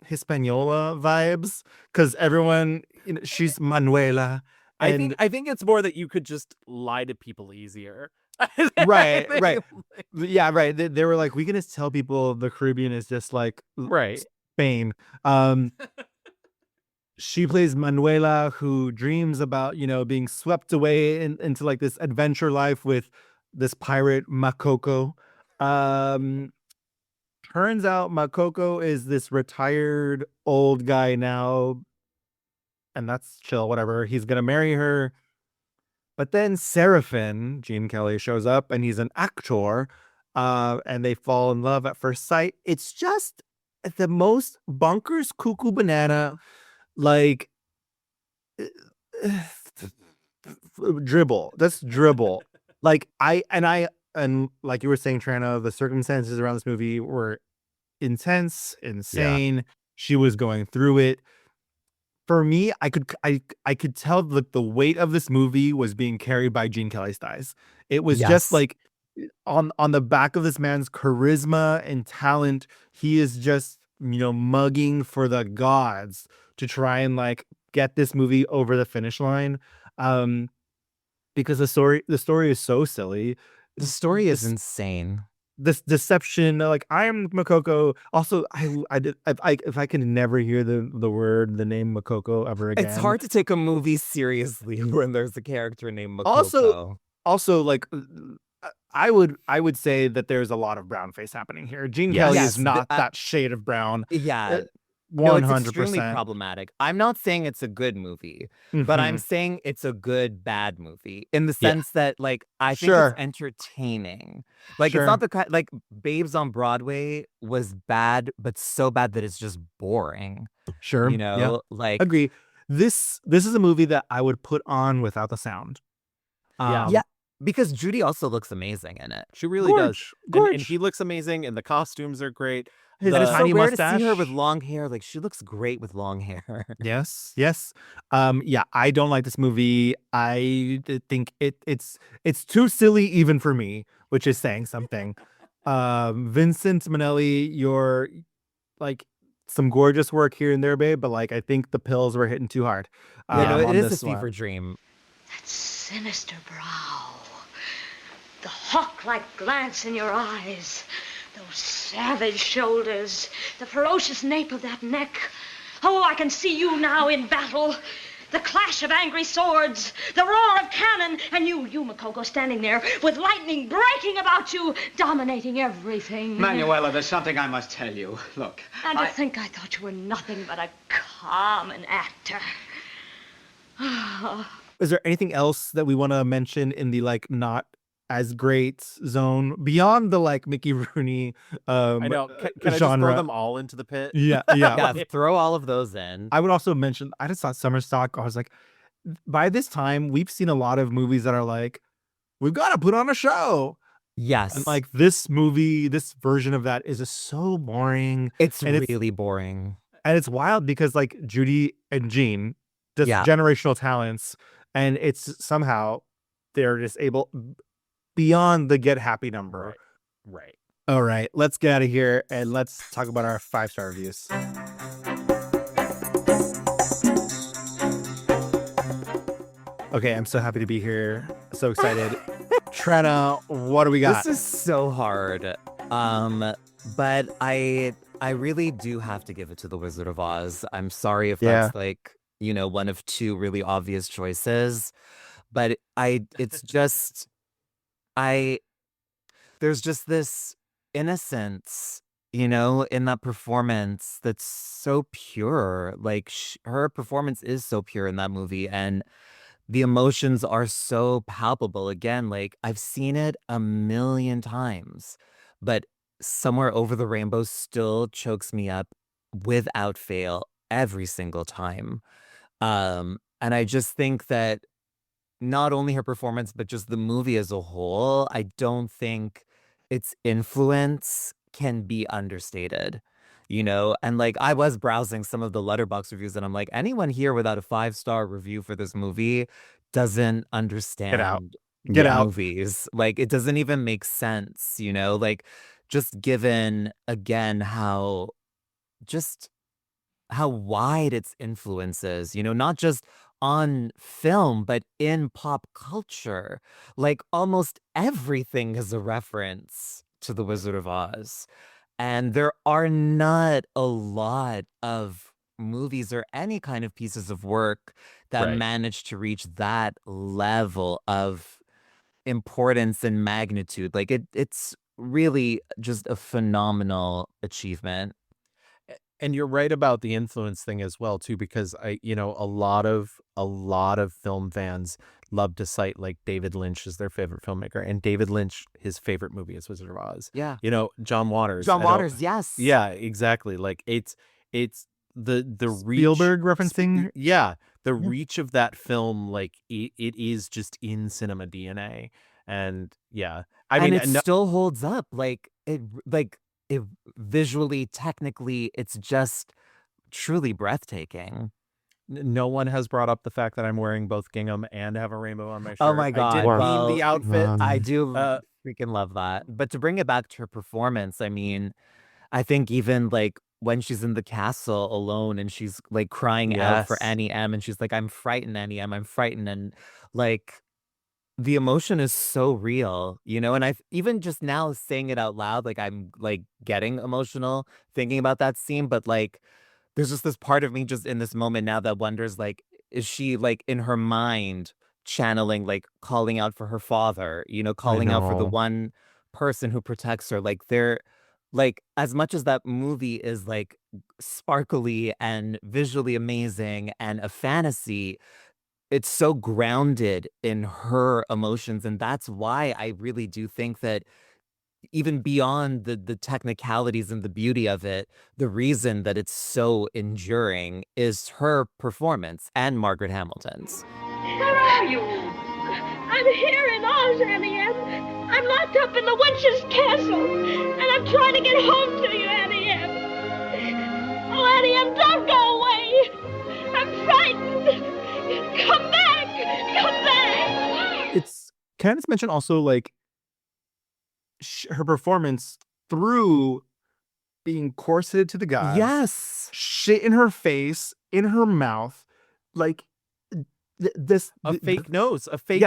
Hispaniola vibes, because everyone, she's Manuela. I And think it's more that you could just lie to people easier. right. Yeah, right. They were like, we can just tell people the Caribbean is just like Right. Spain. She plays Manuela, who dreams about, being swept away into like this adventure life with this pirate Makoko. Turns out Makoko is this retired old guy now, and that's chill, whatever. He's gonna marry her. But then Seraphin, Gene Kelly, shows up, and he's an actor, and they fall in love at first sight. It's just the most bonkers cuckoo banana, like dribble. That's dribble. Like and like you were saying, Tranna, the circumstances around this movie were intense, insane. She was going through it. for me, I could tell the weight of this movie was being carried by Gene Kelly's thighs. It was just Yes. like on the back of this man's charisma and talent. He is just, mugging for the gods to try and like get this movie over the finish line. Um, because the story is so silly. The story is This insane. this deception, like I'm Makoko. Also, I did if I can never hear the name Makoko ever It's again. hard to take a movie seriously when there's a character named Also, Makoko. like I would say that there's a lot of brown face happening here. Gene Kelly Yes, is not that shade of brown. yeah. No, One it's hundred extremely percent. problematic. I'm not saying it's a good movie, but I'm saying it's a good bad movie in the Yeah. sense that like I think Sure. it's entertaining. Like Sure. it's not the kind like Babes on Broadway was bad, but so bad that it's just boring. Sure. You Yeah. know, like Agree. This is a movie that I would put on without the sound. yeah, because Judy also looks amazing in it. She really does. Gorge. And he looks amazing, and the costumes are great. His And it's so tiny rare to see her mustache. with long hair. Like she looks great with long hair. Yes. Yeah, I don't like this movie. Think it's too silly even for me, which is saying something. Vincent Minnelli, you're like some gorgeous work here and there, babe, but like I think the pills were hitting too hard. Yeah, no, it on is a this one. fever dream. That sinister brow, the hawk-like glance in your eyes, those savage shoulders, the ferocious nape of that neck. Oh, I can see you now in battle. The clash of angry swords, the roar of cannon, and you, Makoko, standing there with lightning breaking about you, dominating everything. Manuela, there's something I must tell you. Look, And to think I thought you were nothing but a common actor. Is there anything else that we want to mention in the like not as great zone beyond the like Mickey Rooney I know. Can I just genre? throw them all into the pit? Yeah. Yeah, throw all of those in. I would also mention, I just saw Summer Stock. I was like, by this time, we've seen a lot of movies that are like, we've got to put on a show. Yes. And like this movie, this version of that is just so boring. It's And really boring. And it's wild because like Judy and Gene, just Yeah. generational talents, and it's somehow they're just able beyond the get happy number. Right. All right, let's get out of here and let's talk about our 5-star reviews. Okay, I'm so happy to be here. So excited. Tranna, what do we got? This is so hard. But I really do have to give it to The Wizard of Oz. I'm sorry if Yeah. that's like, one of two really obvious choices. But it's just there's just this innocence, in that performance that's so pure. Like her performance is so pure in that movie, and the emotions are so palpable. Again, like I've seen it a million times, but Somewhere Over the Rainbow still chokes me up without fail every single time. And I just think that not only her performance, but just the movie as a whole, I don't think its influence can be understated. And like I was browsing some of the Letterboxd reviews, and I'm like, anyone here without a 5-star review for this movie doesn't understand Get out. movies. Like it doesn't even make sense, like just given again how wide its influence is, not just on film, but in pop culture. Like almost everything is a reference to The Wizard of Oz. And there are not a lot of movies or any kind of pieces of work that Right. manage to reach that level of importance and magnitude. Like it's really just a phenomenal achievement. And you're right about the influence thing as well too, because a lot of film fans love to cite like David Lynch as their favorite filmmaker, and David Lynch, his favorite movie is Wizard of Oz. Yeah. John Waters. John I don't- Waters, yes. Yeah, exactly. Like it's the reach. Spielberg referencing? Yeah, the reach of that film, like it is just in cinema DNA, and yeah, I mean, and it still holds up. Like it visually, technically, it's just truly breathtaking. No one has brought up the fact that I'm wearing both gingham and have a rainbow on my shirt. Oh my I God. did meme the outfit. I do Uh, freaking love that. But to bring it back to her performance, I mean, I think even like when she's in the castle alone and she's like crying out for Yes. Annie M, and she's like, I'm frightened, Annie M, I'm frightened. And like the emotion is so real, you know? And I've even just now saying it out loud, like I'm like getting emotional thinking about that scene, but like there's just this part of me just in this moment now that wonders, like, is she like in her mind channeling, like calling out for her father, you know, calling out for the know. one person who protects her? Like they're like, as much as that movie is like sparkly and visually amazing and a fantasy, it's so grounded in her emotions. And that's why I really do think that even beyond the technicalities and the beauty of it, the reason that it's so enduring is her performance and Margaret Hamilton's. Where are you? I'm here in Oz, Annie M. I'm locked up in the witch's castle, and I'm trying to get home to you, Annie M. Oh, Annie M, don't go away. I'm frightened. Come back. Come back. It's Candace mentioned also like her performance through being corseted to the gods. Yes. Shit in her face, in her mouth, like fake nose, a fake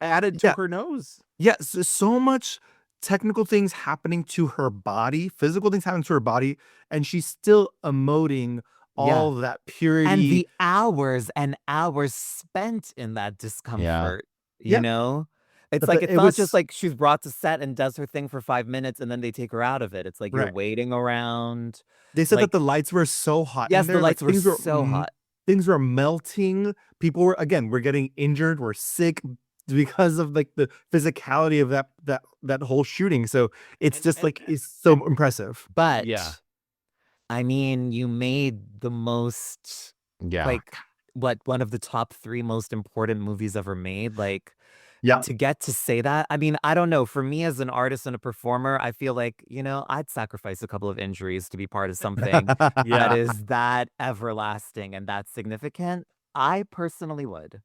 added to her nose. Yes, there's so much technical things happening to her body, physical things happening to her body, and she's still emoting all that purity. And the hours and hours spent in that discomfort, you know? It's But like, the- it's not just like she's brought to set and does her thing for 5 minutes and then they take her out of it. It's like you're Right. waiting around. They said like, that the lights were so hot. in Yes, the there, lights were things so hot. Things were melting. People were we're getting injured. We're sick because of like the physicality of that whole shooting. So it's it's so impressive. But I mean, you made the most, like, one of the top 3 most important movies ever made. Like, to get to say that, I mean, I don't know. For me as an artist and a performer, I feel like, you know, I'd sacrifice a couple of injuries to be part of something that is that everlasting and that significant. I personally would.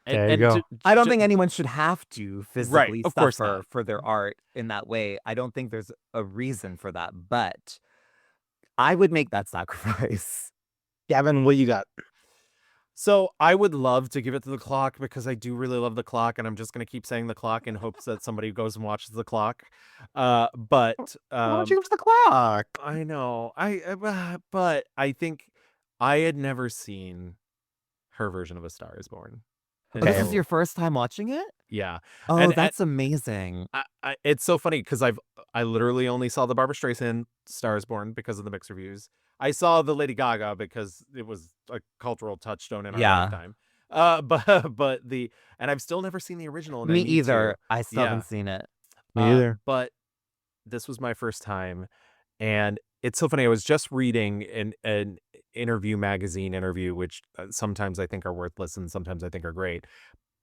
There you go. I don't think anyone should have to physically of course suffer not. for their art in that way. I don't think there's a reason for that, but I would make that sacrifice. Gavin, what you got? So I would love to give it to the clock because I do really love the clock, and I'm just gonna keep saying the clock in hopes that somebody goes and watches the clock. But Why don't you give us the clock? I know but I think I had never seen her version of A Star Is Born. Oh, this is your first time watching it? Yeah. Oh, that's amazing. It's so funny because I literally only saw the Barbara Streisand Star Is Born because of the mixed reviews. I saw the Lady Gaga because it was a cultural touchstone in our lifetime. And I've still never seen the original. And I Me need either. to. I still haven't seen it. Me either. But this was my first time, and it's so funny. I was just reading an interview magazine interview, which sometimes I think are worthless and sometimes I think are great,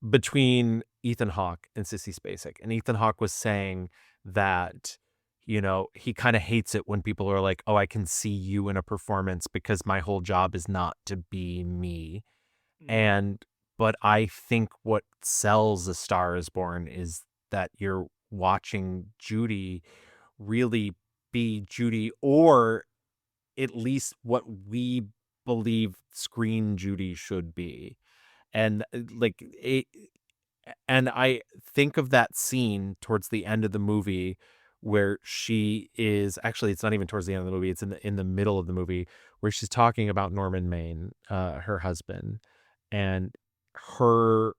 between Ethan Hawke and Sissy Spacek. And Ethan Hawke was saying that, you know, he kind of hates it when people are like, oh, I can see you in a performance because my whole job is not to be me. But I think what sells A Star Is Born is that you're watching Judy really be Judy, or at least what we believe screen Judy should be. And and I think of that scene towards the end of the movie where she is actually, it's not even towards the end of the movie, it's in the middle of the movie, where she's talking about Norman Maine, her husband, and her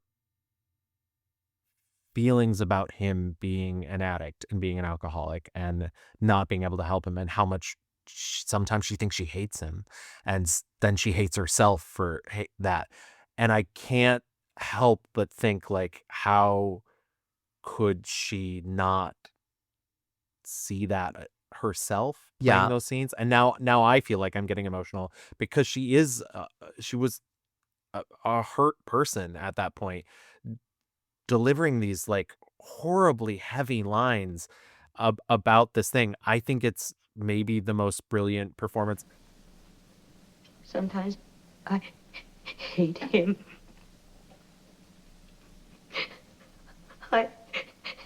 feelings about him being an addict and being an alcoholic and not being able to help him, and how much sometimes she thinks she hates him, and then she hates herself for that. And I can't help but think, like, how could she not see that herself playing those scenes? And now I feel like I'm getting emotional because she was a hurt person at that point, delivering these like horribly heavy lines about this thing. I think it's maybe the most brilliant performance. Sometimes I hate him. I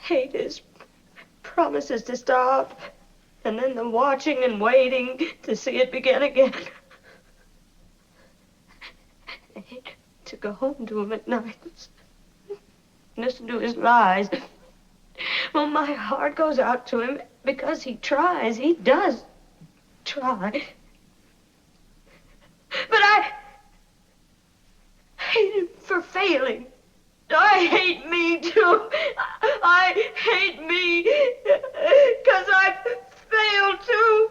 hate his promises to stop, and then the watching and waiting to see it begin again. I hate to go home to him at night, listen to his lies. Well, my heart goes out to him because he tries. He does try. But I hate him for failing. I hate me, too. I hate me because I failed, too.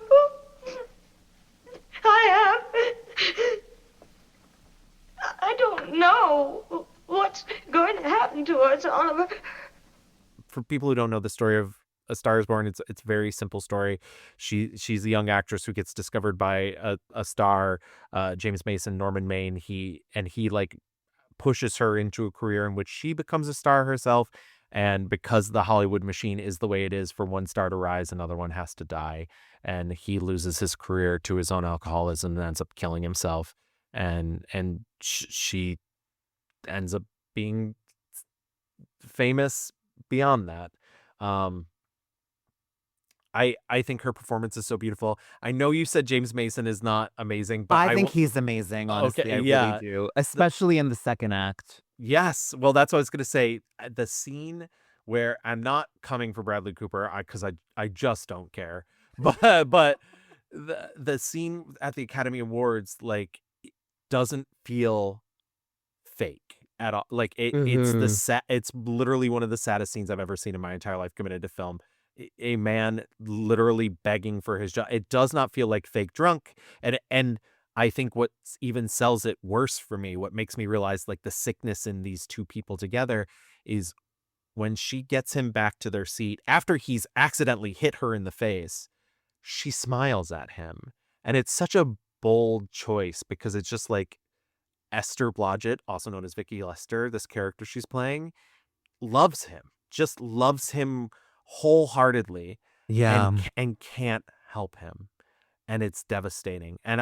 I have. I don't know what's going to happen to us, Oliver. For people who don't know the story of A Star Is Born, it's a very simple story. She's a young actress who gets discovered by a star, James Mason, Norman Maine. He like pushes her into a career in which she becomes a star herself. And because the Hollywood machine is the way it is, for one star to rise, another one has to die. And he loses his career to his own alcoholism and ends up killing himself. And she ends up being famous beyond that. I think her performance is so beautiful. I know you said James Mason is not amazing, but I think he's amazing, honestly. Okay, I yeah. really do. Especially in the second act. Yes. Well, that's what I was going to say. The scene where I'm not coming for Bradley Cooper because I just don't care. But the scene at the Academy Awards like doesn't feel fake at all. Like it's literally one of the saddest scenes I've ever seen in my entire life committed to film. A man literally begging for his job. It does not feel like fake drunk. And I think what even sells it worse for me, what makes me realize like the sickness in these two people together, is when she gets him back to their seat after he's accidentally hit her in the face, she smiles at him. And it's such a bold choice because it's just like Esther Blodgett, also known as Vicky Lester, this character she's playing, loves him wholeheartedly. Yeah. And can't help him. And it's devastating. And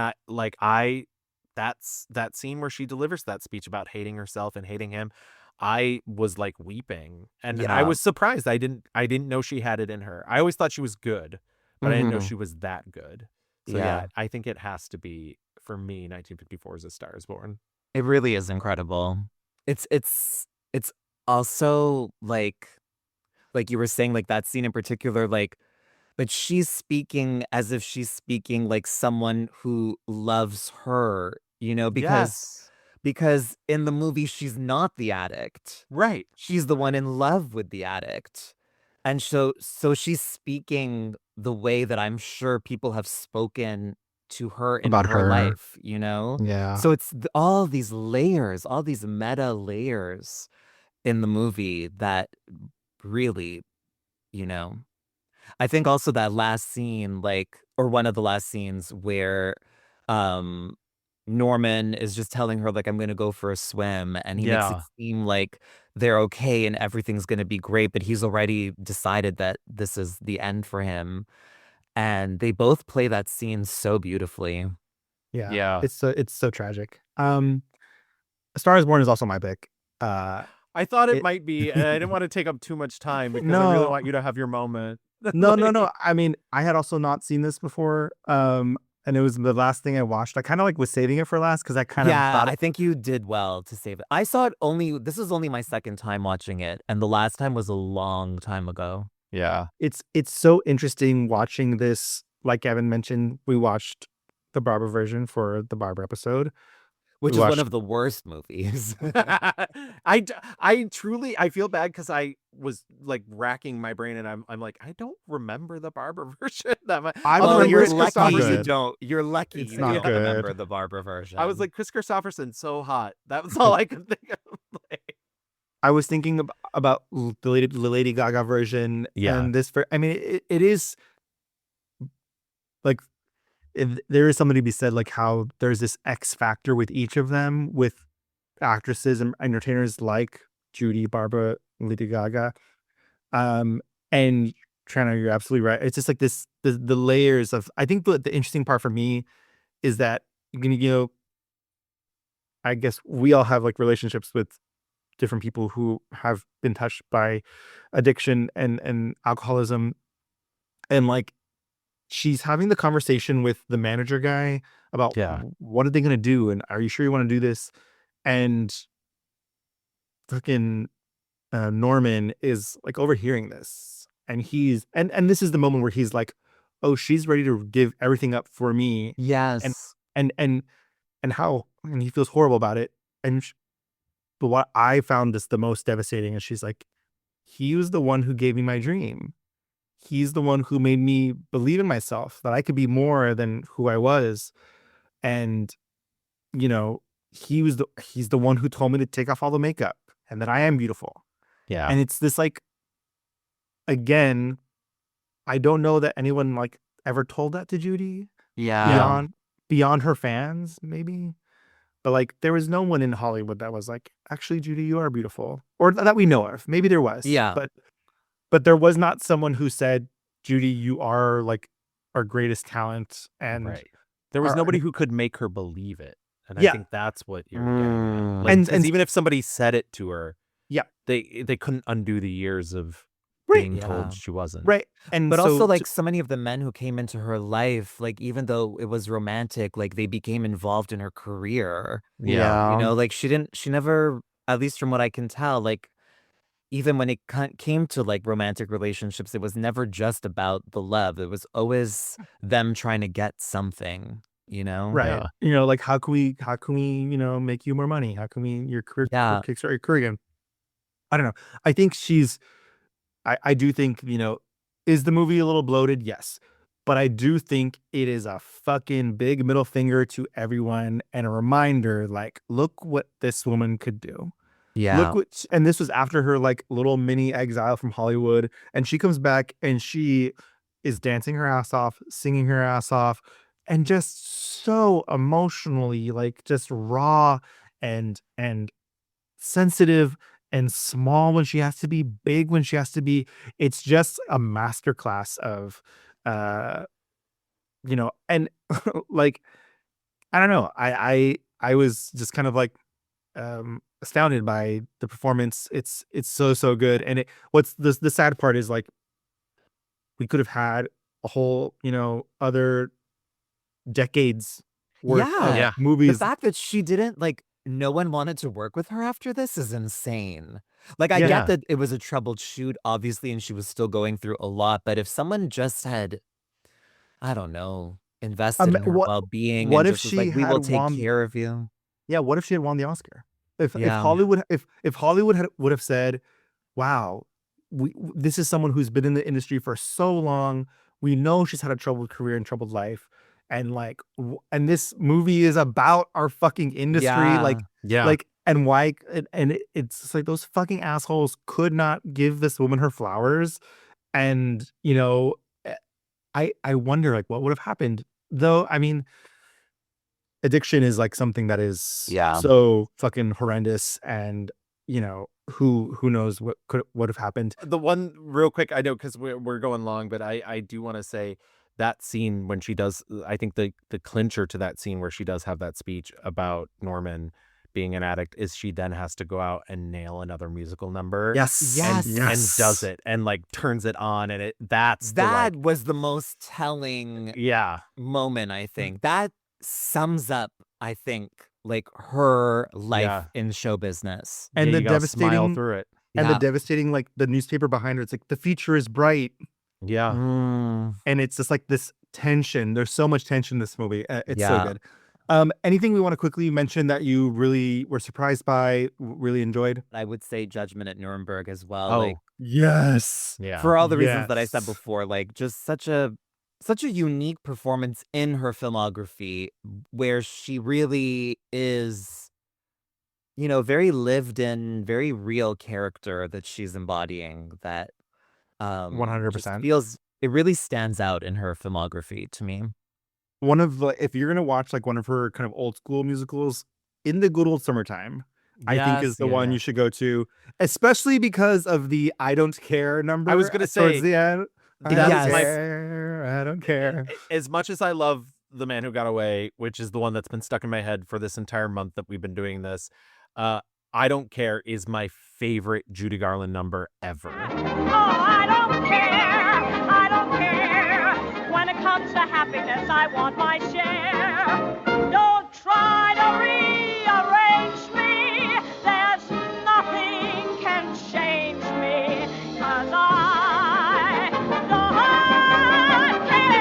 that's that scene where she delivers that speech about hating herself and hating him. I was like weeping, and I was surprised. I didn't know she had it in her. I always thought she was good, but I didn't know she was that good. So yeah, I think it has to be, for me, 1954 is A Star Is Born. It really is incredible. It's also like you were saying, like that scene in particular, like, but she's speaking as if she's speaking like someone who loves her, because in the movie she's not the addict. Right. She's the one in love with the addict. And so she's speaking the way that I'm sure people have spoken to her in About her her. life, Yeah. So it's all these layers, all these meta layers in the movie that really, I think also that last scene, or one of the last scenes where Norman is just telling her, like, I'm going to go for a swim. And he makes it seem like they're okay and everything's going to be great. But he's already decided that this is the end for him. And they both play that scene so beautifully. Yeah. It's so tragic. A Star Is Born is also my pick. I thought it might be, and I didn't want to take up too much time because I really want you to have your moment. No. I mean, I had also not seen this before. And it was the last thing I watched. I kind of was saving it for last because I kind of thought I think you did well to save it. I saw it this was only my second time watching it, and the last time was a long time ago. Yeah. It's so interesting watching this. Like Evan mentioned, we watched the Barbara version for the Barbara episode. Which is one of the worst movies. I truly feel bad because I was like racking my brain and I'm like, I don't remember the Barbara version that much. You're lucky you don't. You're lucky it's you not don't good. remember the Barbara version. I was like, Chris Christopherson, so hot. That was all I could think of. I was thinking about the Lady Gaga version. Yeah. And this, I mean, it is like, there is something to be said, like how there's this X factor with each of them, with actresses and entertainers like Judy, Barbara, Lady Gaga. And Tranna, you're absolutely right. It's just like this, the layers of, I think the interesting part for me is that, I guess we all have like relationships with different people who have been touched by addiction and alcoholism, and like she's having the conversation with the manager guy about what are they going to do, and are you sure you want to do this? And freaking Norman is like overhearing this, and he's and this is the moment where he's like, oh, she's ready to give everything up for me. Yes. And how, and he feels horrible about it. But what I found this the most devastating is she's like, he was the one who gave me my dream. He's the one who made me believe in myself, that I could be more than who I was. And, you know, he's the one who told me to take off all the makeup and that I am beautiful. Yeah. And it's this like, again, I don't know that anyone like ever told that to Judy. Yeah. Beyond her fans, maybe. But like, there was no one in Hollywood that was like, actually, Judy, you are beautiful, or that we know of. Maybe there was. Yeah. But there was not someone who said, Judy, you are like our greatest talent. And there was nobody who could make her believe it. And I Yeah. think that's what you're getting at. Like, And 'cause even if somebody said it to her, yeah, they couldn't undo the years of Right. being Yeah. told she wasn't. Right. And But so also, like, so many of the men who came into her life, like, even though it was romantic, like, they became involved in her career. Yeah. You know, like, she never, at least from what I can tell, like, even when it came to, like, romantic relationships, it was never just about the love. It was always them trying to get something, you know? right. Yeah. You know, like, how can we, you know, make you more money? How can we, your career, Yeah. kickstart your career again? I don't know. I think I do think, you know, is the movie a little bloated? Yes. But I do think it is a fucking big middle finger to everyone and a reminder, like, look what this woman could do. Yeah. Look what, and this was after her like little mini exile from Hollywood. And she comes back and she is dancing her ass off, singing her ass off, and just so emotionally, like just raw and sensitive and small when she has to be, big when she has to be. It's just a masterclass of you know, and like, I don't know. I was just kind of like astounded by the performance. It's so good. And what's the sad part is, like, we could have had a whole, you know, other decades worth of The movies. fact that she didn't, like, no one wanted to work with her after this is insane. Like, I Yeah. get that it was a troubled shoot, obviously, and she was still going through a lot, but if someone just had, I don't know, invested in her well-being what and if just was she like, "We will had take won care of you." Yeah, what if she had won the Oscar? If Yeah. Hollywood, if Hollywood would have said, "Wow, this is someone who's been in the industry for so long. We know she's had a troubled career and troubled life, and like, and this movie is about our fucking industry, Yeah. like, and why, and it's just like those fucking assholes could not give this woman her flowers, and you know, I wonder like what would have happened though. I mean, addiction is like something that is so fucking horrendous, and you know, who knows what would have happened. The one real quick, I know because we're going long, but I do want to say that scene when she does, I think the clincher to that scene where she does have that speech about Norman being an addict is she then has to go out and nail another musical number. Yes. And does it and like turns it on, and that Was the most telling moment, I think. That sums up, I think, like her life in show business. And the you gotta smile devastating through it. and the devastating, like the newspaper behind her, it's like the future is bright. Yeah. And it's just like this tension. There's so much tension in this movie. It's so Yeah. good. Anything we want to quickly mention that you really were surprised by, really enjoyed? I would say Judgment at Nuremberg as well. Oh, Like, yes. Yeah. for all the reasons that I said Yes. before, like just such a unique performance in her filmography where she really is, you know, very lived in, very real character that she's embodying that just 100%. feels, it really stands out in her filmography to me. One of the, if you're gonna watch like one of her kind of old school musicals, In the Good Old Summertime, I think is the one you should go to, especially because of the "I Don't Care" number. I was gonna towards say, the end. I that don't is my- care. I don't care. As much as I love The Man Who Got Away, which is the one that's been stuck in my head for this entire month that we've been doing this, I Don't Care is my favorite Judy Garland number ever. Oh, I don't care. I don't care. When it comes to happiness, I want my share. Don't try to rearrange me. There's nothing can change me. 'Cause I don't care.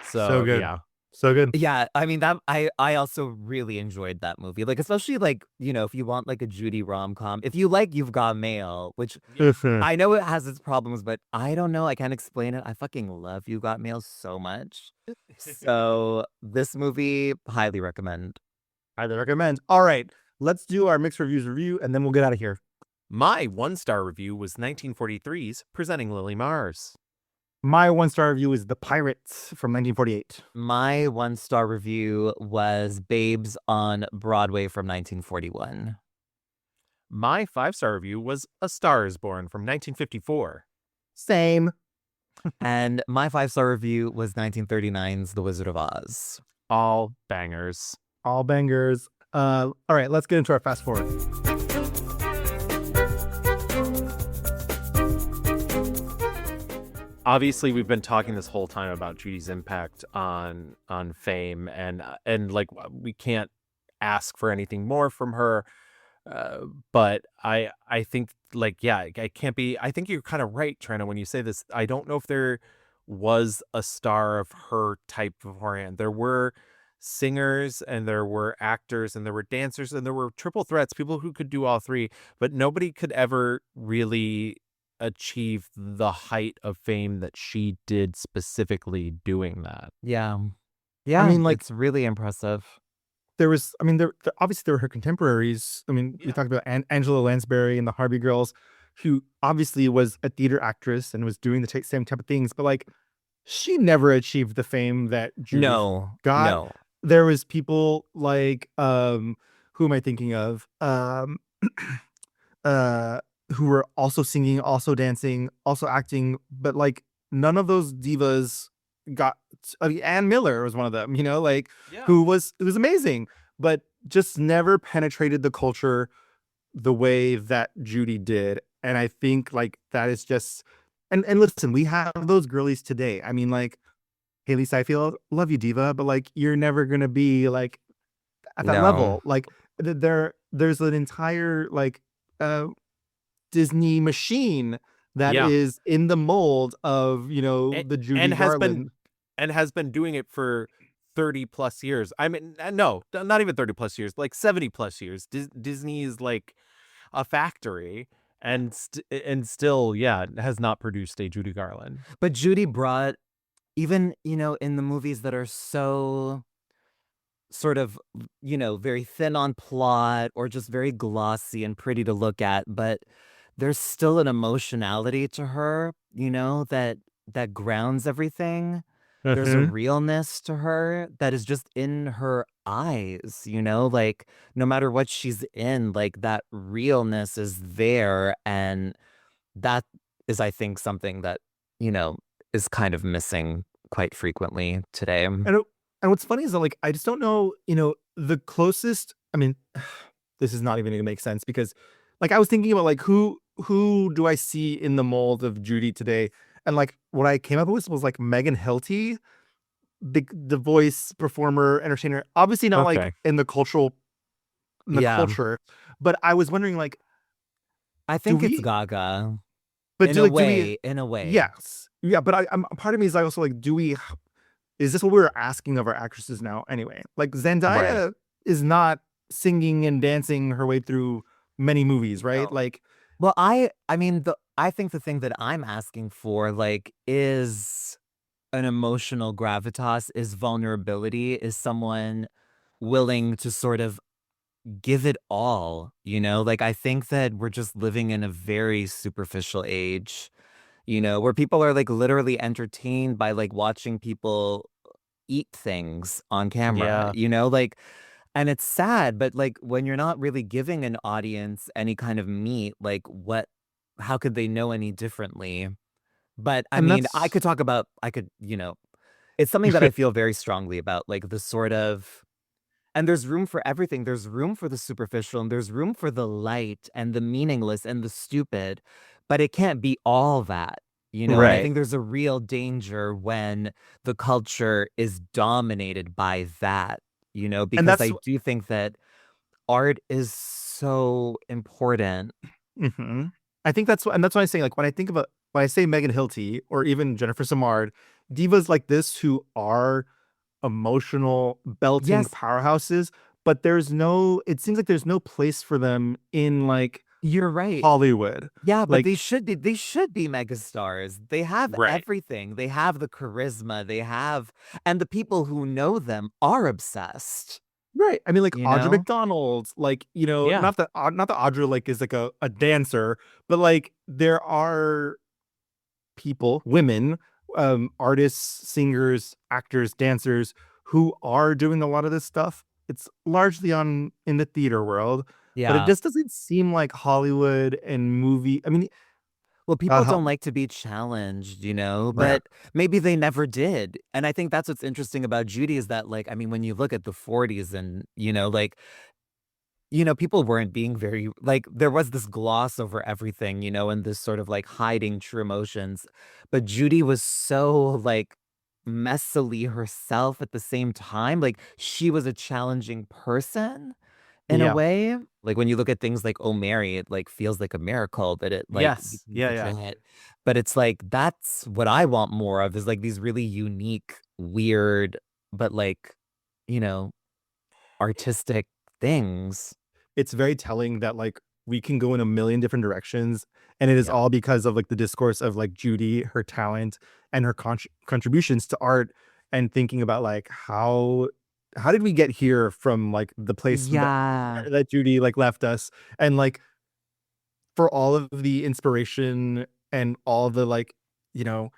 So good. yeah. So good. Yeah, I mean that I also really enjoyed that movie. Like especially like, if you want like a Judy rom-com. If you like You've Got Mail, which I know it has its problems, but I don't know, I can't explain it. I fucking love You Got Mail so much. So this movie, highly recommend. Highly recommend. All right, let's do our mixed reviews review, and then we'll get out of here. My 1-star review was 1943's Presenting Lily Mars. My 1-star review is The Pirates from 1948. My 1-star review was Babes on Broadway from 1941. My 5-star review was A Star Is Born from 1954. Same. And my 5-star review was 1939's The Wizard of Oz. All bangers. All bangers. All right, let's get into our fast forward. Obviously, we've been talking this whole time about Judy's impact on fame, and like we can't ask for anything more from her. But I think like I can't be. I think you're kind of right, Tranna, when you say this. I don't know if there was a star of her type beforehand. There were singers and there were actors and there were dancers and there were triple threats, people who could do all three, but nobody could ever really achieve the height of fame that she did specifically doing that. Yeah. Yeah. I mean, like, it's really impressive. There was, I mean, obviously there were her contemporaries. I mean, we talked about Angela Lansbury and the Harvey Girls, who obviously was a theater actress and was doing the same type of things, but like, she never achieved the fame that Judy got. No. There was people like, who am I thinking of? Who were also singing, also dancing, also acting, but like none of those divas got. I mean, Ann Miller was one of them, who was amazing, but just never penetrated the culture the way that Judy did. And I think like that is just, and listen, we have those girlies today. I mean, like Haley Seinfeld, love you, diva, but like you're never gonna be like at that level. Like there's an entire like Disney machine that is in the mold of the Judy Garland. Has been doing it for 30 plus years. I mean, no, not even 30 plus years, like 70 plus years. Disney is like a factory and still has not produced a Judy Garland. But Judy brought, even in the movies that are so sort of very thin on plot or just very glossy and pretty to look at, but there's still an emotionality to her, that grounds everything. There's a realness to her that is just in her eyes, like no matter what she's in, like that realness is there. And that is, I think, something that, is kind of missing quite frequently today. And what's funny is that like, I just don't know, the closest, I mean, this is not even going to make sense because like I was thinking about like who do I see in the mold of Judy today? And like what I came up with was like Megan Hilty, the voice, performer, entertainer, obviously not like in the culture, but I was wondering like, I think it's Gaga, but in a way, yes, yeah. But I'm part of me is also like, is this what we're asking of our actresses now? Anyway, like Zendaya is not singing and dancing her way through many movies, right? No. Like, well, I mean, I think the thing that I'm asking for, like, is an emotional gravitas, is vulnerability, is someone willing to sort of give it all, Like, I think that we're just living in a very superficial age, where people are, like, literally entertained by, like, watching people eat things on camera, Like, and it's sad, but, like, when you're not really giving an audience any kind of meat, like, how could they know any differently? But I And mean, that's it's something that I feel very strongly about, like the sort of, and there's room for everything. There's room for the superficial and there's room for the light and the meaningless and the stupid, but it can't be all that, And I right. think there's a real danger when the culture is dominated by that, And because that's I do think that art is so important. Mhm. I think that's why I say, like, when I say Megan Hilty or even Jennifer Samard, divas like this who are emotional, belting Yes, powerhouses, but it seems like there's no place for them in, like, you're right. Hollywood. Yeah, but Like they should be megastars. They have Right. everything. They have the charisma. And the people who know them are obsessed, right. I mean, like, you Audra know? McDonald, like, Yeah. not that Audra, like, is, like, a dancer, but, like, there are people, women, artists, singers, actors, dancers who are doing a lot of this stuff. It's largely on in the theater world, but it Yeah. just doesn't seem like Hollywood and movie. I mean, Well, God people help don't me. like to be challenged, Yeah. but maybe they never did. And I think that's what's interesting about Judy is that, like, I mean, when you look at the 40s and, like, people weren't being very, like, there was this gloss over everything, and this sort of like hiding true emotions. But Judy was so, like, messily herself at the same time. Like, she was a challenging person in a Yeah. way. Like, when you look at things like Oh Mary, it, like, feels like a miracle that it, like, Yes. became Yeah, such yeah. a hit. But it's like, that's what I want more of is, like, these really unique, weird, but, like, you know, artistic things. It's very telling that, like, we can go in a million different directions, and it is Yeah. all because of, like, the discourse of, like, Judy, her talent, and her contributions to art, and thinking about, like, how did we get here from, like, the place Yeah. that Judy, like, left us, and, like, for all of the inspiration and all the, like, you know,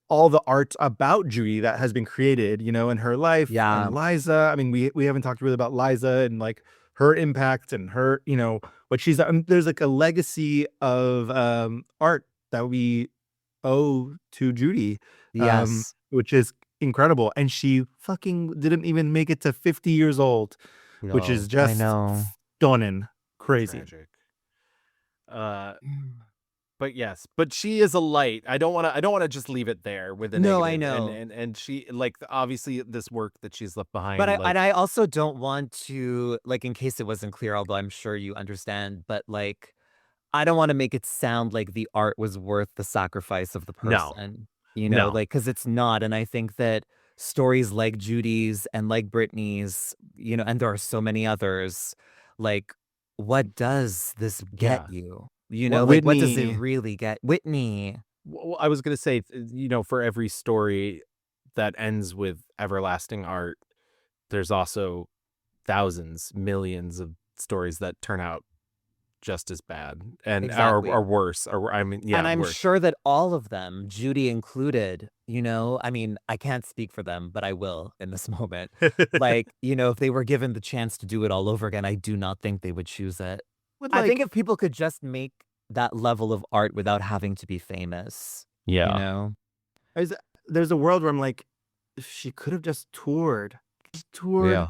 all the art about Judy that has been created, in her life, Yeah. and Liza. I mean, we haven't talked really about Liza and, like, her impact and her, what she's there's, like, a legacy of art that we owe to Judy, Yes. which is incredible. And she fucking didn't even make it to 50 years old, which is No, I just know. stunning. Crazy. Tragic. Uh but yes, but she is a light. I don't want to just leave it there with a No, I negative. And know. and and she, like, obviously this work that she's left But behind, I like, and I also don't want to, like, in case it wasn't clear, although I'm sure you understand, but, like, I don't wanna make it sound like the art was worth the sacrifice of the no. person, No. like, 'cause it's not, and I think that stories like Judy's and like Britney's, and there are so many others, like, what does this get Yeah. you? What Like, what does it Whitney. really get? Whitney. Well, I was gonna say, for every story that ends with everlasting art, there's also thousands, millions of stories that turn out just as bad and Exactly. are worse. Or I mean, And yeah, I'm worse. sure that all of them, Judy included, I mean, I can't speak for them, but I will in this moment. Like, if they were given the chance to do it all over again, I do not think they would choose it. Would, I think like, if people could just make that level of art without having to be famous, you Yeah. know? there's there's a world where I'm like, if she could have just toured. Just toured. Yeah.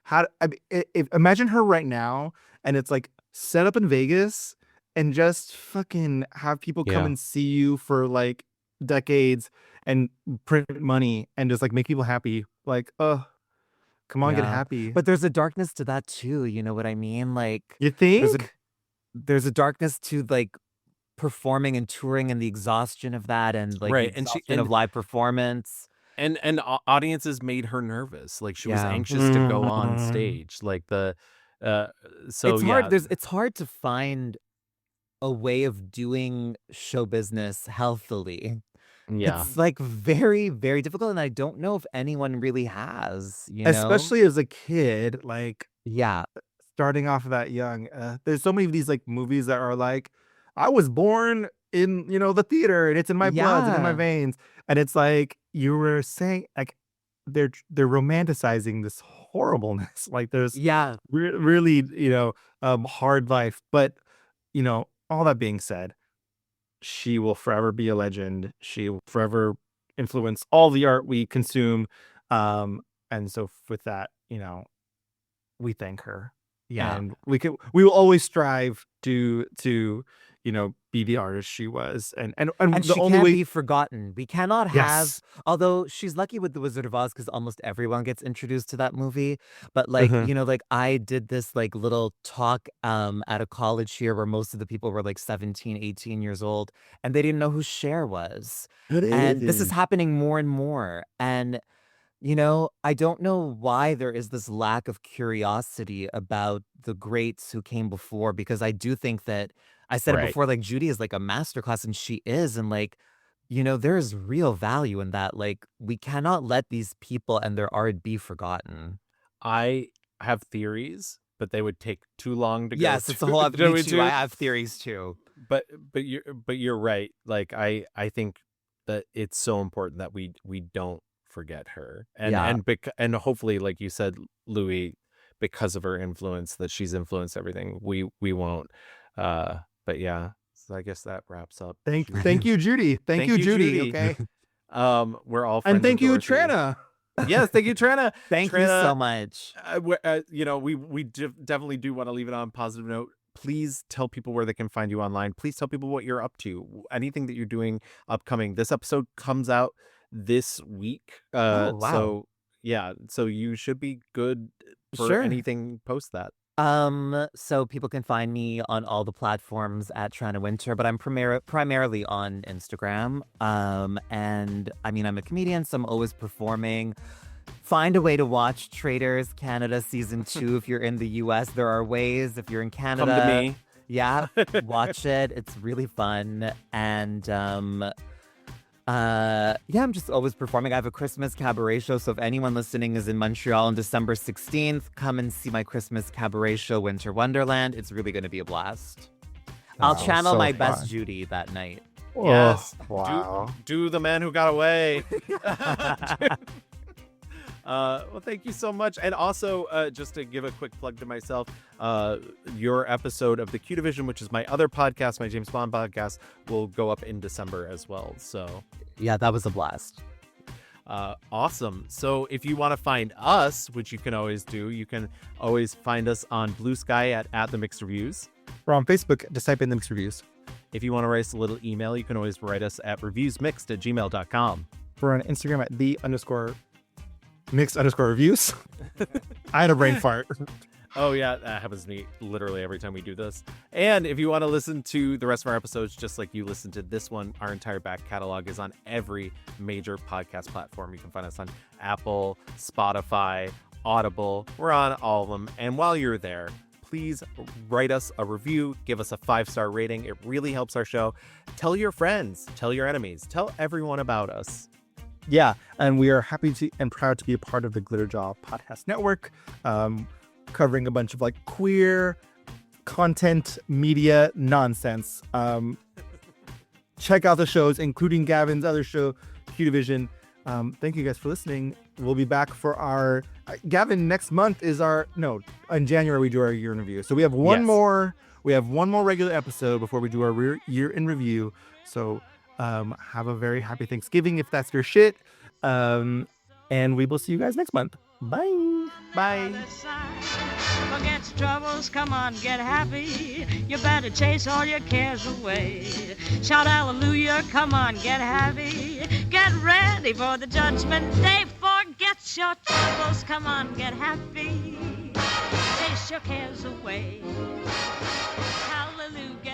I mean, if imagine her right now, and it's like set up in Vegas and just fucking have people come Yeah. and see you for, like, decades and print money and just, like, make people happy. Like, oh, come on, get Yeah. happy. But there's a darkness to that too, you know what I mean? Like, You there's a think? there's a darkness to, like, performing and touring and the exhaustion of that and, like, the Right. And she exhaustion of and live performance. audiences made her nervous. Like, she was Yeah. anxious to go on Mm. stage. Like, uh so yeah. It's hard to find a way of doing show business healthily. Yeah. It's, like, very, very difficult, and I don't know if anyone really has, you know? Especially as a kid, like, Yeah. starting off that young. There's so many of these, like, movies that are like, I was born in, the theater, and it's in my blood and in my Yeah. veins. And it's like you were saying, like, they're romanticizing this horribleness. Like, there's Yeah. really, hard life. But, all that being said, she will forever be a legend. She will forever influence all the art we consume. And so with that, we thank her. Yeah. And we will always strive to be the artist she was. And And the she only can't way be forgotten. We cannot have, Yes. although she's lucky with The Wizard of Oz because almost everyone gets introduced to that movie. But Mhm. I did this little talk at a college here where most of the people were 17, 18 years old, and they didn't know who Cher was. And this is happening more and more. And I don't know why there is this lack of curiosity about the greats who came before, because I do think that I said it Right. before, Judy is a masterclass, and she is. And there's real value in that. We cannot let these people and their art be forgotten. I have theories, but they would take too long to Yes, go it's a whole other. to Me too. into. I have theories too. But you're right. I think that it's so important that we don't forget her. Yeah. And hopefully, like you said, Louis, because of her influence, that she's influenced everything, we won't. But yeah, so I guess that wraps up. Thank you, Judy. Thank you, Judy. Okay. We're all friends And thank with you, Dorothy. Tranna. Yes, thank you, Tranna. Thank you Tranna, so much. We definitely do want to leave it on a positive note. Please tell people where they can find you online. Please tell people what you're up to. Anything that you're doing upcoming. This episode comes out this week. Oh, wow. So yeah, so you should be good for Sure. anything post that. So people can find me on all the platforms at Tranna Wintour, but I'm primarily on Instagram. And I mean, I'm a comedian, so I'm always performing. Find a way to watch Traitors Canada Season 2 if you're in the US. There are ways. If you're in Canada, Come to me. Yeah, watch it. It's really fun. And I'm just always performing. I have a Christmas cabaret show, so if anyone listening is in Montreal on December 16th, come and see my Christmas cabaret show, Winter Wonderland. It's really going to be a blast. I'll channel so my fun. best Judy that night. Yes. Wow. Do the man who got away. Well, thank you so much. And also, just to give a quick plug to myself, your episode of the Q Division, which is my other podcast, my James Bond podcast, will go up in December as well. So yeah, that was a blast. Awesome. So if you want to find us, which you can always do, you can always find us on Blue Sky at The Mixed Reviews. We're on Facebook. Just type in The Mixed Reviews. If you want to write us a little email, you can always write us at reviewsmixed@gmail.com. We're on Instagram at _mixed_reviews. I had a brain fart. Oh, yeah, that happens to me literally every time we do this. And if you want to listen to the rest of our episodes, just like you listened to this one, our entire back catalog is on every major podcast platform. You can find us on Apple, Spotify, Audible. We're on all of them. And while you're there, please write us a review, give us a 5-star rating. It really helps our show. Tell your friends, tell your enemies, tell everyone about us. Yeah, and we are happy to and proud to be a part of the Glitter Jaw Podcast Network, covering a bunch of queer content, media nonsense. Check out the shows, including Gavin's other show, Q Division. Thank you guys for listening. We'll be back for our Gavin. Next month is in January we do our year in review. So we have one more regular episode before we do our year in review. So have a very happy Thanksgiving if that's your shit. And we will see you guys next month. Bye. Bye. Forget troubles, come on, get happy. You better chase all your cares away. Shout hallelujah, come on, get happy. Get ready for the judgment day. Forget your troubles, come on, get happy. Chase your cares away. Hallelujah.